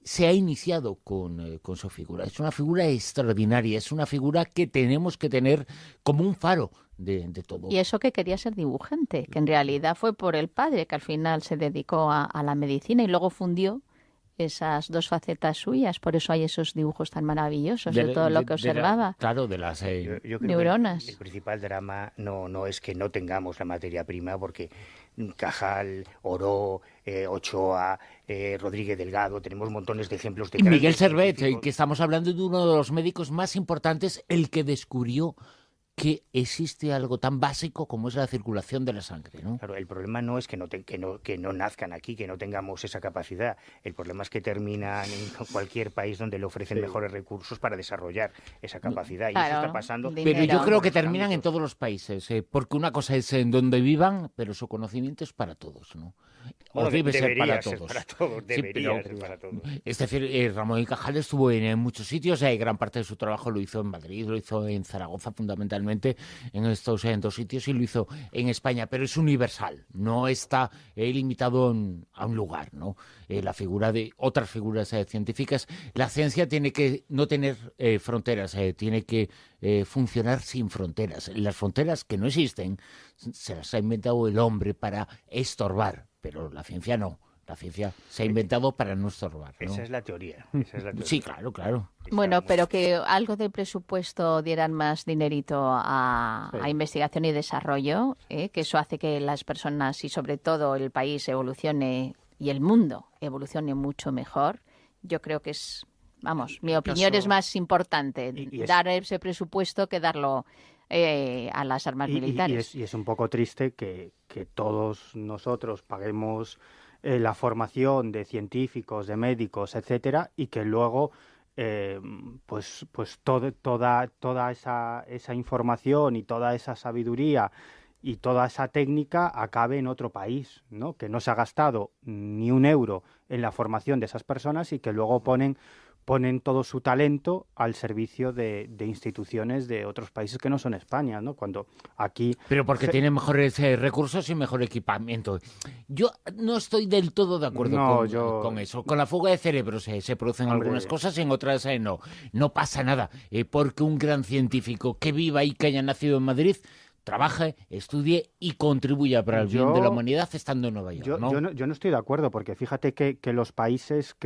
se ha iniciado con su figura. Es una figura extraordinaria, es una figura que tenemos que tener como un faro de todo. Y eso que quería ser dibujante, que en realidad fue por el padre, que al final se dedicó a la medicina y luego fundió esas dos facetas suyas. Por eso hay esos dibujos tan maravillosos de todo lo que observaba. Claro, de las yo creo neuronas. Que el principal drama no es que no tengamos la materia prima, porque Cajal, Oró, Ochoa, Rodríguez Delgado, tenemos montones de ejemplos de... Miguel Servet, que estamos hablando de uno de los médicos más importantes, el que descubrió que existe algo tan básico como es la circulación de la sangre, ¿no? Claro, el problema no es que no nazcan aquí, que no tengamos esa capacidad. El problema es que terminan en cualquier país donde le ofrecen mejores recursos para desarrollar esa capacidad. Y eso está pasando. Pero yo creo que terminan en todos los países, porque una cosa es en donde vivan, pero su conocimiento es para todos, ¿no? Bueno, debe ser para ser todos. para todos, debería ser para todos. Es decir, Ramón y Cajal estuvo en muchos sitios, gran parte de su trabajo lo hizo en Madrid, lo hizo en Zaragoza fundamentalmente, en estos dos sitios, y lo hizo en España, pero es universal, no está limitado a un lugar, ¿no? La figura de otras figuras científicas. La ciencia tiene que no tener fronteras, tiene que funcionar sin fronteras. Las fronteras que no existen se las ha inventado el hombre para estorbar, pero la ciencia no. La ciencia se ha inventado para no estorbar, ¿no? Esa es la teoría. Sí, claro. Bueno, pero que algo de presupuesto dieran más dinerito a investigación y desarrollo, que eso hace que las personas y sobre todo el país evolucione y el mundo evolucione mucho mejor. Yo creo que es, mi opinión es más importante dar ese presupuesto que darlo a las armas militares. Y es un poco triste que todos nosotros paguemos la formación de científicos, de médicos, etcétera, y que luego pues toda esa información y toda esa sabiduría y toda esa técnica acabe en otro país, ¿no? Que no se ha gastado ni un euro en la formación de esas personas y que luego ponen todo su talento al servicio de instituciones de otros países que no son España, ¿no? Cuando aquí... Pero porque tienen mejores recursos y mejor equipamiento. Yo no estoy del todo de acuerdo con eso. Con la fuga de cerebros se producen algunas cosas y en otras no. No pasa nada, porque un gran científico que viva y que haya nacido en Madrid trabaje, estudie y contribuya para el bien de la humanidad estando en Nueva York, ¿no? Yo no estoy de acuerdo, porque fíjate que los países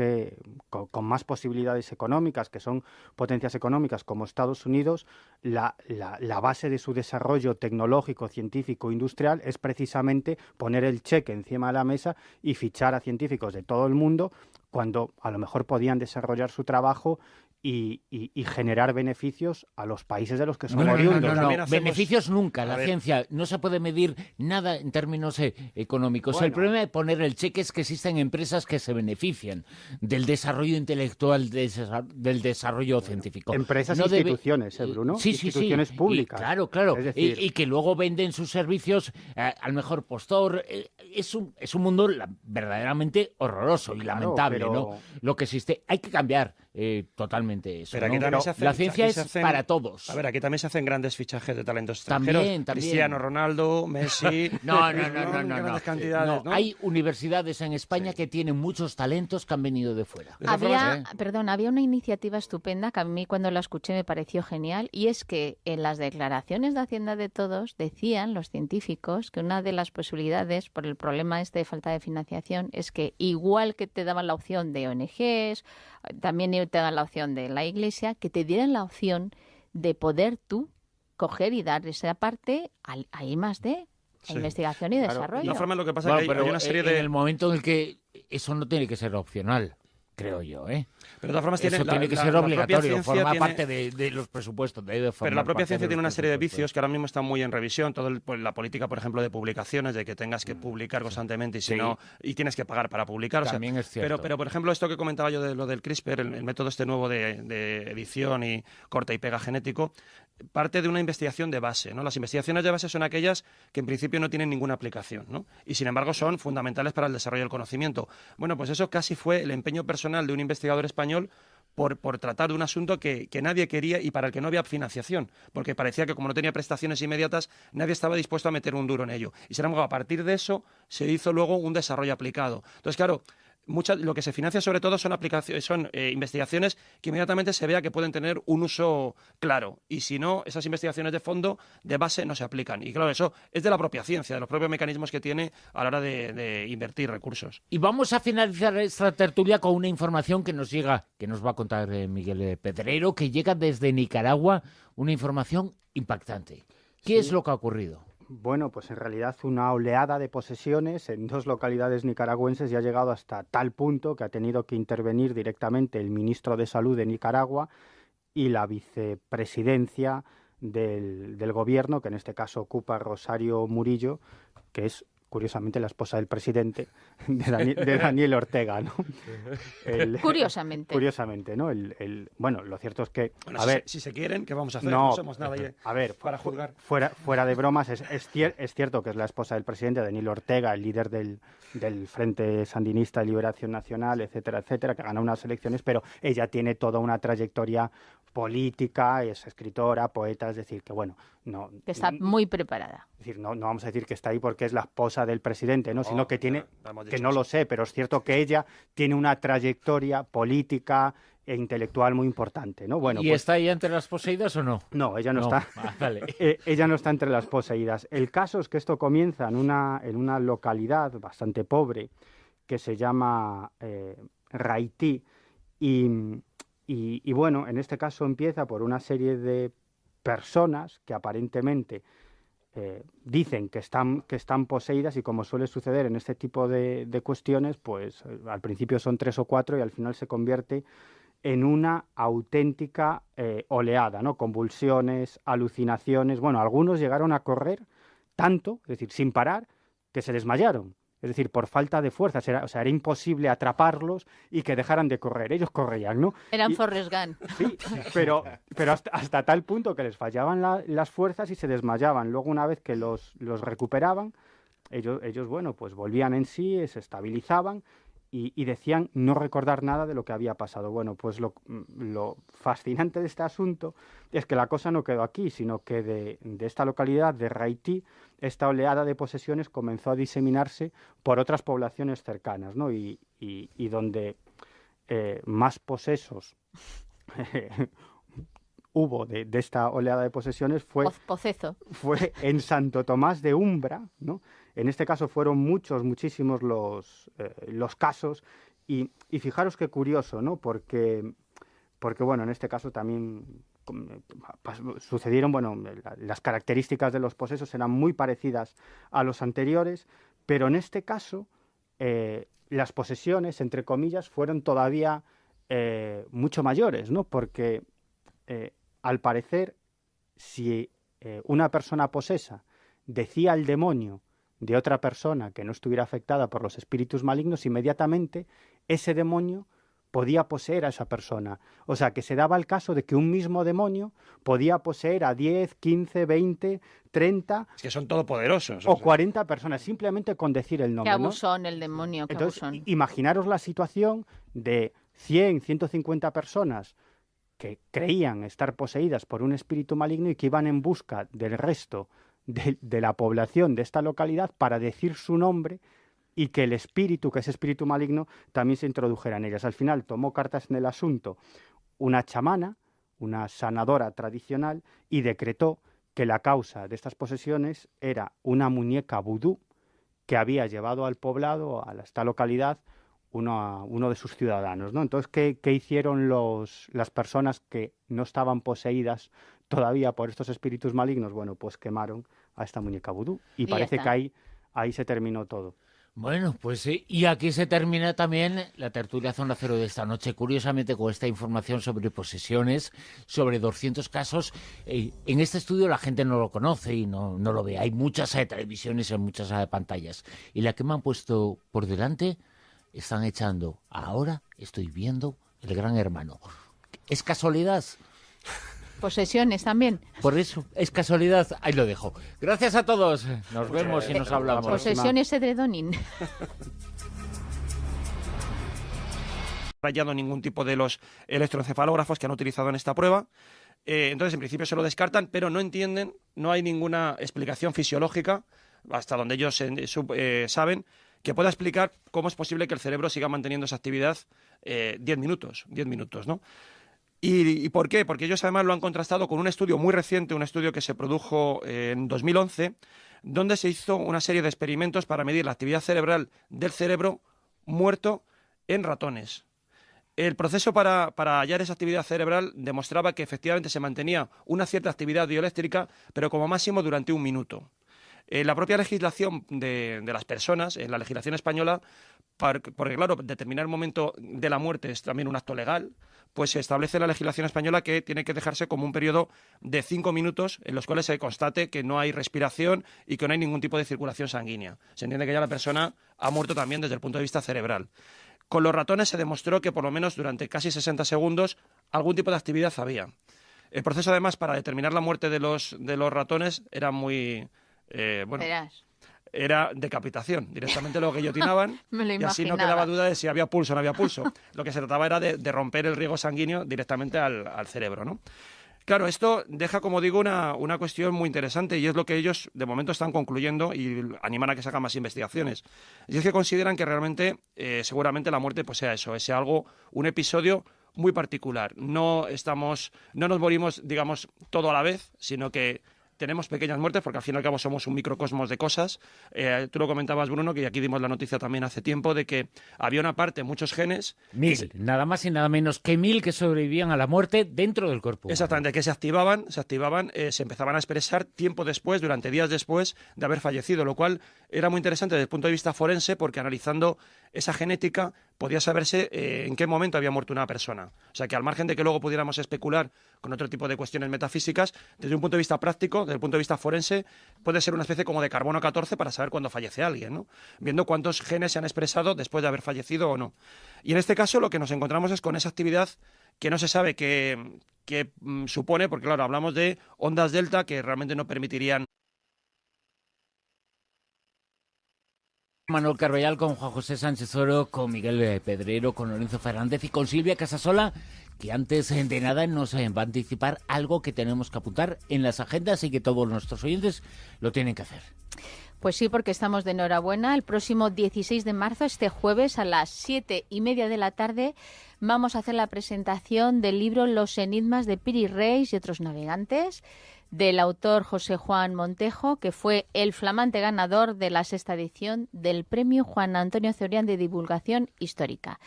con más posibilidades económicas, que son potencias económicas como Estados Unidos, la base de su desarrollo tecnológico, científico, industrial es precisamente poner el cheque encima de la mesa y fichar a científicos de todo el mundo cuando a lo mejor podían desarrollar su trabajo y generar beneficios a los países de los que son oriundos. No. Beneficios nunca. La ciencia no se puede medir nada en términos económicos. Bueno. El problema de poner el cheque es que existen empresas que se benefician del desarrollo intelectual, del desarrollo científico. Empresas e instituciones, Bruno. Sí. Instituciones públicas. Claro. Es decir, y que luego venden sus servicios al mejor postor. Es un mundo verdaderamente horroroso y lamentable, ¿no? Lo que existe. Hay que cambiar totalmente eso. Pero aquí también se hacen, la ciencia es para todos. A ver, aquí también se hacen grandes fichajes de talentos extranjeros. También. Cristiano Ronaldo, Messi... No. Cantidades, ¿no? Hay universidades en España que tienen muchos talentos que han venido de fuera. Había una iniciativa estupenda que a mí cuando la escuché me pareció genial, y es que en las declaraciones de Hacienda de Todos decían los científicos que una de las posibilidades por el problema de falta de financiación es que igual que te daban la opción de ONGs, también te dan la opción de la Iglesia, que te dieran la opción de poder tú coger y dar esa parte a I+D, a investigación y desarrollo. De forma, lo que pasa es que hay una serie de... En el momento en el que eso no tiene que ser opcional, creo yo, Pero de todas formas eso tiene que ser obligatorio, forma parte de los presupuestos. Pero la propia ciencia tiene una serie de vicios que ahora mismo están muy en revisión. La política, por ejemplo, de publicaciones, de que tengas que publicar constantemente y si no, y tienes que pagar para publicar. También es cierto. Pero, por ejemplo, esto que comentaba yo de lo del CRISPR, el método este nuevo de edición y corte y pega genético, parte de una investigación de base, ¿no? Las investigaciones de base son aquellas que en principio no tienen ninguna aplicación, ¿no? Y sin embargo son fundamentales para el desarrollo del conocimiento. Bueno, pues eso casi fue el empeño personal de un investigador español por tratar de un asunto que nadie quería y para el que no había financiación, porque parecía que como no tenía prestaciones inmediatas, nadie estaba dispuesto a meter un duro en ello. Y sin embargo, a partir de eso se hizo luego un desarrollo aplicado. Entonces, claro, lo que se financia sobre todo son investigaciones que inmediatamente se vea que pueden tener un uso claro. Y si no, esas investigaciones de fondo, de base, no se aplican. Y claro, eso es de la propia ciencia, de los propios mecanismos que tiene a la hora de invertir recursos. Y vamos a finalizar esta tertulia con una información que nos llega, que nos va a contar Miguel Pedrero, que llega desde Nicaragua, una información impactante. ¿Qué es lo que ha ocurrido? Bueno, pues en realidad una oleada de posesiones en 2 localidades nicaragüenses ya ha llegado hasta tal punto que ha tenido que intervenir directamente el ministro de Salud de Nicaragua y la vicepresidencia del gobierno, que en este caso ocupa Rosario Murillo, que es curiosamente la esposa del presidente, de Daniel Ortega, ¿no? Curiosamente, ¿no? Bueno, lo cierto es que... Bueno, si se quieren, ¿qué vamos a hacer? No somos nadie para juzgar. Fuera de bromas, es cierto que es la esposa del presidente, Daniel Ortega, el líder del Frente Sandinista de Liberación Nacional, etcétera, etcétera, que ganó unas elecciones, pero ella tiene toda una trayectoria política, es escritora, poeta, es decir, que bueno... que está muy preparada. Es decir, no vamos a decir que está ahí porque es la esposa del presidente, ¿no? Sino que tiene, que no lo sé, pero es cierto que ella tiene una trayectoria política e intelectual muy importante, ¿no? Bueno, ¿Y está ella entre las poseídas o no? No, ella no está. Vale. Ella no está entre las poseídas. El caso es que esto comienza en una localidad bastante pobre que se llama Raití y bueno, en este caso empieza por una serie de personas que aparentemente dicen que están poseídas y, como suele suceder en este tipo de cuestiones, pues al principio son 3 o 4 y al final se convierte en una auténtica oleada, ¿no? Convulsiones, alucinaciones. Bueno, algunos llegaron a correr tanto, es decir, sin parar, que se desmayaron. Es decir, por falta de fuerzas. Era imposible atraparlos y que dejaran de correr. Ellos corrían, ¿no? Eran Forrest Gump. Sí, pero hasta tal punto que les fallaban las fuerzas y se desmayaban. Luego, una vez que los recuperaban, ellos, bueno, pues volvían en sí, se estabilizaban y decían no recordar nada de lo que había pasado. Bueno, pues lo fascinante de este asunto es que la cosa no quedó aquí, sino que de esta localidad, de Raití, esta oleada de posesiones comenzó a diseminarse por otras poblaciones cercanas, ¿no? Y donde más posesos hubo de esta oleada de posesiones fue en Santo Tomás de Umbra, ¿no? En este caso fueron muchísimos los casos y fijaros qué curioso, ¿no? Porque bueno, en este caso también sucedieron, bueno, las características de los posesos eran muy parecidas a los anteriores, pero en este caso las posesiones, entre comillas, fueron todavía mucho mayores, ¿no? Porque al parecer, si una persona posesa decía al demonio de otra persona que no estuviera afectada por los espíritus malignos, inmediatamente ese demonio podía poseer a esa persona. O sea, que se daba el caso de que un mismo demonio podía poseer a 10, 15, 20, 30... Es que son todopoderosos. O 40 personas, simplemente con decir el nombre. Qué abusón, ¿no? El demonio, qué Entonces, abusón. Imaginaros la situación de 100, 150 personas que creían estar poseídas por un espíritu maligno y que iban en busca del resto de la población de esta localidad para decir su nombre y que el espíritu, que ese espíritu maligno, también se introdujera en ellas. Al final tomó cartas en el asunto una chamana, una sanadora tradicional, y decretó que la causa de estas posesiones era una muñeca vudú que había llevado al poblado, a esta localidad, uno de sus ciudadanos, ¿no? Entonces, ¿qué hicieron las personas que no estaban poseídas todavía por estos espíritus malignos? Bueno, pues quemaron a esta muñeca vudú y parece que ahí se terminó todo. Bueno, pues sí, y aquí se termina también la tertulia Zona Cero de esta noche, curiosamente con esta información sobre posesiones, sobre 200 casos. En este estudio la gente no lo conoce y no lo ve. Hay muchas televisiones en muchas pantallas. Y la que me han puesto por delante están echando. Ahora estoy viendo El Gran Hermano. ¿Es casualidad? Posesiones también. Por eso, es casualidad. Ahí lo dejo. Gracias a todos. Nos vemos y nos hablamos. Posesiones Edredonin. Rayado ningún tipo de los electroencefalógrafos que han utilizado en esta prueba. Entonces, en principio se lo descartan, pero no entienden, no hay ninguna explicación fisiológica, hasta donde ellos saben, que pueda explicar cómo es posible que el cerebro siga manteniendo esa actividad 10 minutos, ¿no? ¿Y por qué? Porque ellos además lo han contrastado con un estudio muy reciente, un estudio que se produjo en 2011, donde se hizo una serie de experimentos para medir la actividad cerebral del cerebro muerto en ratones. El proceso para hallar esa actividad cerebral demostraba que efectivamente se mantenía una cierta actividad bioeléctrica, pero como máximo durante 1 minuto. La propia legislación de las personas, en la legislación española, porque claro, determinar el momento de la muerte es también un acto legal, pues se establece en la legislación española que tiene que dejarse como un periodo de 5 minutos en los cuales se constate que no hay respiración y que no hay ningún tipo de circulación sanguínea. Se entiende que ya la persona ha muerto también desde el punto de vista cerebral. Con los ratones se demostró que por lo menos durante casi 60 segundos algún tipo de actividad había. El proceso además para determinar la muerte de los ratones era muy... era decapitación. Directamente lo guillotinaban y así no quedaba duda de si había pulso o no había pulso. Lo que se trataba era de romper el riego sanguíneo directamente al cerebro, ¿no? Claro, esto deja, como digo, una cuestión muy interesante y es lo que ellos de momento están concluyendo y animan a que se hagan más investigaciones. Y es que consideran que realmente, seguramente la muerte pues sea eso, sea algo, un episodio muy particular. No nos morimos, digamos, todo a la vez, sino que tenemos pequeñas muertes porque al fin y al cabo somos un microcosmos de cosas. Tú lo comentabas, Bruno, que aquí dimos la noticia también hace tiempo de que había una parte, muchos genes... 1000, nada más y nada menos que 1000 que sobrevivían a la muerte dentro del cuerpo. Exactamente, que se activaban, se empezaban a expresar tiempo después, durante días después de haber fallecido, lo cual era muy interesante desde el punto de vista forense porque analizando esa genética podía saberse en qué momento había muerto una persona. O sea que al margen de que luego pudiéramos especular con otro tipo de cuestiones metafísicas, desde un punto de vista práctico, desde el punto de vista forense, puede ser una especie como de carbono 14 para saber cuándo fallece alguien, ¿no? Viendo cuántos genes se han expresado después de haber fallecido o no. Y en este caso lo que nos encontramos es con esa actividad que no se sabe qué supone, porque claro, hablamos de ondas delta que realmente no permitirían. Manuel Carballal con Juan José Sánchez Oro, con Miguel Pedrero, con Lorenzo Fernández y con Silvia Casasola, que antes de nada nos va a anticipar algo que tenemos que apuntar en las agendas y que todos nuestros oyentes lo tienen que hacer. Pues sí, porque estamos de enhorabuena. El próximo 16 de marzo, este jueves, a las 7:30 de la tarde, vamos a hacer la presentación del libro Los enigmas de Piri Reis y otros navegantes, del autor José Juan Montejo, que fue el flamante ganador de la 6ª edición del Premio Juan Antonio Cebrián de Divulgación Histórica.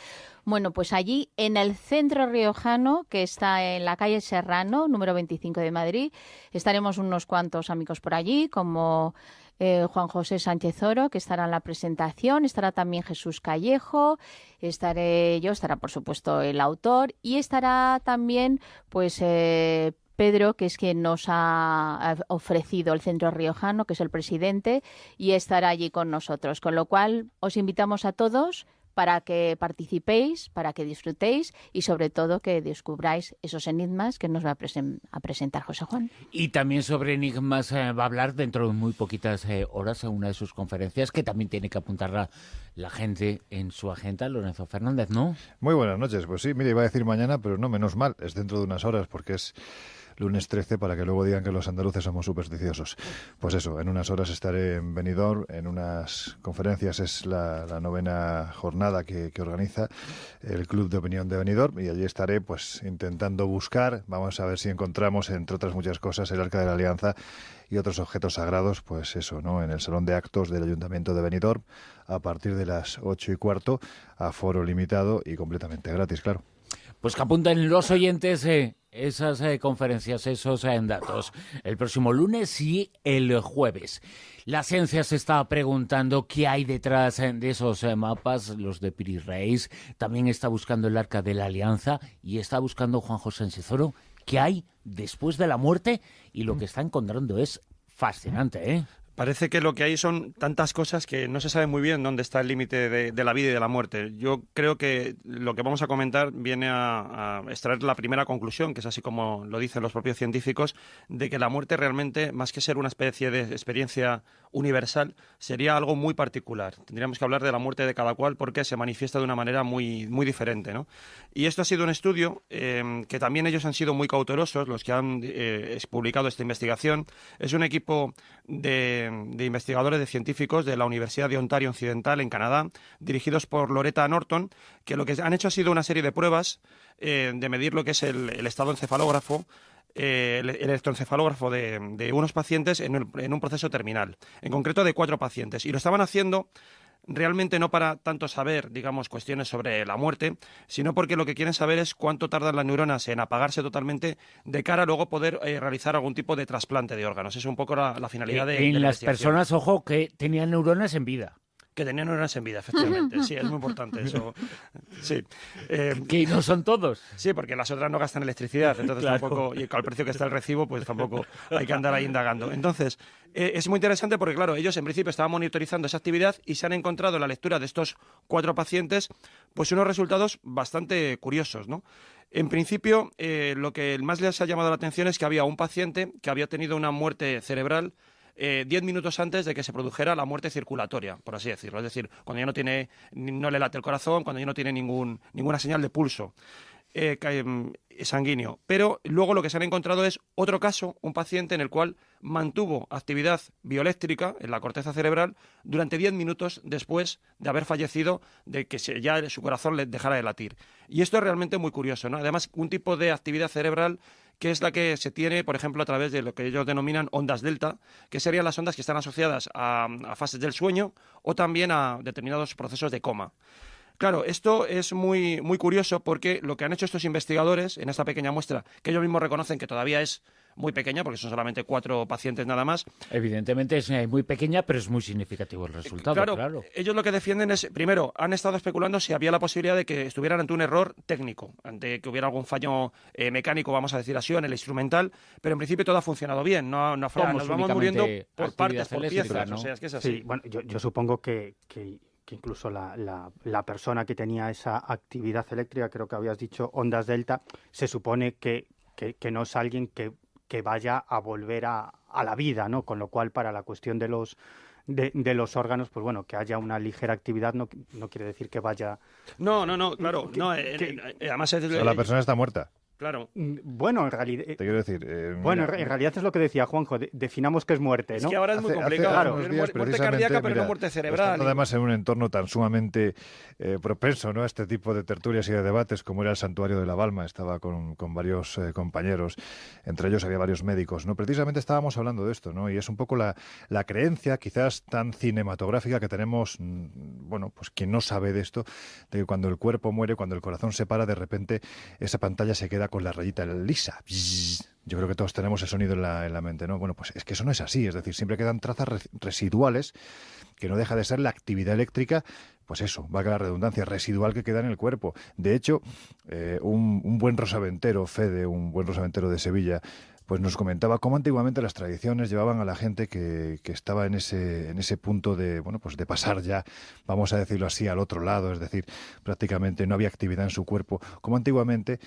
Bueno, pues allí, en el Centro Riojano, que está en la calle Serrano, número 25 de Madrid, estaremos unos cuantos amigos por allí, como Juan José Sánchez Oro, que estará en la presentación, estará también Jesús Callejo, estaré yo, estará por supuesto el autor y estará también pues Pedro, que es quien nos ha ofrecido el Centro Riojano, que es el presidente, y estará allí con nosotros. Con lo cual, os invitamos a todos para que participéis, para que disfrutéis y sobre todo que descubráis esos enigmas que nos va a presentar José Juan. Y también sobre enigmas va a hablar dentro de muy poquitas horas en una de sus conferencias que también tiene que apuntar la gente en su agenda. Lorenzo Fernández, ¿no? Muy buenas noches. Pues sí, mire, iba a decir mañana, pero no, menos mal, es dentro de unas horas porque es lunes 13 para que luego digan que los andaluces somos supersticiosos. Pues eso, en unas horas estaré en Benidorm, en unas conferencias, es la 9ª jornada que organiza el Club de Opinión de Benidorm y allí estaré pues intentando buscar, vamos a ver si encontramos, entre otras muchas cosas, el Arca de la Alianza y otros objetos sagrados, pues eso, ¿no? En el Salón de Actos del Ayuntamiento de Benidorm a partir de las 8:15, aforo limitado y completamente gratis, claro. Pues que apunten los oyentes esas conferencias, esos datos, el próximo lunes y el jueves. La ciencia se está preguntando qué hay detrás de esos mapas, los de Piri Reis. También está buscando el Arca de la Alianza y está buscando Juan José Sánchez Oro qué hay después de la muerte y lo que está encontrando es fascinante, ¿eh? Parece que lo que hay son tantas cosas que no se sabe muy bien dónde está el límite de la vida y de la muerte. Yo creo que lo que vamos a comentar viene a extraer la primera conclusión, que es así como lo dicen los propios científicos, de que la muerte realmente, más que ser una especie de experiencia universal, sería algo muy particular. Tendríamos que hablar de la muerte de cada cual porque se manifiesta de una manera muy, muy diferente, ¿no? Y esto ha sido un estudio que también ellos han sido muy cautelosos, los que han publicado esta investigación. Es un equipo de investigadores, de científicos de la Universidad de Ontario Occidental en Canadá, dirigidos por Loretta Norton, que lo que han hecho ha sido una serie de pruebas de medir lo que es el estado encefalógrafo, el electroencefalógrafo de unos pacientes en un proceso terminal, en concreto de 4 pacientes. Y lo estaban haciendo realmente no para tanto saber, digamos, cuestiones sobre la muerte, sino porque lo que quieren saber es cuánto tardan las neuronas en apagarse totalmente de cara a luego poder realizar algún tipo de trasplante de órganos. Es un poco la finalidad de en la las investigación. personas, ojo, que tenían neuronas en vida. Que tenían neuronas en vida, efectivamente. Sí, es muy importante eso. Sí. Que no son todos. Sí, porque las otras no gastan electricidad, entonces Claro. tampoco, y con el precio que está el recibo, pues tampoco hay que andar ahí indagando. Entonces, es muy interesante porque, claro, ellos en principio estaban monitorizando esa actividad y se han encontrado en la lectura de estos 4 pacientes, pues unos resultados bastante curiosos, ¿no? En principio, lo que más les ha llamado la atención es que había un paciente que había tenido una muerte cerebral 10 minutos antes de que se produjera la muerte circulatoria, por así decirlo. Es decir, cuando ya no le late el corazón, cuando ya no tiene ninguna señal de pulso sanguíneo. Pero luego lo que se han encontrado es otro caso, un paciente en el cual mantuvo actividad bioeléctrica en la corteza cerebral durante 10 minutos después de haber fallecido, de que ya su corazón le dejara de latir. Y esto es realmente muy curioso, ¿no? Además, un tipo de actividad cerebral que es la que se tiene, por ejemplo, a través de lo que ellos denominan ondas delta, que serían las ondas que están asociadas a fases del sueño o también a determinados procesos de coma. Claro, esto es muy, muy curioso porque lo que han hecho estos investigadores en esta pequeña muestra, que ellos mismos reconocen que todavía es muy pequeña, porque son solamente 4 pacientes nada más. Evidentemente es muy pequeña, pero es muy significativo el resultado, claro. Ellos lo que defienden es, primero, han estado especulando si había la posibilidad de que estuvieran ante un error técnico, ante que hubiera algún fallo mecánico, vamos a decir así, en el instrumental, pero en principio todo ha funcionado bien, nos vamos muriendo por partes, por piezas, ¿no? O sea, es que es así. Sí, bueno, yo supongo que incluso la persona que tenía esa actividad eléctrica, creo que habías dicho ondas delta, se supone que no es alguien que vaya a volver a la vida, ¿no? Con lo cual, para la cuestión de los órganos, pues bueno, que haya una ligera actividad no quiere decir que vaya... No, claro. Además la persona está muerta. Claro. Bueno, en realidad... Te quiero decir... bueno, en realidad es lo que decía Juanjo, definamos qué es muerte, ¿no? Es que ahora es muy complicado. Hace unos días, muerte cardíaca, pero no muerte cerebral. Además, en un entorno tan sumamente propenso, ¿no?, a este tipo de tertulias y de debates, como era el Santuario de la Balma. Estaba con varios compañeros, entre ellos había varios médicos, ¿no? Precisamente estábamos hablando de esto, ¿no? Y es un poco la creencia, quizás tan cinematográfica, que tenemos, bueno, pues quien no sabe de esto, de que cuando el cuerpo muere, cuando el corazón se para, de repente esa pantalla se queda con la rayita lisa. Yo creo que todos tenemos ese sonido en la mente, ¿no? Bueno, pues es que eso no es así, es decir, siempre quedan trazas residuales, que no deja de ser la actividad eléctrica, pues eso, valga la redundancia, residual que queda en el cuerpo. De hecho, un buen rosaventero, Fede, un buen rosaventero de Sevilla, pues nos comentaba cómo antiguamente las tradiciones llevaban a la gente que estaba en ese punto de, bueno, pues de pasar ya, vamos a decirlo así, al otro lado, es decir, prácticamente no había actividad en su cuerpo, como antiguamente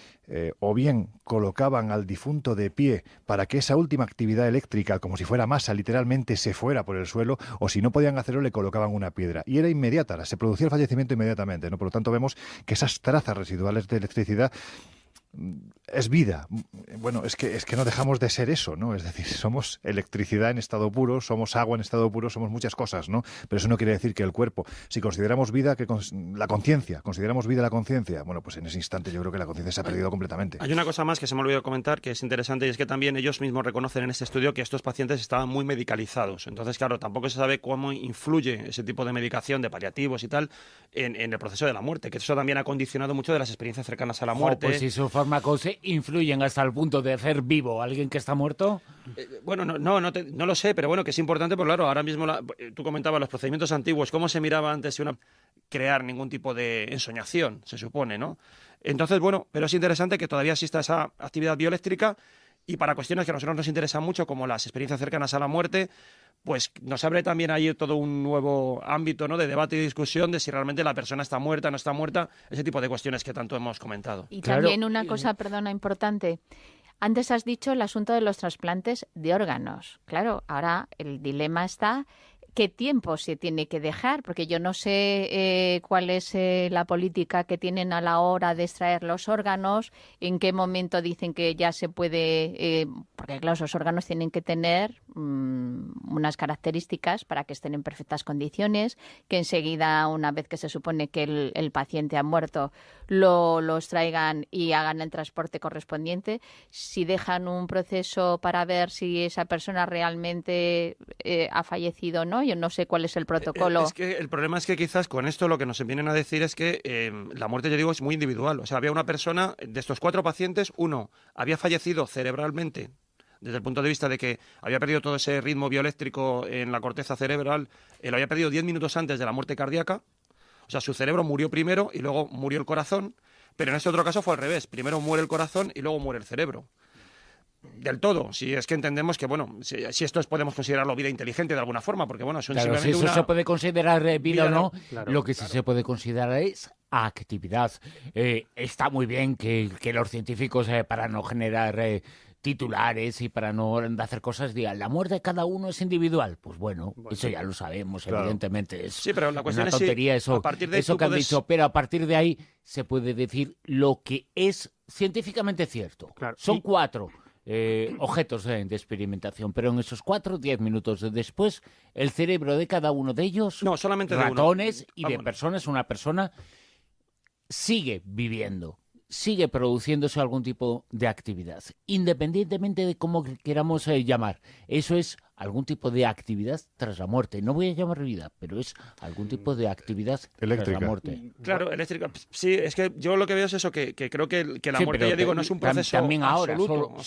o bien colocaban al difunto de pie para que esa última actividad eléctrica, como si fuera masa, literalmente se fuera por el suelo, o si no podían hacerlo le colocaban una piedra. Y era inmediata, se producía el fallecimiento inmediatamente, ¿no? Por lo tanto vemos que esas trazas residuales de electricidad es vida. Bueno, es que no dejamos de ser eso, ¿no? Es decir, somos electricidad en estado puro, somos agua en estado puro, somos muchas cosas, ¿no? Pero eso no quiere decir que el cuerpo, si consideramos vida, la conciencia, consideramos vida la conciencia, bueno, pues en ese instante yo creo que la conciencia se ha perdido completamente. Hay una cosa más que se me olvidó comentar, que es interesante, y es que también ellos mismos reconocen en este estudio que estos pacientes estaban muy medicalizados. Entonces, claro, tampoco se sabe cómo influye ese tipo de medicación, de paliativos y tal, en el proceso de la muerte, que eso también ha condicionado mucho de las experiencias cercanas a la muerte. Pues si esos fármacos influyen hasta el punto de hacer vivo a alguien que está muerto. Bueno, no lo sé, pero bueno, que es importante, porque claro, ahora mismo tú comentabas los procedimientos antiguos, cómo se miraba antes crear ningún tipo de ensoñación, se supone, ¿no? Entonces, bueno, pero es interesante que todavía exista esa actividad bioeléctrica, y para cuestiones que a nosotros nos interesan mucho, como las experiencias cercanas a la muerte, pues nos abre también ahí todo un nuevo ámbito, ¿no?, de debate y discusión de si realmente la persona está muerta, no está muerta, ese tipo de cuestiones que tanto hemos comentado. Y también una cosa, perdona, importante. Antes has dicho el asunto de los trasplantes de órganos. Claro, ahora el dilema está qué tiempo se tiene que dejar, porque yo no sé cuál es la política que tienen a la hora de extraer los órganos, en qué momento dicen que ya se puede, porque claro, esos órganos tienen que tener unas características para que estén en perfectas condiciones, que enseguida, una vez que se supone que el paciente ha muerto, lo extraigan y hagan el transporte correspondiente. Si dejan un proceso para ver si esa persona realmente ha fallecido o no, yo no sé cuál es el protocolo. Es que el problema es que quizás con esto lo que nos vienen a decir es que la muerte, yo digo, es muy individual. O sea, había una persona, de estos 4 pacientes, uno había fallecido cerebralmente, desde el punto de vista de que había perdido todo ese ritmo bioeléctrico en la corteza cerebral, lo había perdido 10 minutos antes de la muerte cardíaca. O sea, su cerebro murió primero y luego murió el corazón, pero en este otro caso fue al revés. Primero muere el corazón y luego muere el cerebro. Del todo, si es que entendemos que, bueno, si esto podemos considerarlo vida inteligente de alguna forma, porque, bueno, son claro, si eso se puede considerar vida o no, claro, lo que sí se puede considerar es actividad. Está muy bien que los científicos, para no generar titulares y para no hacer cosas, digan, la muerte de cada uno es individual. Pues bueno, eso ya lo sabemos, claro. Evidentemente. Es pero la cuestión una tontería es si, eso, a partir de eso que han dicho, pero a partir de ahí se puede decir lo que es científicamente cierto. Claro. Son 4 objetos de experimentación, pero en esos 4, 10 minutos después, el cerebro de cada uno de ellos, no, solamente ratones de uno. Y de personas, una persona sigue viviendo, sigue produciéndose algún tipo de actividad, independientemente de cómo queramos llamar. Eso es algún tipo de actividad tras la muerte. No voy a llamar vida, pero es algún tipo de actividad eléctrica. Tras la muerte. Claro, eléctrica. Sí, es que yo lo que veo es eso, que creo que la muerte, ya digo, no es un proceso también ahora, absoluto.